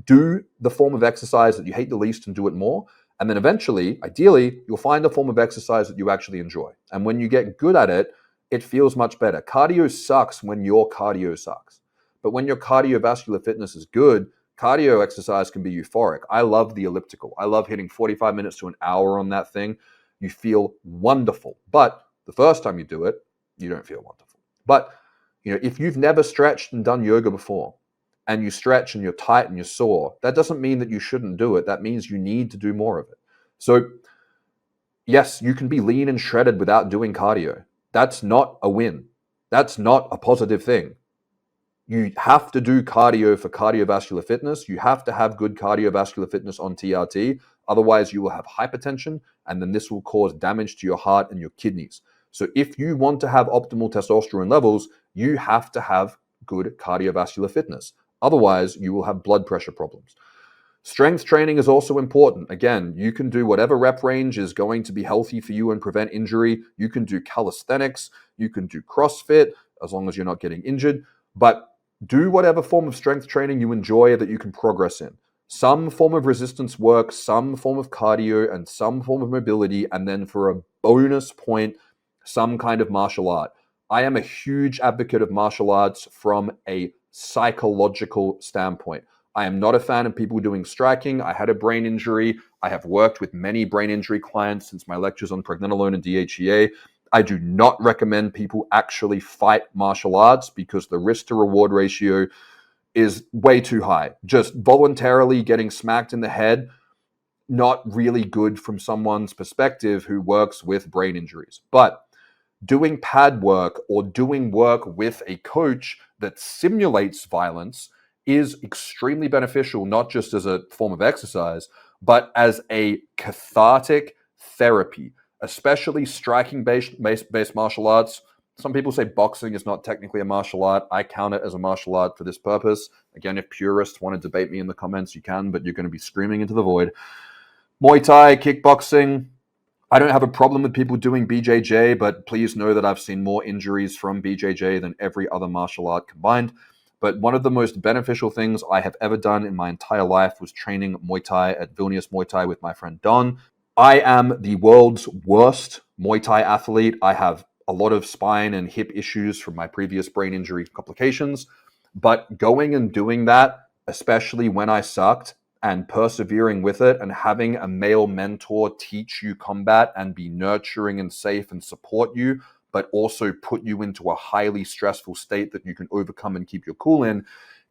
do the form of exercise that you hate the least and do it more. And then eventually, ideally, you'll find a form of exercise that you actually enjoy. And when you get good at it, it feels much better. Cardio sucks when your cardio sucks. But when your cardiovascular fitness is good, cardio exercise can be euphoric. I love the elliptical. I love hitting 45 minutes to an hour on that thing. You feel wonderful. But the first time you do it, you don't feel wonderful. But if you've never stretched and done yoga before, and you stretch and you're tight and you're sore, that doesn't mean that you shouldn't do it. That means you need to do more of it. So yes, you can be lean and shredded without doing cardio. That's not a win. That's not a positive thing. You have to do cardio for cardiovascular fitness. You have to have good cardiovascular fitness on TRT. Otherwise, you will have hypertension, and then this will cause damage to your heart and your kidneys. So if you want to have optimal testosterone levels, you have to have good cardiovascular fitness. Otherwise, you will have blood pressure problems. Strength training is also important. Again, you can do whatever rep range is going to be healthy for you and prevent injury. You can do calisthenics. You can do CrossFit, as long as you're not getting injured. But do whatever form of strength training you enjoy that you can progress in. Some form of resistance work, some form of cardio, and some form of mobility. And then for a bonus point, some kind of martial art. I am a huge advocate of martial arts from a psychological standpoint. I am not a fan of people doing striking. I had a brain injury. I have worked with many brain injury clients since my lectures on pregnenolone and DHEA. I do not recommend people actually fight martial arts because the risk to reward ratio is way too high. Just voluntarily getting smacked in the head, not really good from someone's perspective who works with brain injuries. But doing pad work or doing work with a coach that simulates violence is extremely beneficial, not just as a form of exercise, but as a cathartic therapy, especially striking-based martial arts. Some people say boxing is not technically a martial art. I count it as a martial art for this purpose. Again, if purists want to debate me in the comments, you can, but you're going to be screaming into the void. Muay Thai, kickboxing, I don't have a problem with people doing BJJ, but please know that I've seen more injuries from BJJ than every other martial art combined. But one of the most beneficial things I have ever done in my entire life was training Muay Thai at Vilnius Muay Thai with my friend Don. I am the world's worst Muay Thai athlete. I have a lot of spine and hip issues from my previous brain injury complications. But going and doing that, especially when I sucked, and persevering with it and having a male mentor teach you combat and be nurturing and safe and support you, but also put you into a highly stressful state that you can overcome and keep your cool in,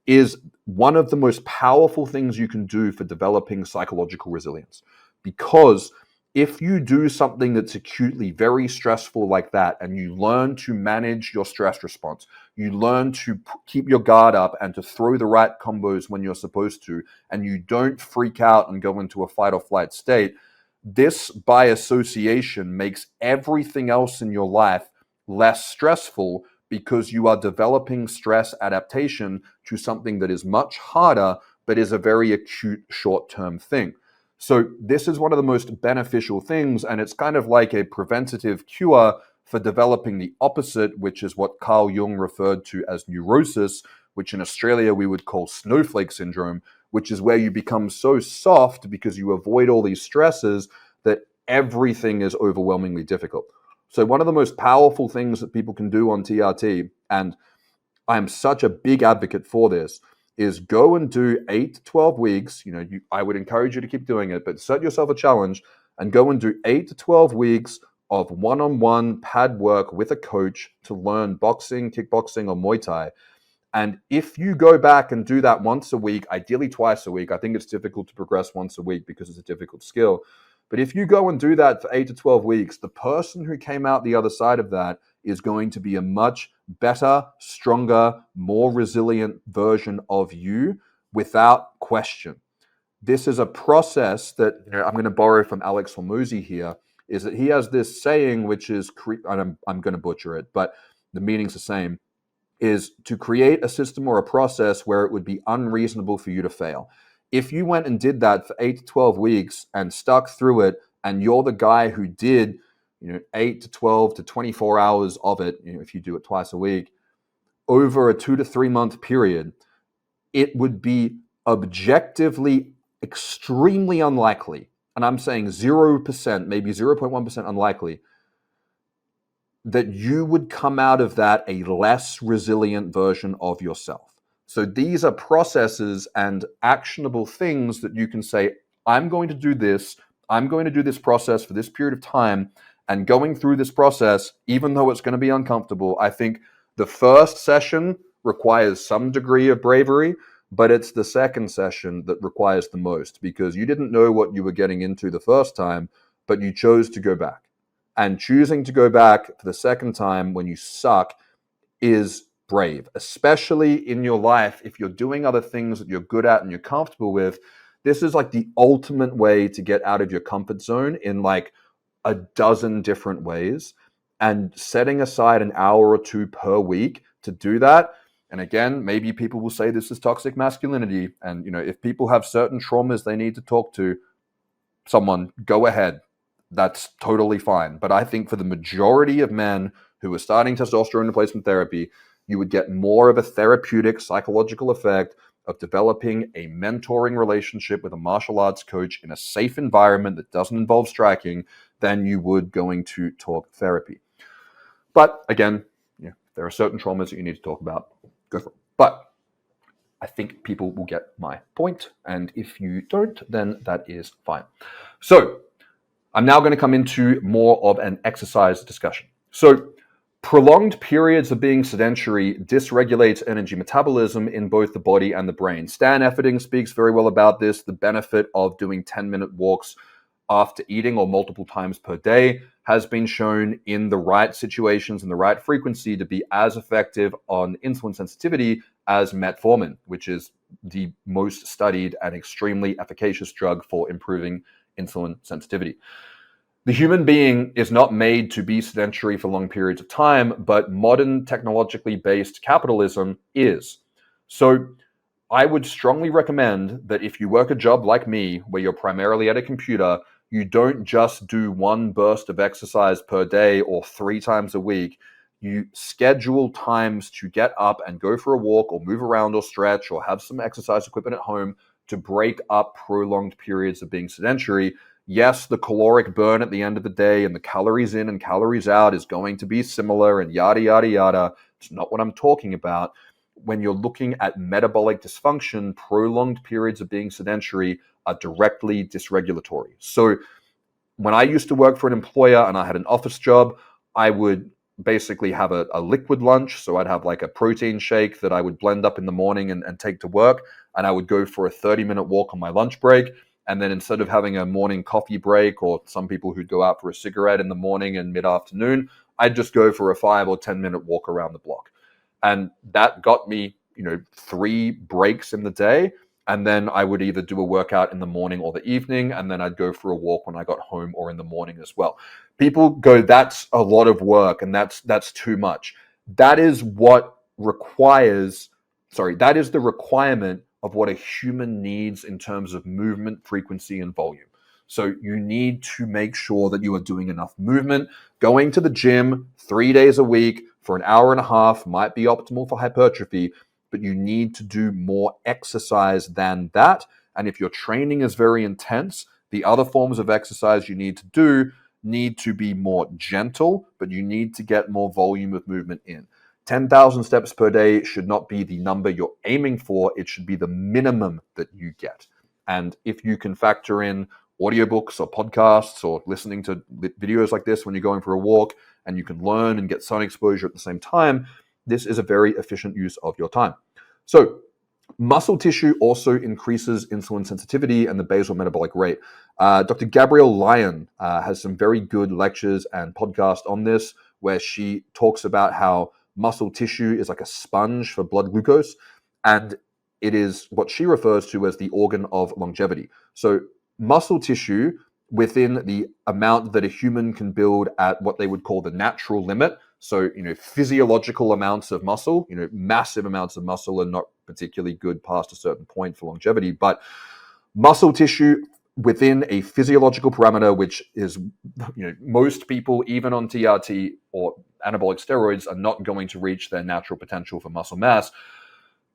is one of the most powerful things you can do for developing psychological resilience. Because if you do something that's acutely very stressful like that, and you learn to manage your stress response, you learn to keep your guard up and to throw the right combos when you're supposed to, and you don't freak out and go into a fight or flight state, this by association makes everything else in your life less stressful because you are developing stress adaptation to something that is much harder, but is a very acute short-term thing. So this is one of the most beneficial things, and it's kind of like a preventative cure for developing the opposite, which is what Carl Jung referred to as neurosis, which in Australia we would call snowflake syndrome, which is where you become so soft because you avoid all these stresses that everything is overwhelmingly difficult. So one of the most powerful things that people can do on TRT, and I'm such a big advocate for this, is go and do 8 to 12 weeks. I would encourage you to keep doing it, but set yourself a challenge and go and do 8 to 12 weeks of one-on-one pad work with a coach to learn boxing, kickboxing, or Muay Thai. And if you go back and do that once a week, ideally twice a week, I think it's difficult to progress once a week because it's a difficult skill. But if you go and do that for 8 to 12 weeks, the person who came out the other side of that is going to be a much better, stronger, more resilient version of you without question. This is a process that, I'm going to borrow from Alex Hormozi here, is that he has this saying, which is, and I'm going to butcher it, but the meaning's the same, is to create a system or a process where it would be unreasonable for you to fail. If you went and did that for 8 to 12 weeks and stuck through it, and you're the guy who did 8 to 12 to 24 hours of it, if you do it twice a week, over a 2 to 3 month period, it would be objectively extremely unlikely, and I'm saying 0%, maybe 0.1% unlikely, that you would come out of that a less resilient version of yourself. So these are processes and actionable things that you can say, I'm going to do this process for this period of time. And going through this process, even though it's going to be uncomfortable, I think the first session requires some degree of bravery, but it's the second session that requires the most, because you didn't know what you were getting into the first time, but you chose to go back. And choosing to go back for the second time when you suck is brave, especially in your life. If you're doing other things that you're good at and you're comfortable with, this is like the ultimate way to get out of your comfort zone in like a dozen different ways, and setting aside an hour or two per week to do that. And again, maybe people will say this is toxic masculinity. And, if people have certain traumas they need to talk to someone, go ahead. That's totally fine. But I think for the majority of men who are starting testosterone replacement therapy, you would get more of a therapeutic psychological effect of developing a mentoring relationship with a martial arts coach in a safe environment that doesn't involve striking than you would going to talk therapy. But again, there are certain traumas that you need to talk about. Go for it. But I think people will get my point. And if you don't, then that is fine. So I'm now going to come into more of an exercise discussion. So prolonged periods of being sedentary dysregulates energy metabolism in both the body and the brain. Stan Efferding speaks very well about this, the benefit of doing 10-minute walks after eating or multiple times per day has been shown in the right situations and the right frequency to be as effective on insulin sensitivity as metformin, which is the most studied and extremely efficacious drug for improving insulin sensitivity. The human being is not made to be sedentary for long periods of time, but modern technologically based capitalism is. So I would strongly recommend that if you work a job like me, where you're primarily at a computer, you don't just do one burst of exercise per day or 3 times a week. You schedule times to get up and go for a walk or move around or stretch or have some exercise equipment at home to break up prolonged periods of being sedentary. Yes, the caloric burn at the end of the day and the calories in and calories out is going to be similar and yada, yada, yada. It's not what I'm talking about. When you're looking at metabolic dysfunction, prolonged periods of being sedentary are directly dysregulatory. So when I used to work for an employer and I had an office job, I would basically have a liquid lunch. So I'd have like a protein shake that I would blend up in the morning and take to work. And I would go for a 30-minute walk on my lunch break. And then instead of having a morning coffee break, or some people who'd go out for a cigarette in the morning and mid-afternoon, I'd just go for a 5 or 10-minute walk around the block. And that got me, 3 breaks in the day. And then I would either do a workout in the morning or the evening, and then I'd go for a walk when I got home or in the morning as well. People go, that's a lot of work and that's too much. That is the requirement of what a human needs in terms of movement, frequency, and volume. So you need to make sure that you are doing enough movement. Going to the gym 3 days a week for an hour and a half might be optimal for hypertrophy, but you need to do more exercise than that. And if your training is very intense, the other forms of exercise you need to do need to be more gentle, but you need to get more volume of movement in. 10,000 steps per day should not be the number you're aiming for. It should be the minimum that you get. And if you can factor in audiobooks or podcasts or listening to videos like this when you're going for a walk, and you can learn and get sun exposure at the same time, this is a very efficient use of your time. So muscle tissue also increases insulin sensitivity and the basal metabolic rate. Dr. Gabrielle Lyon has some very good lectures and podcasts on this, where she talks about how muscle tissue is like a sponge for blood glucose, and it is what she refers to as the organ of longevity. So muscle tissue, within the amount that a human can build at what they would call the natural limit. So, physiological amounts of muscle, massive amounts of muscle are not particularly good past a certain point for longevity, but muscle tissue within a physiological parameter, which is, most people, even on TRT or anabolic steroids, are not going to reach their natural potential for muscle mass.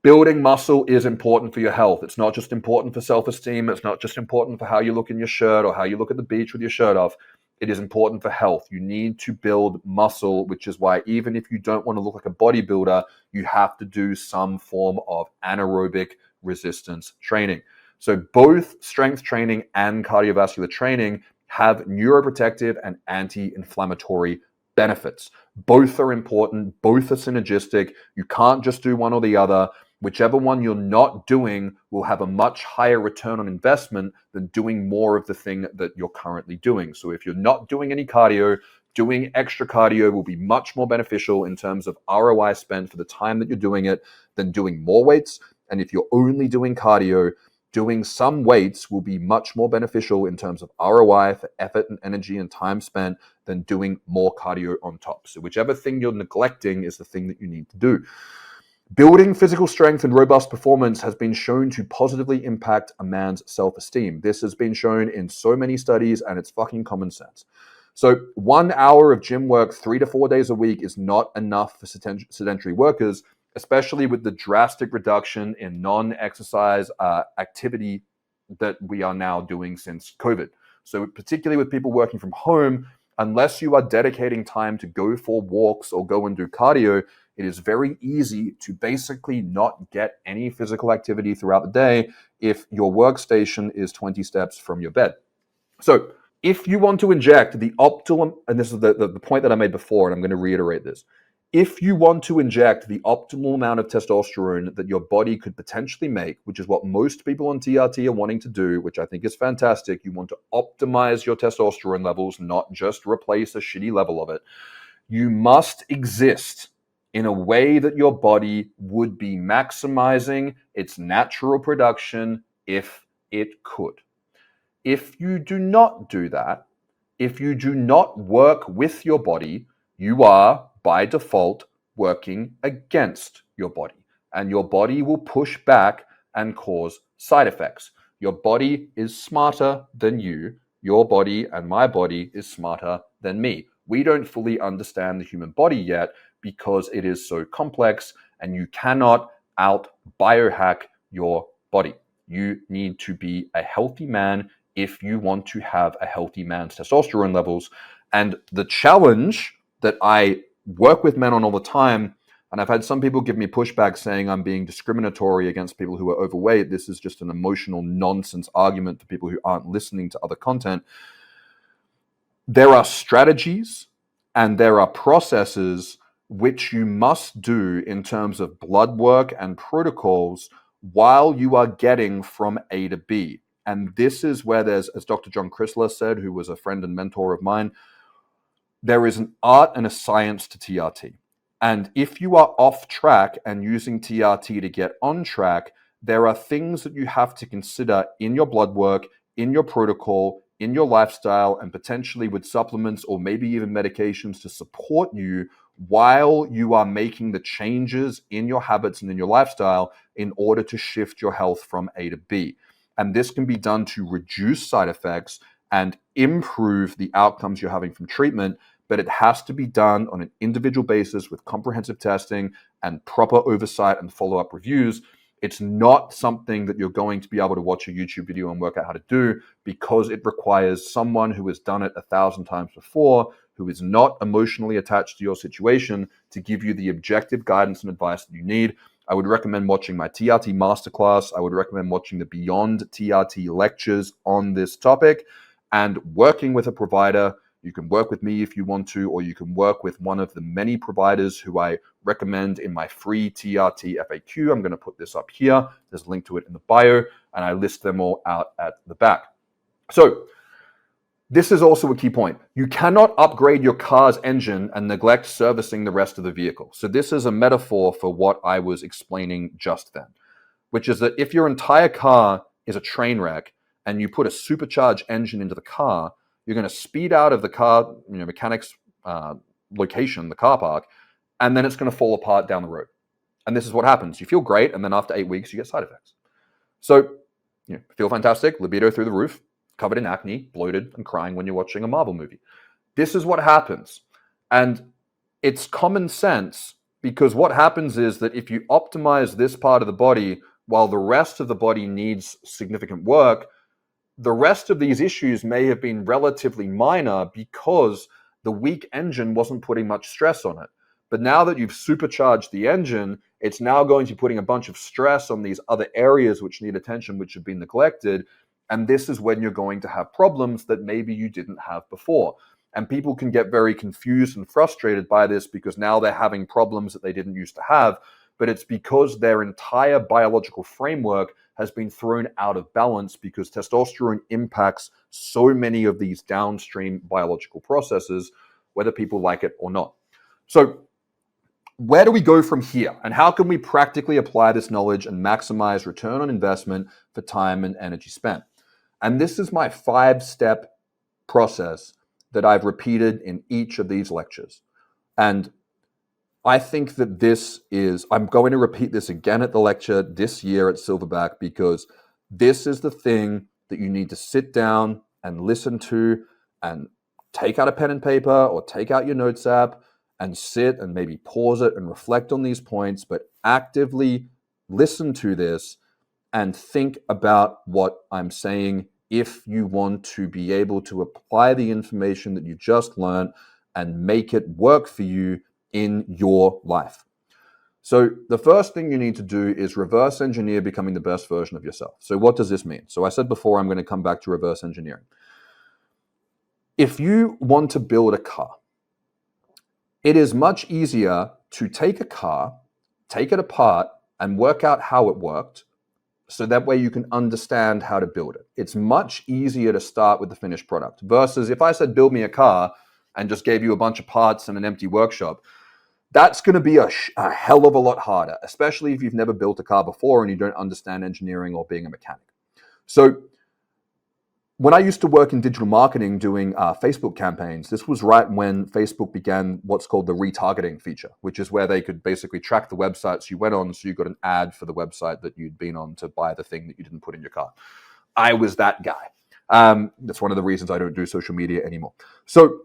Building muscle is important for your health. It's not just important for self-esteem. It's not just important for how you look in your shirt or how you look at the beach with your shirt off. It is important for health. You need to build muscle, which is why even if you don't want to look like a bodybuilder, you have to do some form of anaerobic resistance training. So both strength training and cardiovascular training have neuroprotective and anti-inflammatory benefits. Both are important. Both are synergistic. You can't just do one or the other. Whichever one you're not doing will have a much higher return on investment than doing more of the thing that you're currently doing. So if you're not doing any cardio, doing extra cardio will be much more beneficial in terms of ROI spent for the time that you're doing it than doing more weights. And if you're only doing cardio, doing some weights will be much more beneficial in terms of ROI for effort and energy and time spent than doing more cardio on top. So whichever thing you're neglecting is the thing that you need to do. Building physical strength and robust performance has been shown to positively impact a man's self-esteem. This has been shown in so many studies, and it's fucking common sense. So 1 hour of gym work 3 to 4 days a week is not enough for sedentary workers, especially with the drastic reduction in non-exercise activity that we are now doing since COVID. So particularly with people working from home, Unless you are dedicating time to go for walks or go and do cardio, it is very easy to basically not get any physical activity throughout the day if your workstation is 20 steps from your bed. So if you want to inject the optimum, and this is the point that I made before, and I'm going to reiterate this. If you want to inject the optimal amount of testosterone that your body could potentially make, which is what most people on TRT are wanting to do, which I think is fantastic, you want to optimize your testosterone levels, not just replace a shitty level of it. You must exist in a way that your body would be maximizing its natural production if it could. If you do not do that, if you do not work with your body, you are, by default, working against your body. And your body will push back and cause side effects. Your body is smarter than you. Your body and my body is smarter than me. We don't fully understand the human body yet because it is so complex, and you cannot out-biohack your body. You need to be a healthy man if you want to have a healthy man's testosterone levels. And the challenge that I work with men on all the time, and I've had some people give me pushback saying I'm being discriminatory against people who are overweight. This is just an emotional nonsense argument for people who aren't listening to other content. There are strategies and there are processes which you must do in terms of blood work and protocols while you are getting from A to B. And this is where there's, as Dr. John Chrysler said, who was a friend and mentor of mine, there is an art and a science to TRT. And if you are off track and using TRT to get on track, there are things that you have to consider in your blood work, in your protocol, in your lifestyle, and potentially with supplements or maybe even medications to support you while you are making the changes in your habits and in your lifestyle in order to shift your health from A to B. And this can be done to reduce side effects and improve the outcomes you're having from treatment, but it has to be done on an individual basis with comprehensive testing and proper oversight and follow-up reviews. It's not something that you're going to be able to watch a YouTube video and work out how to do, because it requires someone who has done it 1,000 times before, who is not emotionally attached to your situation, to give you the objective guidance and advice that you need. I would recommend watching my TRT masterclass. I would recommend watching the Beyond TRT lectures on this topic and working with a provider. You can work with me if you want to, or you can work with one of the many providers who I recommend in my free TRT FAQ. I'm going to put this up here. There's a link to it in the bio, and I list them all out at the back. So this is also a key point. You cannot upgrade your car's engine and neglect servicing the rest of the vehicle. So this is a metaphor for what I was explaining just then, which is that if your entire car is a train wreck and you put a supercharged engine into the car, you're going to speed out of the car, mechanic's location, the car park, and then it's going to fall apart down the road. And this is what happens. You feel great, and then after 8 weeks, you get side effects. So, feel fantastic, libido through the roof, covered in acne, bloated, and crying when you're watching a Marvel movie. This is what happens. And it's common sense, because what happens is that if you optimize this part of the body while the rest of the body needs significant work, the rest of these issues may have been relatively minor because the weak engine wasn't putting much stress on it. But now that you've supercharged the engine, it's now going to be putting a bunch of stress on these other areas which need attention, which have been neglected. And this is when you're going to have problems that maybe you didn't have before. And people can get very confused and frustrated by this because now they're having problems that they didn't used to have. But it's because their entire biological framework has been thrown out of balance because testosterone impacts so many of these downstream biological processes, whether people like it or not. So where do we go from here? And how can we practically apply this knowledge and maximize return on investment for time and energy spent? And this is my 5-step process that I've repeated in each of these lectures. And I think that I'm going to repeat this again at the lecture this year at Silverback, because this is the thing that you need to sit down and listen to and take out a pen and paper or take out your notes app and sit and maybe pause it and reflect on these points, but actively listen to this and think about what I'm saying if you want to be able to apply the information that you just learned and make it work for you in your life. So the first thing you need to do is reverse engineer becoming the best version of yourself. So what does this mean? So I said before, I'm going to come back to reverse engineering. If you want to build a car, it is much easier to take a car, take it apart, and work out how it worked, so that way you can understand how to build it. It's much easier to start with the finished product versus if I said, build me a car and just gave you a bunch of parts in an empty workshop, that's going to be a hell of a lot harder, especially if you've never built a car before and you don't understand engineering or being a mechanic. So when I used to work in digital marketing doing Facebook campaigns, this was right when Facebook began what's called the retargeting feature, which is where they could basically track the websites you went on, so you got an ad for the website that you'd been on to buy the thing that you didn't put in your cart. I was that guy. That's one of the reasons I don't do social media anymore. So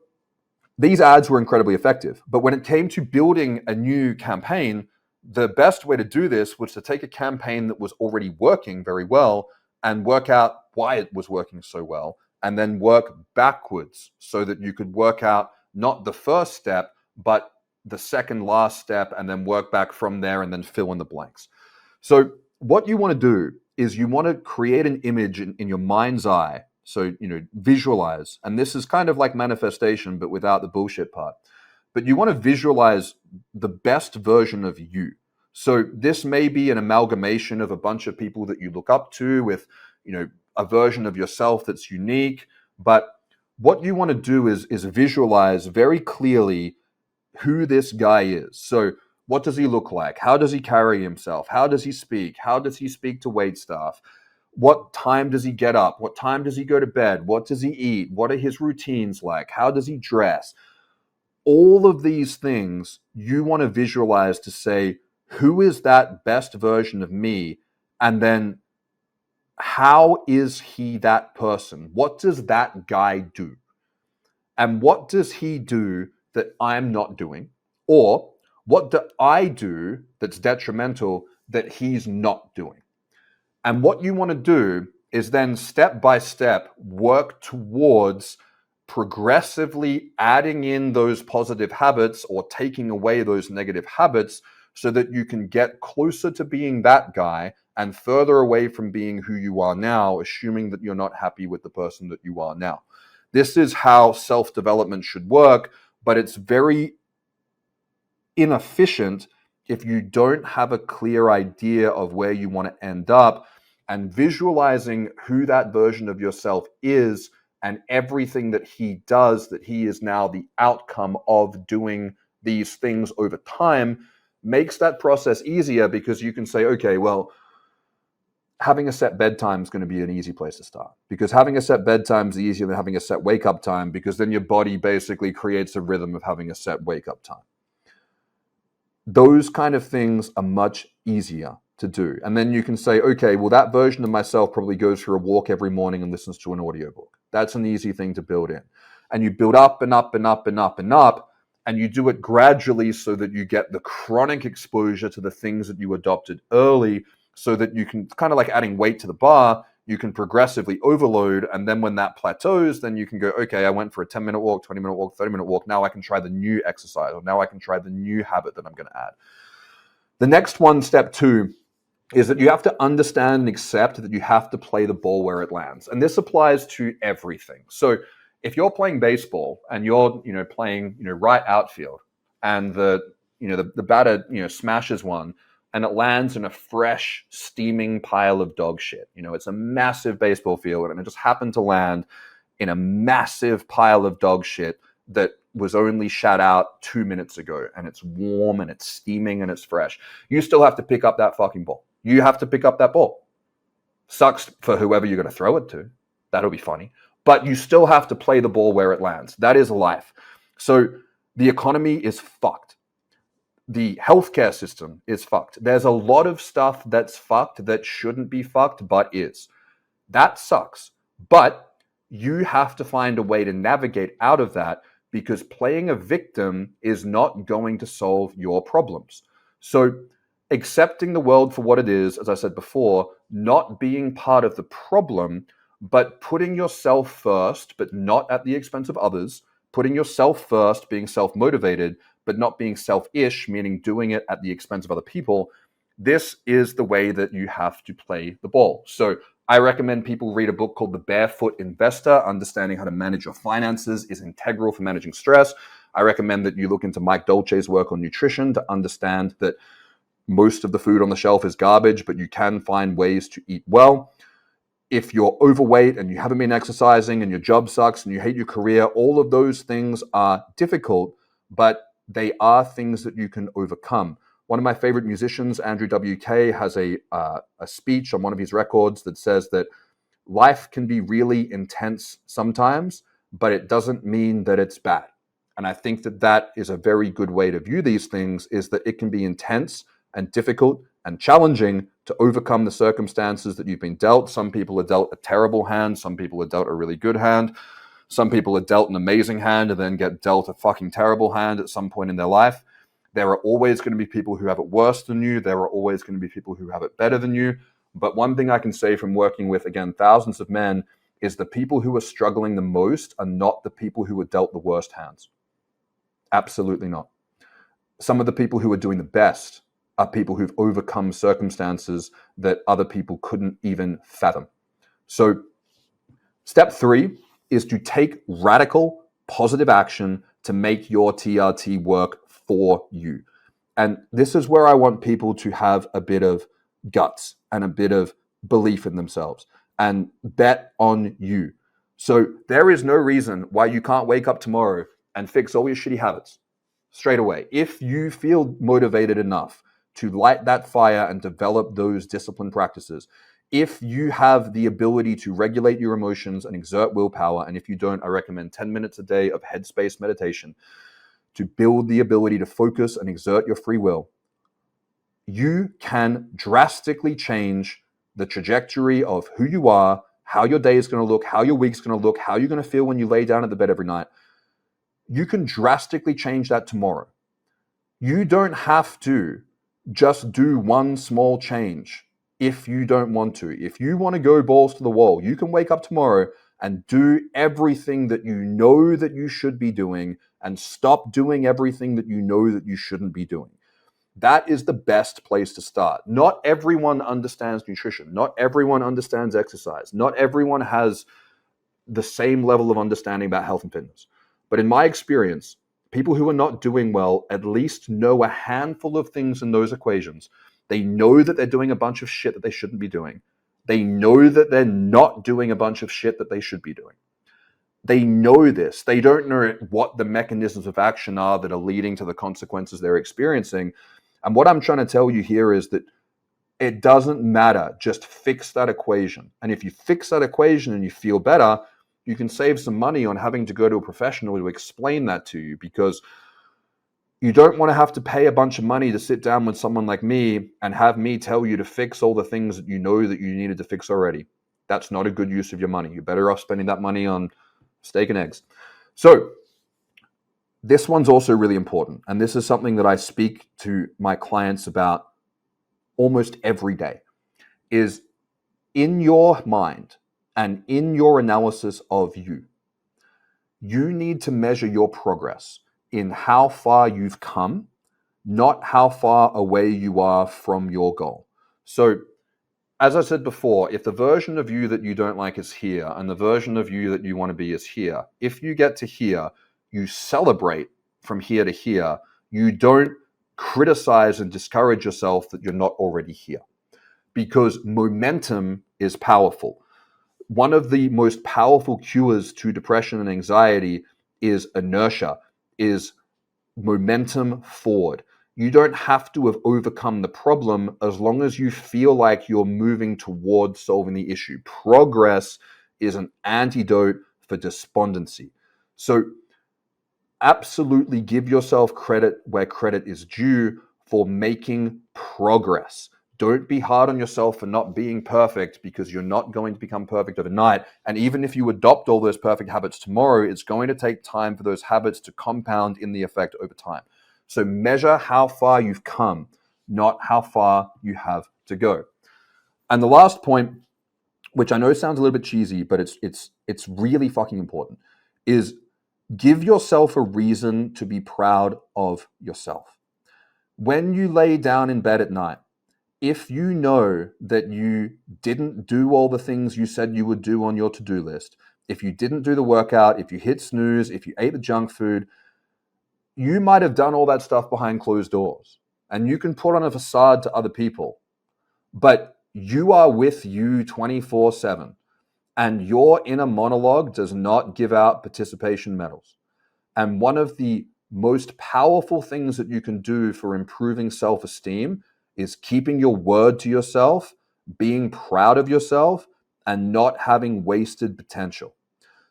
these ads were incredibly effective. But when it came to building a new campaign, the best way to do this was to take a campaign that was already working very well and work out why it was working so well, and then work backwards so that you could work out not the first step, but the second last step, and then work back from there and then fill in the blanks. So what you want to do is you want to create an image in your mind's eye. So, visualize, and this is kind of like manifestation, but without the bullshit part. But you want to visualize the best version of you. So this may be an amalgamation of a bunch of people that you look up to with, a version of yourself that's unique. But what you want to do is visualize very clearly who this guy is. So what does he look like? How does he carry himself? How does he speak? How does he speak to wait staff? What time does he get up? What time does he go to bed? What does he eat? What are his routines like? How does he dress? All of these things you want to visualize to say, who is that best version of me? And then how is he that person? What does that guy do? And what does he do that I'm not doing? Or what do I do that's detrimental that he's not doing? And what you want to do is then step by step work towards progressively adding in those positive habits or taking away those negative habits so that you can get closer to being that guy and further away from being who you are now, assuming that you're not happy with the person that you are now. This is how self-development should work, but it's very inefficient if you don't have a clear idea of where you want to end up, and visualizing who that version of yourself is and everything that he does, that he is now the outcome of doing these things over time, makes that process easier, because you can say, okay, well, having a set bedtime is going to be an easy place to start, because having a set bedtime is easier than having a set wake up time, because then your body basically creates a rhythm of having a set wake up time. Those kind of things are much easier to do. And then you can say, okay, well, that version of myself probably goes for a walk every morning and listens to an audiobook. That's an easy thing to build in. And you build up and up and up and up and up, and you do it gradually so that you get the chronic exposure to the things that you adopted early, so that you can, kind of like adding weight to the bar, you can progressively overload. And then when that plateaus, then you can go, okay, I went for a 10-minute walk, 20-minute walk, 30-minute walk. Now I can try the new exercise, or now I can try the new habit that I'm going to add. The next one, step 2, is that you have to understand and accept that you have to play the ball where it lands. And this applies to everything. So if you're playing baseball and you're, playing, right outfield, and the batter, smashes one, and it lands in a fresh, steaming pile of dog shit. It's a massive baseball field, and it just happened to land in a massive pile of dog shit that was only shat out 2 minutes ago, and it's warm and it's steaming and it's fresh. You still have to pick up that fucking ball. You have to pick up that ball. Sucks for whoever you're going to throw it to. That'll be funny. But you still have to play the ball where it lands. That is life. So the economy is fucked. The healthcare system is fucked. There's a lot of stuff that's fucked that shouldn't be fucked, but is. That sucks. But you have to find a way to navigate out of that, because playing a victim is not going to solve your problems. So accepting the world for what it is, as I said before, not being part of the problem, But putting yourself first, but not at the expense of others, putting yourself first, being self-motivated, but not being selfish, meaning doing it at the expense of other people, this is the way that you have to play the ball. So I recommend people read a book called The Barefoot Investor. Understanding how to manage your finances is integral for managing stress. I recommend that you look into Mike Dolce's work on nutrition to understand that most of the food on the shelf is garbage, but you can find ways to eat well. If you're overweight and you haven't been exercising and your job sucks and you hate your career, all of those things are difficult, but they are things that you can overcome. One of my favorite musicians, Andrew WK, has a speech on one of his records that says that life can be really intense sometimes, but it doesn't mean that it's bad. And I think that that is a very good way to view these things, is that it can be intense and difficult and challenging to overcome the circumstances that you've been dealt. Some people are dealt a terrible hand. Some people are dealt a really good hand. Some people are dealt an amazing hand and then get dealt a fucking terrible hand at some point in their life. There are always going to be people who have it worse than you. There are always going to be people who have it better than you. But one thing I can say from working with, again, thousands of men, is the people who are struggling the most are not the people who were dealt the worst hands. Absolutely not. Some of the people who are doing the best are people who've overcome circumstances that other people couldn't even fathom. So step 3 is to take radical positive action to make your TRT work for you. And this is where I want people to have a bit of guts and a bit of belief in themselves and bet on you. So there is no reason why you can't wake up tomorrow and fix all your shitty habits straight away. If you feel motivated enough to light that fire and develop those discipline practices, if you have the ability to regulate your emotions and exert willpower, and if you don't, I recommend 10 minutes a day of headspace meditation to build the ability to focus and exert your free will, you can drastically change the trajectory of who you are, how your day is going to look, how your week's going to look, how you're going to feel when you lay down at the bed every night. You can drastically change that tomorrow. You don't have to just do one small change if you don't want to. If you want to go balls to the wall, you can wake up tomorrow and do everything that you know that you should be doing and stop doing everything that you know that you shouldn't be doing. That is the best place to start. Not everyone understands nutrition. Not everyone understands exercise. Not everyone has the same level of understanding about health and fitness. But in my experience, people who are not doing well at least know a handful of things in those equations. They know that they're doing a bunch of shit that they shouldn't be doing. They know that they're not doing a bunch of shit that they should be doing. They know this. They don't know what the mechanisms of action are that are leading to the consequences they're experiencing. And what I'm trying to tell you here is that it doesn't matter. Just fix that equation. And if you fix that equation and you feel better, you can save some money on having to go to a professional to explain that to you, because you don't want to have to pay a bunch of money to sit down with someone like me and have me tell you to fix all the things that you know that you needed to fix already. That's not a good use of your money. You're better off spending that money on steak and eggs. So this one's also really important. And this is something that I speak to my clients about almost every day, is in your mind and in your analysis of you, you need to measure your progress in how far you've come, not how far away you are from your goal. So, as I said before, if the version of you that you don't like is here and the version of you that you want to be is here, if you get to here, you celebrate from here to here. You don't criticize and discourage yourself that you're not already here, because momentum is powerful. One of the most powerful cures to depression and anxiety is inertia, is momentum forward. You don't have to have overcome the problem as long as you feel like you're moving towards solving the issue. Progress is an antidote for despondency. So absolutely give yourself credit where credit is due for making progress. Don't be hard on yourself for not being perfect, because you're not going to become perfect overnight. And even if you adopt all those perfect habits tomorrow, it's going to take time for those habits to compound in the effect over time. So measure how far you've come, not how far you have to go. And the last point which I know sounds a little bit cheesy, but it's really fucking important, is give yourself a reason to be proud of yourself. When you lay down in bed at night, if you know that you didn't do all the things you said you would do on your to-do list, if you didn't do the workout, if you hit snooze, if you ate the junk food, you might have done all that stuff behind closed doors. And you can put on a facade to other people. But you are with you 24/7. And your inner monologue does not give out participation medals. And one of the most powerful things that you can do for improving self-esteem is keeping your word to yourself, being proud of yourself, and not having wasted potential.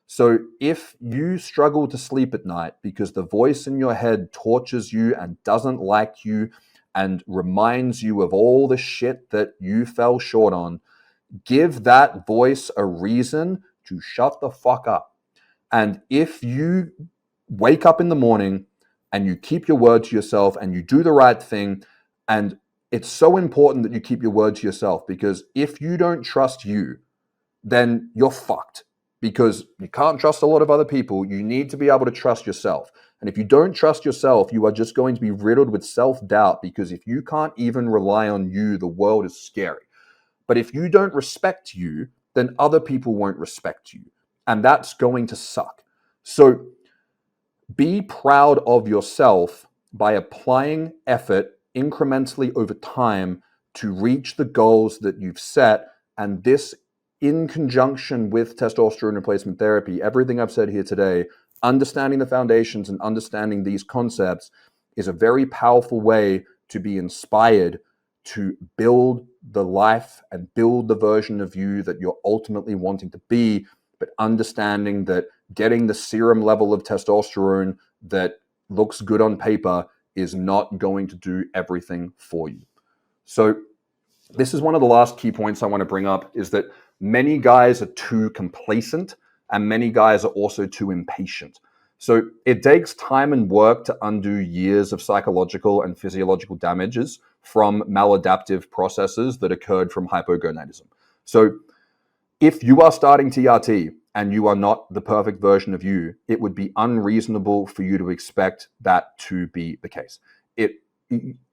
So if you struggle to sleep at night because the voice in your head tortures you and doesn't like you and reminds you of all the shit that you fell short on, give that voice a reason to shut the fuck up. And if you wake up in the morning and you keep your word to yourself and you do the right thing, and it's so important that you keep your word to yourself, because if you don't trust you, then you're fucked, because you can't trust a lot of other people. You need to be able to trust yourself. And if you don't trust yourself, you are just going to be riddled with self-doubt, because if you can't even rely on you, the world is scary. But if you don't respect you, then other people won't respect you. And that's going to suck. So be proud of yourself by applying effort incrementally over time to reach the goals that you've set. And this, in conjunction with testosterone replacement therapy, everything I've said here today, understanding the foundations and understanding these concepts is a very powerful way to be inspired to build the life and build the version of you that you're ultimately wanting to be, but understanding that getting the serum level of testosterone that looks good on paper is not going to do everything for you. So this is one of the last key points I want to bring up, is that many guys are too complacent and many guys are also too impatient. So it takes time and work to undo years of psychological and physiological damages from maladaptive processes that occurred from hypogonadism. So if you are starting TRT and you are not the perfect version of you, it would be unreasonable for you to expect that to be the case.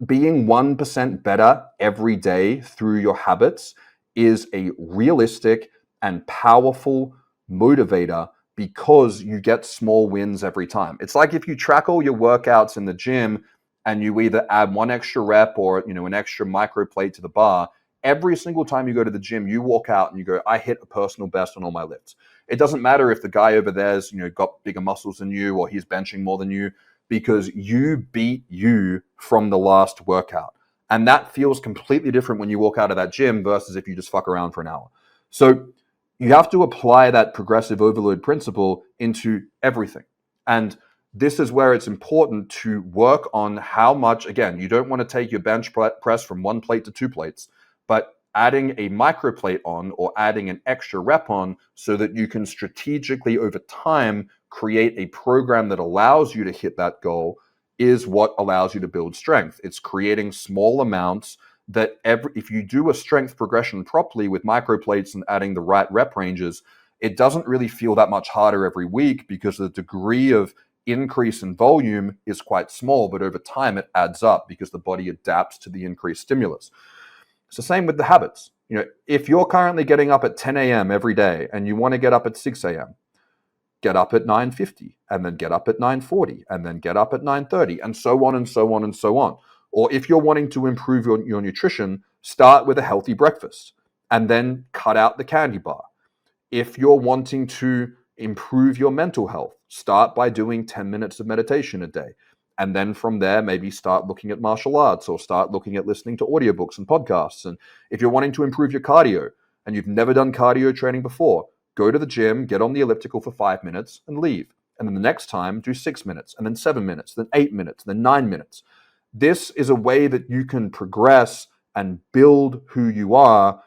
Being 1% better every day through your habits is a realistic and powerful motivator, because you get small wins every time. It's like if you track all your workouts in the gym and you either add one extra rep or an extra micro plate to the bar, every single time you go to the gym, you walk out and you go, I hit a personal best on all my lifts. It doesn't matter if the guy over there's got bigger muscles than you or he's benching more than you, because you beat you from the last workout. And that feels completely different when you walk out of that gym versus if you just fuck around for an hour. So you have to apply that progressive overload principle into everything. And this is where it's important to work on how much, again, you don't want to take your bench press from 1 plate to 2 plates, but adding a microplate on or adding an extra rep on so that you can strategically over time create a program that allows you to hit that goal is what allows you to build strength. It's creating small amounts that if you do a strength progression properly with microplates and adding the right rep ranges, it doesn't really feel that much harder every week, because the degree of increase in volume is quite small, but over time it adds up because the body adapts to the increased stimulus. It's the same with the habits. If you're currently getting up at 10 a.m. every day and you want to get up at 6 a.m., get up at 9:50 and then get up at 9:40 and then get up at 9:30 and so on and so on and so on. Or if you're wanting to improve your nutrition, start with a healthy breakfast and then cut out the candy bar. If you're wanting to improve your mental health, start by doing 10 minutes of meditation a day. And then from there, maybe start looking at martial arts or start looking at listening to audiobooks and podcasts. And if you're wanting to improve your cardio and you've never done cardio training before, go to the gym, get on the elliptical for 5 minutes and leave. And then the next time, do 6 minutes, and then 7 minutes, then 8 minutes, then 9 minutes. This is a way that you can progress and build who you are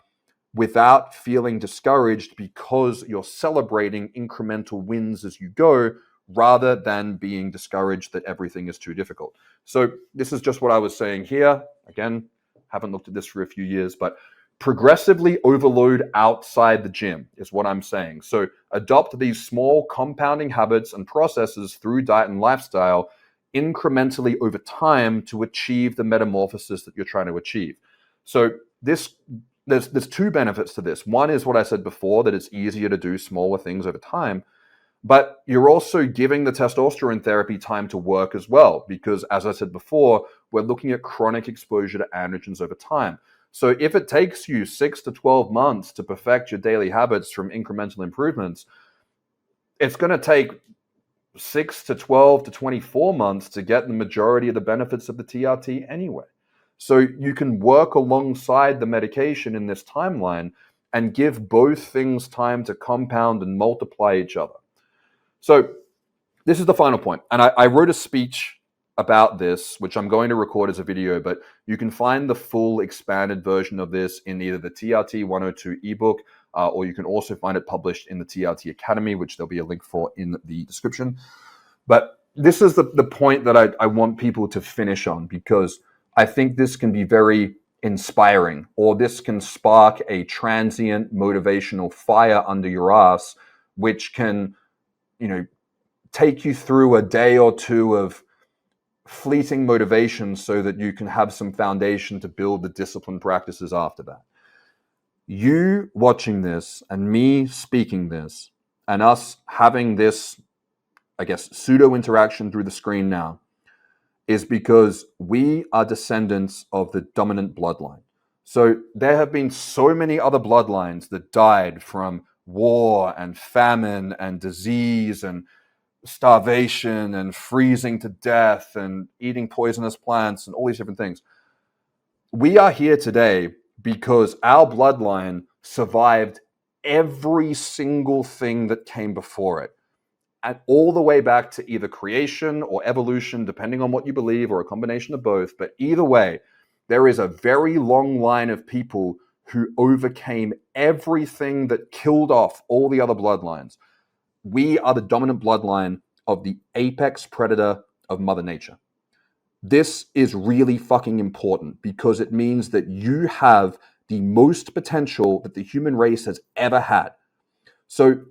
without feeling discouraged, because you're celebrating incremental wins as you go, rather than being discouraged that everything is too difficult. So this is just what I was saying here. Again, haven't looked at this for a few years, but progressively overload outside the gym is what I'm saying. So adopt these small compounding habits and processes through diet and lifestyle incrementally over time to achieve the metamorphosis that you're trying to achieve. So there's two benefits to this. One is what I said before, that it's easier to do smaller things over time. But you're also giving the testosterone therapy time to work as well, because as I said before, we're looking at chronic exposure to androgens over time. So if it takes you 6 to 12 months to perfect your daily habits from incremental improvements, it's going to take 6 to 12 to 24 months to get the majority of the benefits of the TRT anyway. So you can work alongside the medication in this timeline and give both things time to compound and multiply each other. So this is the final point. And I wrote a speech about this, which I'm going to record as a video, but you can find the full expanded version of this in either the TRT 102 ebook, or you can also find it published in the TRT Academy, which there'll be a link for in the description. But this is the point that I want people to finish on, because I think this can be very inspiring, or this can spark a transient motivational fire under your ass, which can, take you through a day or two of fleeting motivation so that you can have some foundation to build the discipline practices after that. You watching this and me speaking this and us having this, pseudo interaction through the screen now is because we are descendants of the dominant bloodline. So there have been so many other bloodlines that died from war and famine and disease and starvation and freezing to death and eating poisonous plants and all these different things. We are here today because our bloodline survived every single thing that came before it, and all the way back to either creation or evolution, depending on what you believe, or a combination of both. But either way, there is a very long line of people who overcame everything that killed off all the other bloodlines. We are the dominant bloodline of the apex predator of Mother Nature. This is really fucking important because it means that you have the most potential that the human race has ever had. So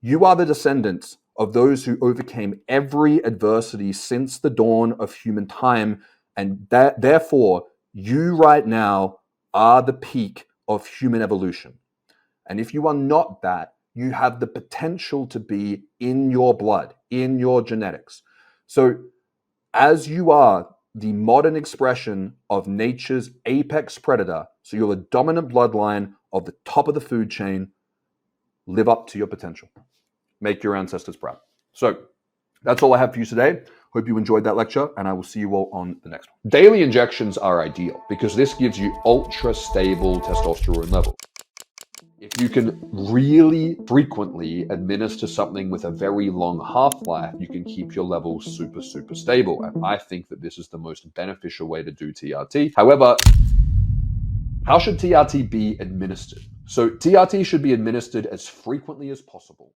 you are the descendants of those who overcame every adversity since the dawn of human time, and therefore you right now are the peak of human evolution. And if you are not that, you have the potential to be in your blood, in your genetics. So as you are the modern expression of nature's apex predator, so you're the dominant bloodline of the top of the food chain, live up to your potential. Make your ancestors proud. So that's all I have for you today. Hope you enjoyed that lecture, and I will see you all on the next one. Daily injections are ideal because this gives you ultra stable testosterone levels. If you can really frequently administer something with a very long half-life, you can keep your levels super, super stable. And I think that this is the most beneficial way to do TRT. However, how should TRT be administered? So TRT should be administered as frequently as possible.